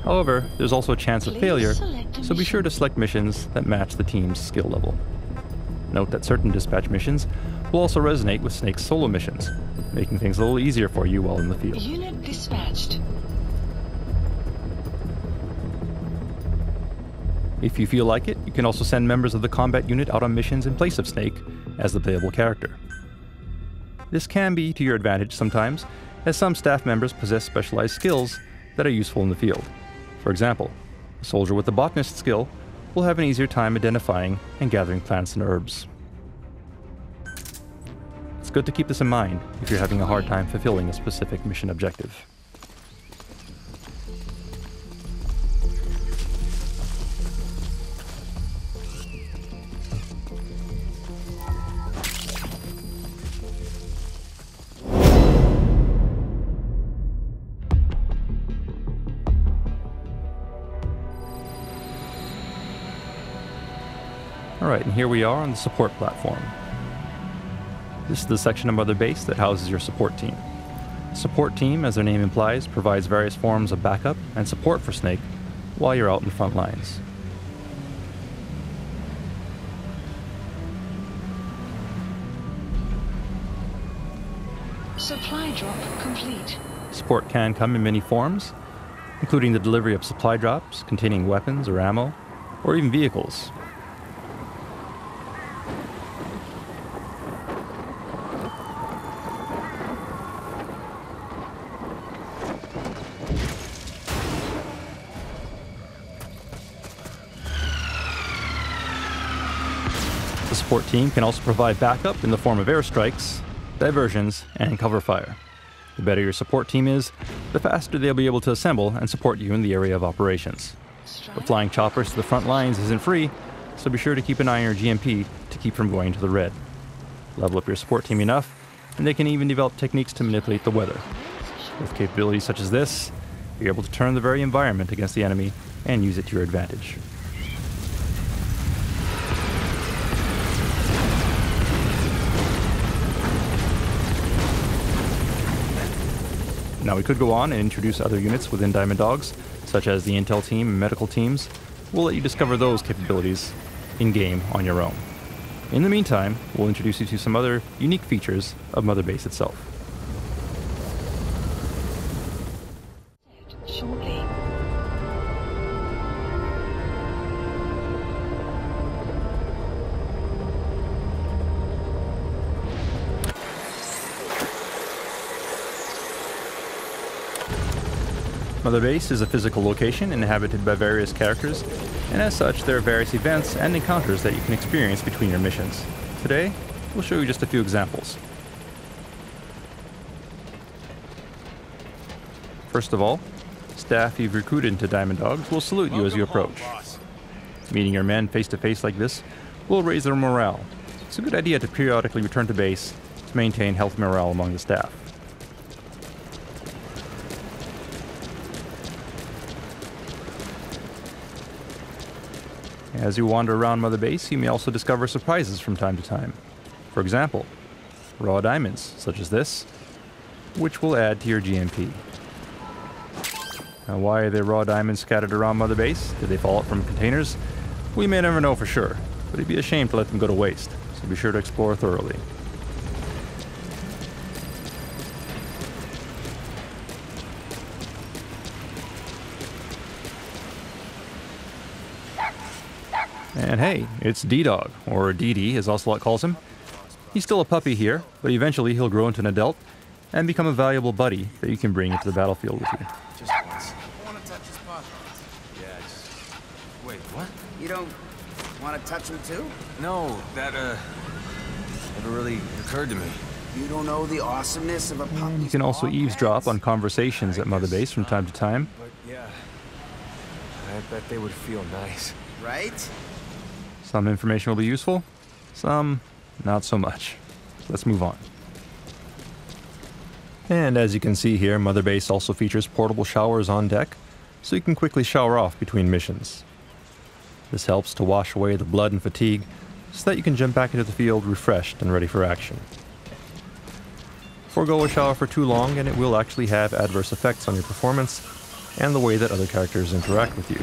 However, there's also a chance of failure, so be sure to select missions that match the team's skill level. Note that certain dispatch missions will also resonate with Snake's solo missions, making things a little easier for you while in the field. Unit dispatched. If you feel like it, you can also send members of the combat unit out on missions in place of Snake as the playable character. This can be to your advantage sometimes, as some staff members possess specialized skills that are useful in the field. For example, a soldier with the botanist skill will have an easier time identifying and gathering plants and herbs. It's good to keep this in mind if you're having a hard time fulfilling a specific mission objective. Alright, and here we are on the support platform. This is the section of Mother Base that houses your support team. The support team, as their name implies, provides various forms of backup and support for Snake while you're out in the front lines. Supply drop complete. Support can come in many forms, including the delivery of supply drops containing weapons or ammo, or even vehicles. The support team can also provide backup in the form of airstrikes, diversions, and cover fire. The better your support team is, the faster they'll be able to assemble and support you in the area of operations. But flying choppers to the front lines isn't free, so be sure to keep an eye on your GMP to keep from going to the red. Level up your support team enough, and they can even develop techniques to manipulate the weather. With capabilities such as this, you're able to turn the very environment against the enemy and use it to your advantage. Now we could go on and introduce other units within Diamond Dogs, such as the Intel team and medical teams. We'll let you discover those capabilities in-game on your own. In the meantime, we'll introduce you to some other unique features of Mother Base itself. Shortly. Mother Base is a physical location inhabited by various characters, and as such, there are various events and encounters that you can experience between your missions. Today, we'll show you just a few examples. First of all, staff you've recruited into Diamond Dogs will salute you as you approach. Meeting your men face to face like this will raise their morale. It's a good idea to periodically return to base to maintain healthy morale among the staff. As you wander around Mother Base, you may also discover surprises from time to time. For example, raw diamonds, such as this, which will add to your GMP. Now, why are there raw diamonds scattered around Mother Base? Did they fall out from containers? We may never know for sure, but it'd be a shame to let them go to waste, so be sure to explore thoroughly. And hey, it's D-Dog, or DD as Ocelot calls him. He's still a puppy here, but eventually he'll grow into an adult and become a valuable buddy that you can bring into the battlefield with you. Just once. I want to touch his spot. Yeah, wait, what? You don't want to touch him too? No, that, never really occurred to me. You don't know the awesomeness of a puppy. You can also eavesdrop on conversations at Mother Base from time to time. But yeah, I bet they would feel nice. Right? Some information will be useful, some not so much. Let's move on. And as you can see here, Mother Base also features portable showers on deck, so you can quickly shower off between missions. This helps to wash away the blood and fatigue, so that you can jump back into the field refreshed and ready for action. Forgo a shower for too long and it will actually have adverse effects on your performance and the way that other characters interact with you.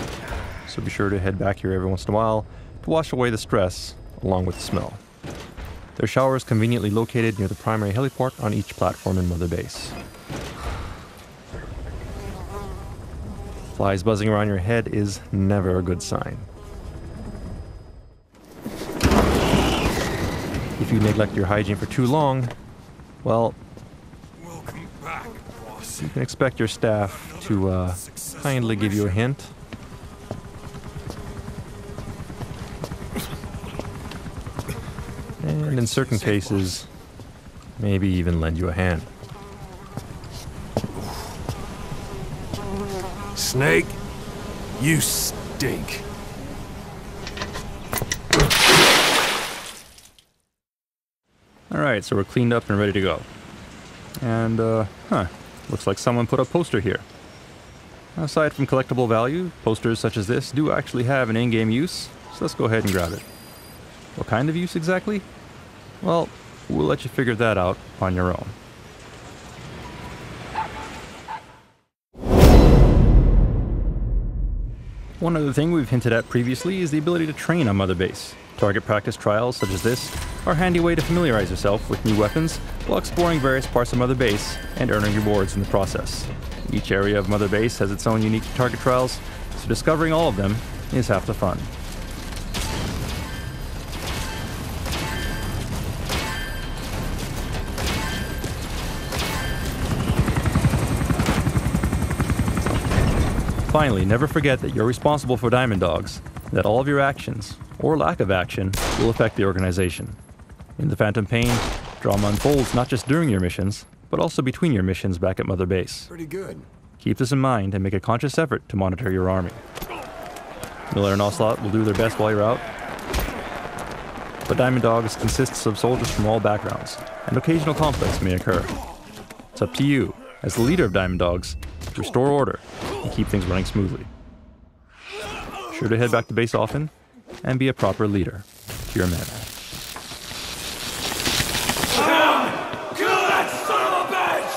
So be sure to head back here every once in a while to wash away the stress along with the smell. Their shower is conveniently located near the primary heliport on each platform in Mother Base. Flies buzzing around your head is never a good sign. If you neglect your hygiene for too long, well, you can expect your staff to kindly give you a hint. And in certain cases, maybe even lend you a hand. Snake, you stink. Alright, so we're cleaned up and ready to go. And, looks like someone put a poster here. Aside from collectible value, posters such as this do actually have an in-game use, so let's go ahead and grab it. What kind of use exactly? Well, we'll let you figure that out on your own. One other thing we've hinted at previously is the ability to train on Mother Base. Target practice trials such as this are a handy way to familiarize yourself with new weapons while exploring various parts of Mother Base and earning rewards in the process. Each area of Mother Base has its own unique target trials, so discovering all of them is half the fun. Finally, never forget that you're responsible for Diamond Dogs, that all of your actions, or lack of action, will affect the organization. In the Phantom Pain, drama unfolds not just during your missions, but also between your missions back at Mother Base. Pretty good. Keep this in mind and make a conscious effort to monitor your army. Miller and Ocelot will do their best while you're out, but Diamond Dogs consists of soldiers from all backgrounds, and occasional conflicts may occur. It's up to you, as the leader of Diamond Dogs, to restore order and keep things running smoothly. Sure to head back to base often, and be a proper leader to your men. Kill that son of a bitch!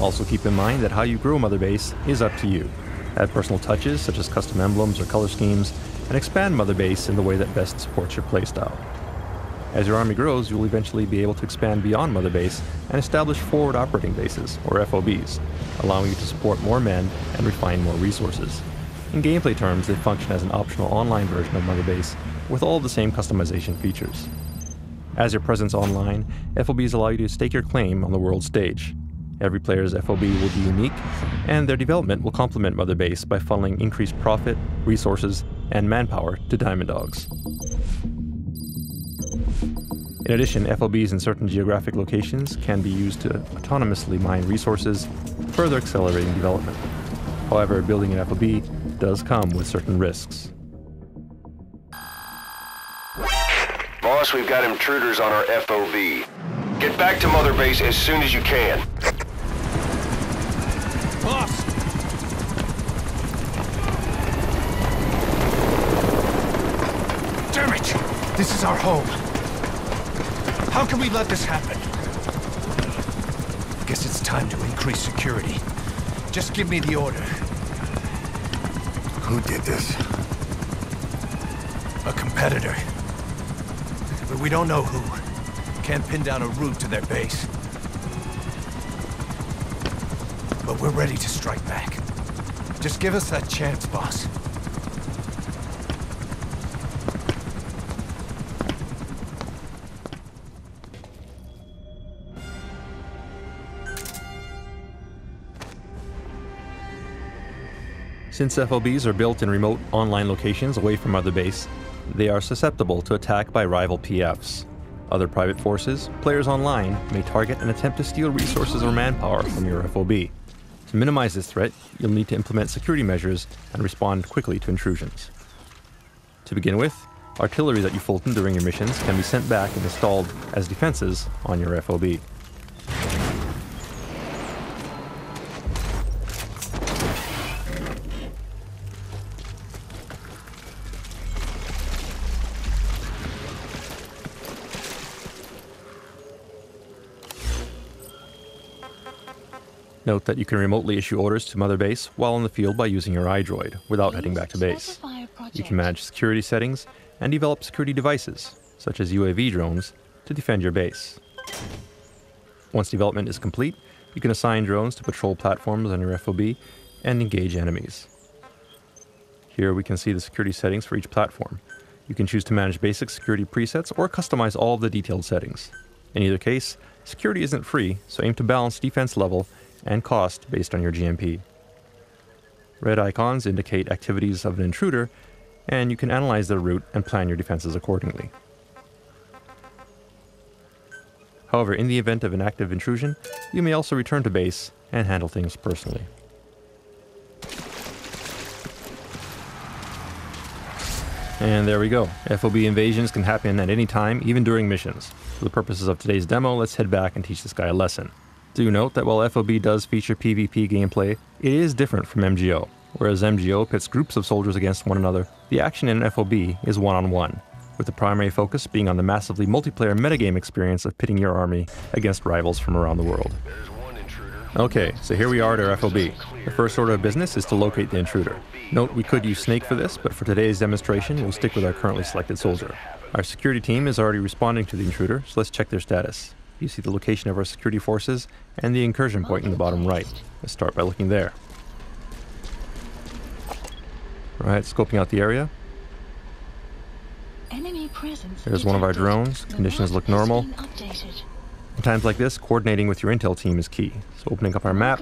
Also keep in mind that how you grow Mother Base is up to you. Add personal touches such as custom emblems or color schemes, and expand Mother Base in the way that best supports your playstyle. As your army grows, you will eventually be able to expand beyond Mother Base and establish forward operating bases, or FOBs, allowing you to support more men and refine more resources. In gameplay terms, they function as an optional online version of Mother Base with all the same customization features. As your presence online, FOBs allow you to stake your claim on the world stage. Every player's FOB will be unique, and their development will complement Mother Base by funneling increased profit, resources, and manpower to Diamond Dogs. In addition, FOBs in certain geographic locations can be used to autonomously mine resources, further accelerating development. However, building an FOB does come with certain risks. Boss, we've got intruders on our FOB. Get back to Mother Base as soon as you can. Boss! Damn it! This is our home. How can we let this happen? I guess it's time to increase security. Just give me the order. Who did this? A competitor. But we don't know who. Can't pin down a route to their base. But we're ready to strike back. Just give us that chance, boss. Since FOBs are built in remote online locations away from Mother Base, they are susceptible to attack by rival PFs. Other private forces, players online, may target and attempt to steal resources or manpower from your FOB. To minimize this threat, you'll need to implement security measures and respond quickly to intrusions. To begin with, artillery that you Fulton during your missions can be sent back and installed as defenses on your FOB. Note that you can remotely issue orders to Mother Base while on the field by using your iDroid, without heading back to base. You can manage security settings and develop security devices, such as UAV drones, to defend your base. Once development is complete, you can assign drones to patrol platforms on your FOB and engage enemies. Here we can see the security settings for each platform. You can choose to manage basic security presets or customize all of the detailed settings. In either case, security isn't free, so aim to balance defense level and cost based on your GMP. Red icons indicate activities of an intruder, and you can analyze their route and plan your defenses accordingly. However, in the event of an active intrusion, you may also return to base and handle things personally. And there we go. FOB invasions can happen at any time, even during missions. For the purposes of today's demo, let's head back and teach this guy a lesson. Do note that while FOB does feature PvP gameplay, it is different from MGO. Whereas MGO pits groups of soldiers against one another, the action in FOB is one-on-one, with the primary focus being on the massively multiplayer metagame experience of pitting your army against rivals from around the world. Okay, so here we are at our FOB. The first order of business is to locate the intruder. Note we could use Snake for this, but for today's demonstration, we'll stick with our currently selected soldier. Our security team is already responding to the intruder, so let's check their status. You see the location of our security forces and the incursion point in the bottom right. Let's start by looking there. Right, scoping out the area. There's one of our drones. Conditions look normal. In times like this, coordinating with your intel team is key. So opening up our map,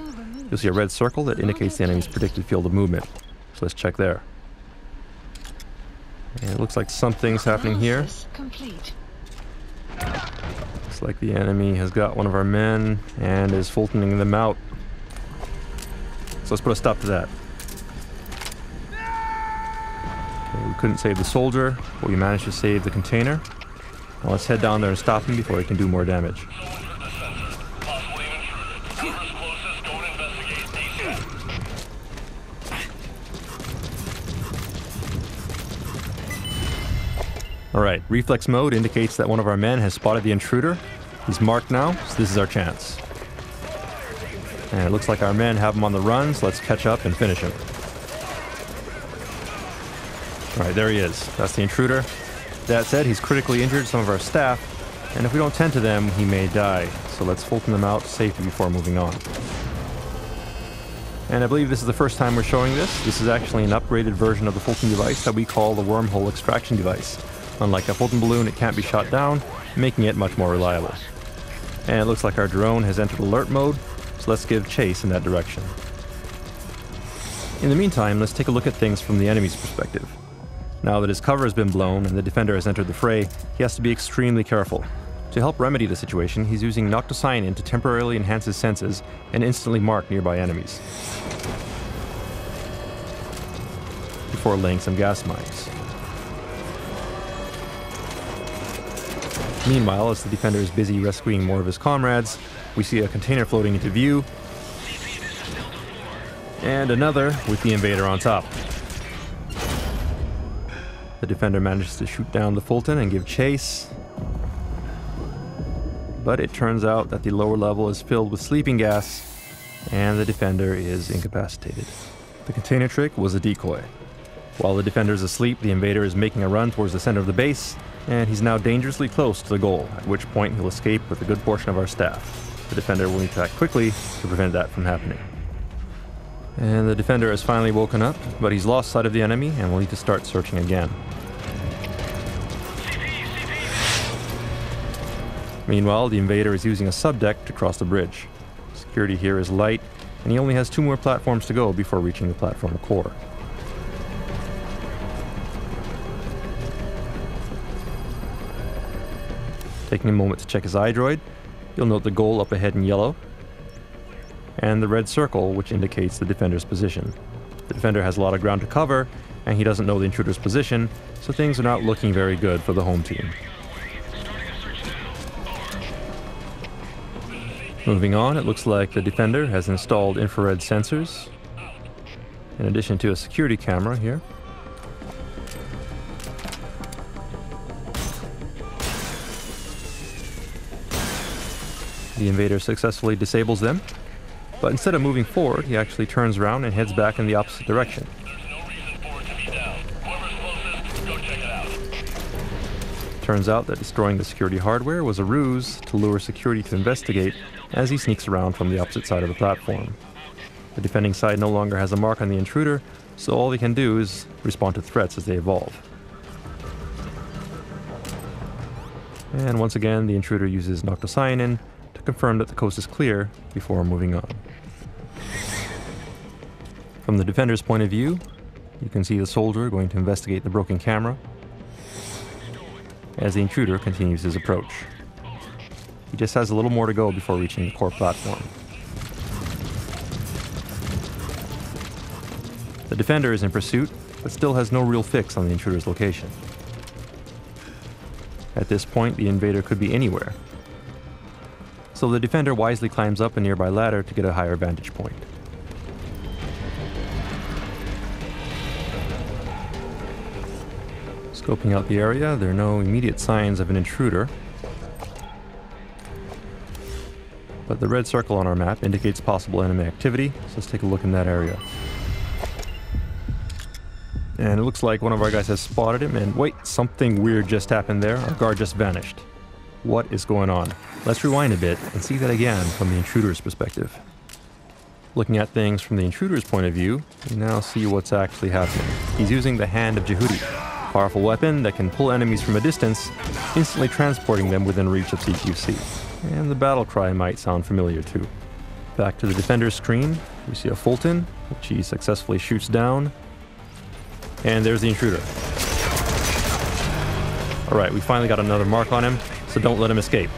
you'll see a red circle that indicates the enemy's predicted field of movement. So let's check there. And it looks like something's happening here. Looks like the enemy has got one of our men and is Fultoning them out. So let's put a stop to that. Okay, we couldn't save the soldier, but we managed to save the container. Now let's head down there and stop him before he can do more damage. Alright, reflex mode indicates that one of our men has spotted the intruder. He's marked now, so this is our chance. And it looks like our men have him on the run, so let's catch up and finish him. Alright, there he is. That's the intruder. That said, he's critically injured some of our staff, and if we don't tend to them, he may die. So let's Fulton them out safely before moving on. And I believe this is the first time we're showing this. This is actually an upgraded version of the Fulton device that we call the wormhole extraction device. Unlike a Fulton balloon, it can't be shot down, making it much more reliable. And it looks like our drone has entered alert mode, so let's give chase in that direction. In the meantime, let's take a look at things from the enemy's perspective. Now that his cover has been blown and the defender has entered the fray, he has to be extremely careful. To help remedy the situation, he's using Noctocyanin to temporarily enhance his senses and instantly mark nearby enemies, before laying some gas mines. Meanwhile, as the defender is busy rescuing more of his comrades, we see a container floating into view, and another with the invader on top. The defender manages to shoot down the Fulton and give chase, but it turns out that the lower level is filled with sleeping gas, and the defender is incapacitated. The container trick was a decoy. While the defender is asleep, the invader is making a run towards the center of the base, and he's now dangerously close to the goal, at which point he'll escape with a good portion of our staff. The defender will need to act quickly to prevent that from happening. And the defender has finally woken up, but he's lost sight of the enemy and will need to start searching again. Meanwhile, the invader is using a subdeck to cross the bridge. Security here is light, and he only has 2 more platforms to go before reaching the platform core. Taking a moment to check his iDroid, you'll note the goal up ahead in yellow. and the red circle, which indicates the defender's position. The defender has a lot of ground to cover, and he doesn't know the intruder's position, so things are not looking very good for the home team. Moving on, it looks like the defender has installed infrared sensors, in addition to a security camera here. The invader successfully disables them, but instead of moving forward, he actually turns around and heads back in the opposite direction. Turns out that destroying the security hardware was a ruse to lure security to investigate as he sneaks around from the opposite side of the platform. The defending side no longer has a mark on the intruder, so all they can do is respond to threats as they evolve. And once again, the intruder uses noctocyanin to confirm that the coast is clear before moving on. From the defender's point of view, you can see the soldier going to investigate the broken camera as the intruder continues his approach. He just has a little more to go before reaching the core platform. The defender is in pursuit, but still has no real fix on the intruder's location. At this point, the invader could be anywhere, so the defender wisely climbs up a nearby ladder to get a higher vantage point. Scoping out the area, there are no immediate signs of an intruder, but the red circle on our map indicates possible enemy activity, so let's take a look in that area. And it looks like one of our guys has spotted him, and wait, something weird just happened there. Our guard just vanished. What is going on? Let's rewind a bit and see that again from the intruder's perspective. Looking at things from the intruder's point of view, we now see what's actually happening. He's using the Hand of Jehudi, a powerful weapon that can pull enemies from a distance, instantly transporting them within reach of CQC. And the battle cry might sound familiar too. Back to the defender's screen, we see a Fulton, which he successfully shoots down. And there's the intruder. Alright, we finally got another mark on him, so don't let him escape.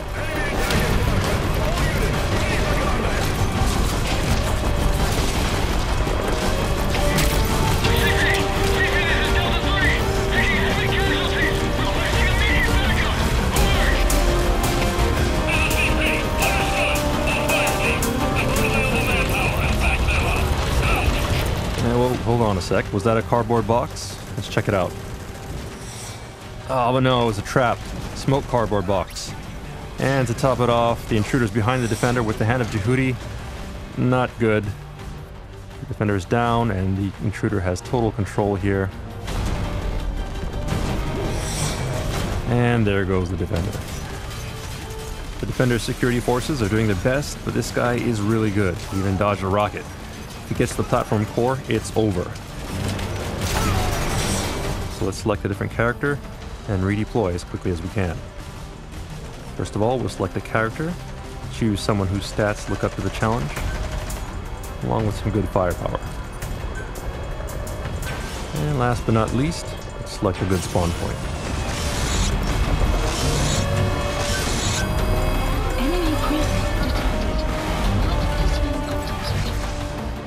Hold on a sec. Was that a cardboard box? Let's check it out. Oh, but no, it was a trap. Smoked cardboard box. And to top it off, the intruder's behind the defender with the Hand of Jehudi. Not good. The defender is down, and the intruder has total control here. And there goes the defender. The defender's security forces are doing their best, but this guy is really good. He even dodged a rocket. If he gets to the platform core, it's over. So let's select a different character and redeploy as quickly as we can. First of all, we'll select a character, choose someone whose stats look up to the challenge, along with some good firepower. And last but not least, let's select a good spawn point.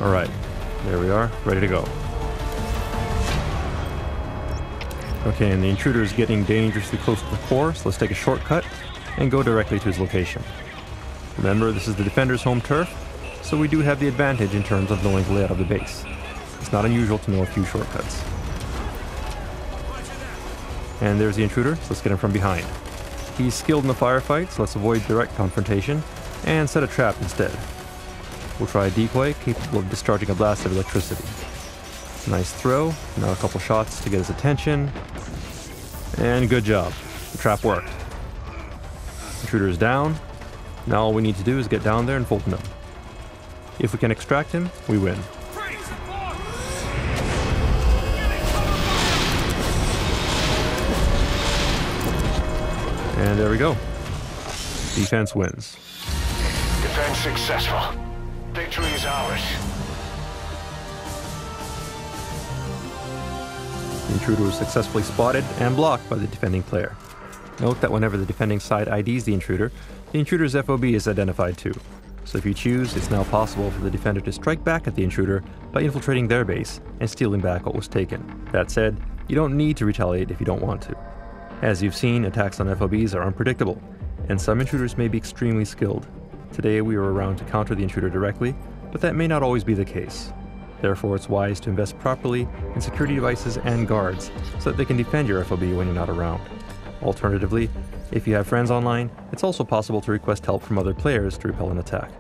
Alright, there we are, ready to go. Okay, and the intruder is getting dangerously close to the core, so let's take a shortcut and go directly to his location. Remember, this is the defender's home turf, so we do have the advantage in terms of knowing the layout of the base. It's not unusual to know a few shortcuts. And there's the intruder, so let's get him from behind. He's skilled in the firefight, so let's avoid direct confrontation and set a trap instead. We'll try a decoy capable of discharging a blast of electricity. Nice throw, now a couple shots to get his attention. And good job, the trap worked. Intruder is down, now all we need to do is get down there and Fulton him. If we can extract him, we win. And there we go. Defense wins. Defense successful. Victory is ours. The intruder was successfully spotted and blocked by the defending player. Note that whenever the defending side IDs the intruder's FOB is identified too. So if you choose, it's now possible for the defender to strike back at the intruder by infiltrating their base and stealing back what was taken. That said, you don't need to retaliate if you don't want to. As you've seen, attacks on FOBs are unpredictable, and some intruders may be extremely skilled. Today we were around to counter the intruder directly, but that may not always be the case. Therefore, it's wise to invest properly in security devices and guards so that they can defend your FOB when you're not around. Alternatively, if you have friends online, it's also possible to request help from other players to repel an attack.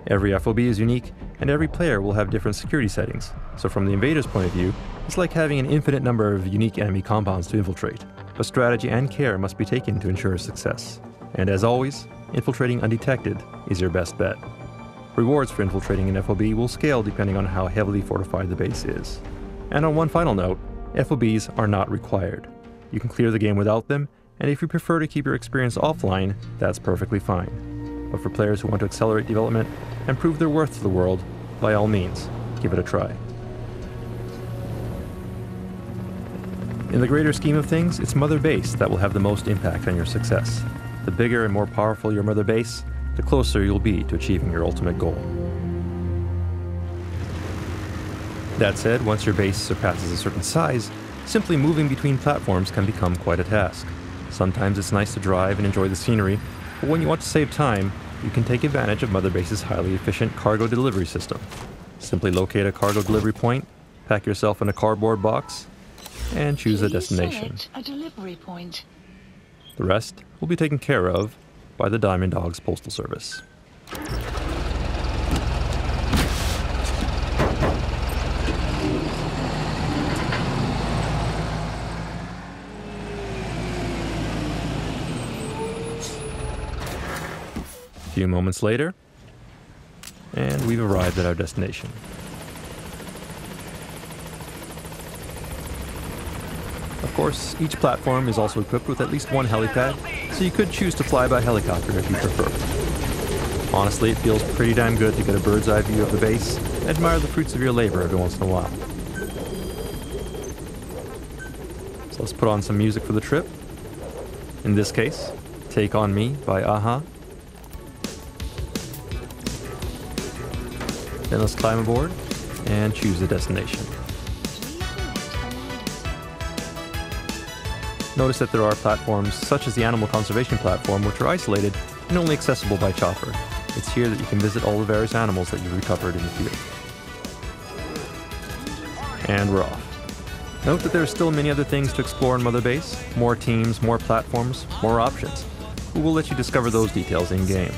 Every FOB is unique, and every player will have different security settings, so from the invader's point of view, it's like having an infinite number of unique enemy compounds to infiltrate, but strategy and care must be taken to ensure success. And as always, infiltrating undetected is your best bet. Rewards for infiltrating an FOB will scale depending on how heavily fortified the base is. And on one final note, FOBs are not required. You can clear the game without them, and if you prefer to keep your experience offline, that's perfectly fine. But for players who want to accelerate development and prove their worth to the world, by all means, give it a try. In the greater scheme of things, it's Mother Base that will have the most impact on your success. The bigger and more powerful your Mother Base, the closer you'll be to achieving your ultimate goal. That said, once your base surpasses a certain size, simply moving between platforms can become quite a task. Sometimes it's nice to drive and enjoy the scenery, but when you want to save time, you can take advantage of Mother Base's highly efficient cargo delivery system. Simply locate a cargo delivery point, pack yourself in a cardboard box, and choose a destination. A delivery point. The rest will be taken care of by the Diamond Dogs Postal Service. A few moments later, and we've arrived at our destination. Of course, each platform is also equipped with at least one helipad, so you could choose to fly by helicopter if you prefer. Honestly, it feels pretty damn good to get a bird's eye view of the base and admire the fruits of your labor every once in a while. So let's put on some music for the trip. In this case, Take On Me by Aha. Then let's climb aboard and choose a destination. Notice that there are platforms such as the Animal Conservation Platform which are isolated and only accessible by chopper. It's here that you can visit all the various animals that you've recovered in the field. And we're off. Note that there are still many other things to explore in Mother Base, more teams, more platforms, more options. We will let you discover those details in-game.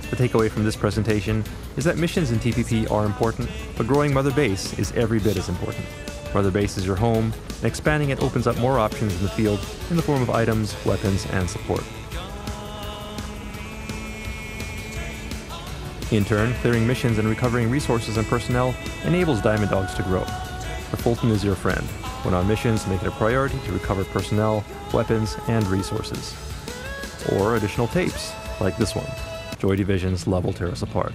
The takeaway from this presentation is that missions in TPP are important, but growing Mother Base is every bit as important. Mother Base is your home, and expanding it opens up more options in the field in the form of items, weapons, and support. In turn, clearing missions and recovering resources and personnel enables Diamond Dogs to grow. The Fulton is your friend. When on missions, make it a priority to recover personnel, weapons, and resources. Or additional tapes, like this one, Joy Division's Love Will Tear Us Apart.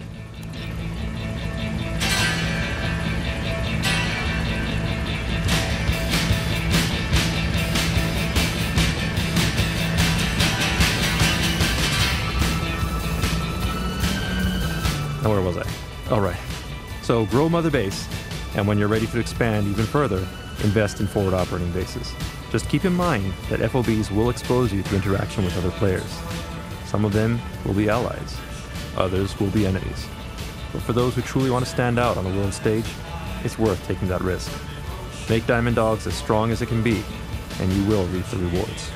Now where was I? Oh, right. So grow Mother Base, and when you're ready to expand even further, invest in forward operating bases. Just keep in mind that FOBs will expose you to interaction with other players. Some of them will be allies, others will be enemies. But for those who truly want to stand out on the world stage, it's worth taking that risk. Make Diamond Dogs as strong as it can be, and you will reap the rewards.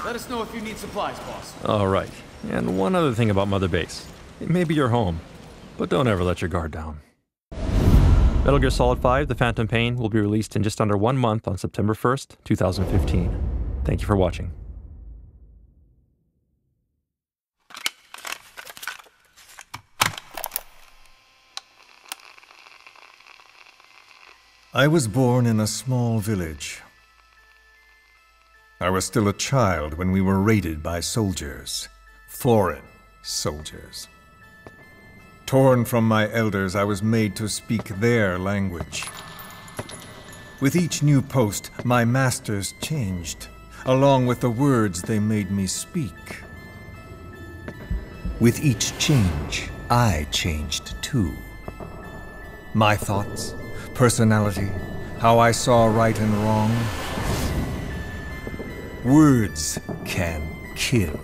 Let us know if you need supplies, boss. Alright, and one other thing about Mother Base. It may be your home, but don't ever let your guard down. Metal Gear Solid 5: The Phantom Pain will be released in just under 1 month on September 1st, 2015. Thank you for watching. I was born in a small village. I was still a child when we were raided by soldiers. Foreign soldiers. Torn from my elders, I was made to speak their language. With each new post, my masters changed, along with the words they made me speak. With each change, I changed too. My thoughts, personality, how I saw right and wrong. Words can kill.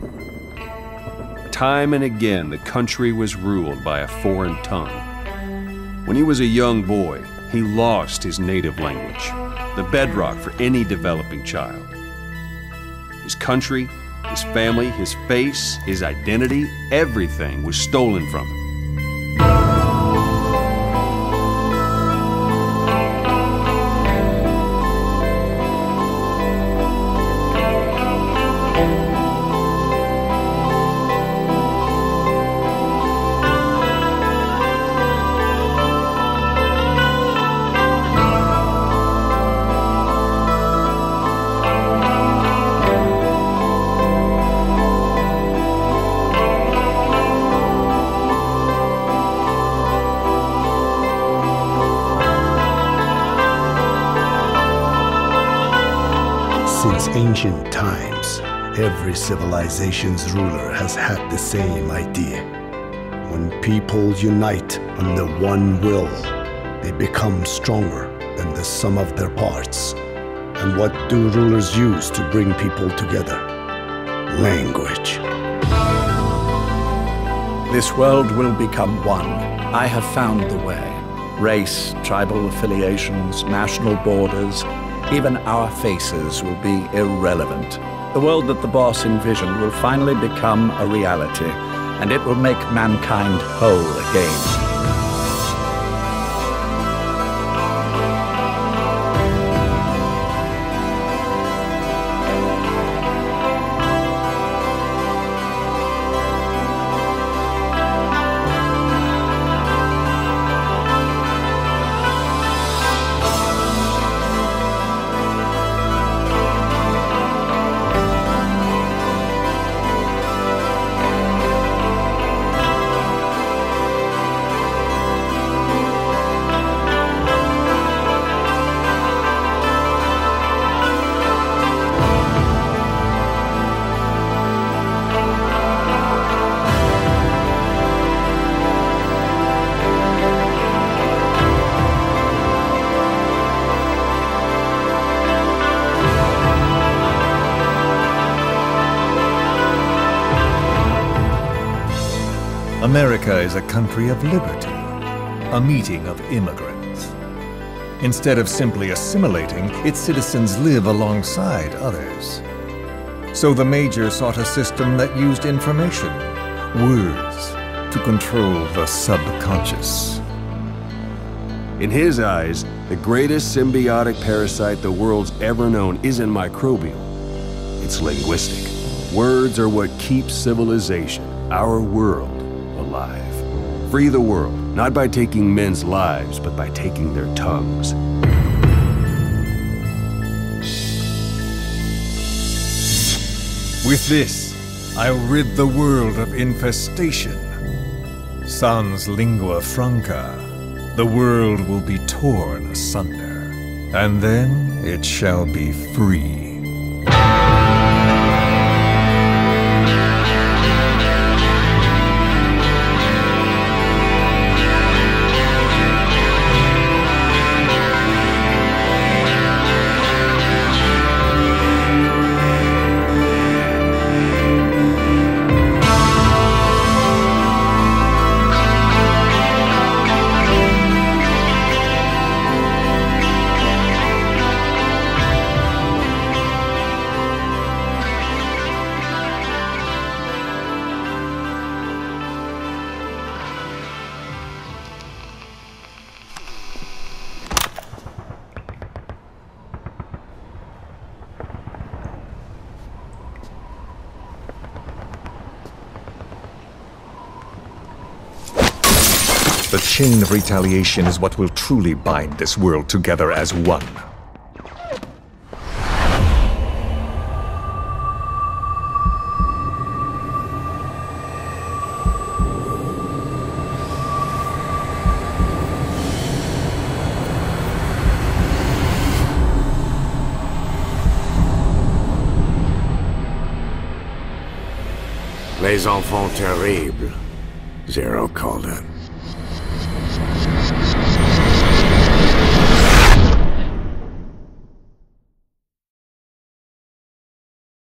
Time and again, the country was ruled by a foreign tongue. When he was a young boy, he lost his native language, the bedrock for any developing child. His country, his family, his face, his identity, everything was stolen from him. Since ancient times, every civilization's ruler has had the same idea. When people unite under one will, they become stronger than the sum of their parts. And what do rulers use to bring people together? Language. This world will become one. I have found the way. Race, tribal affiliations, national borders, even our faces will be irrelevant. The world that the boss envisioned will finally become a reality, and it will make mankind whole again. America is a country of liberty, a meeting of immigrants. Instead of simply assimilating, its citizens live alongside others. So the Major sought a system that used information, words, to control the subconscious. In his eyes, the greatest symbiotic parasite the world's ever known isn't microbial. It's linguistic. Words are what keeps civilization, our world, alive. Free the world, not by taking men's lives, but by taking their tongues. With this, I'll rid the world of infestation. Sans lingua franca, the world will be torn asunder, and then it shall be free. chain of retaliation is what will truly bind this world together as one. Les enfants terribles, Zero called it.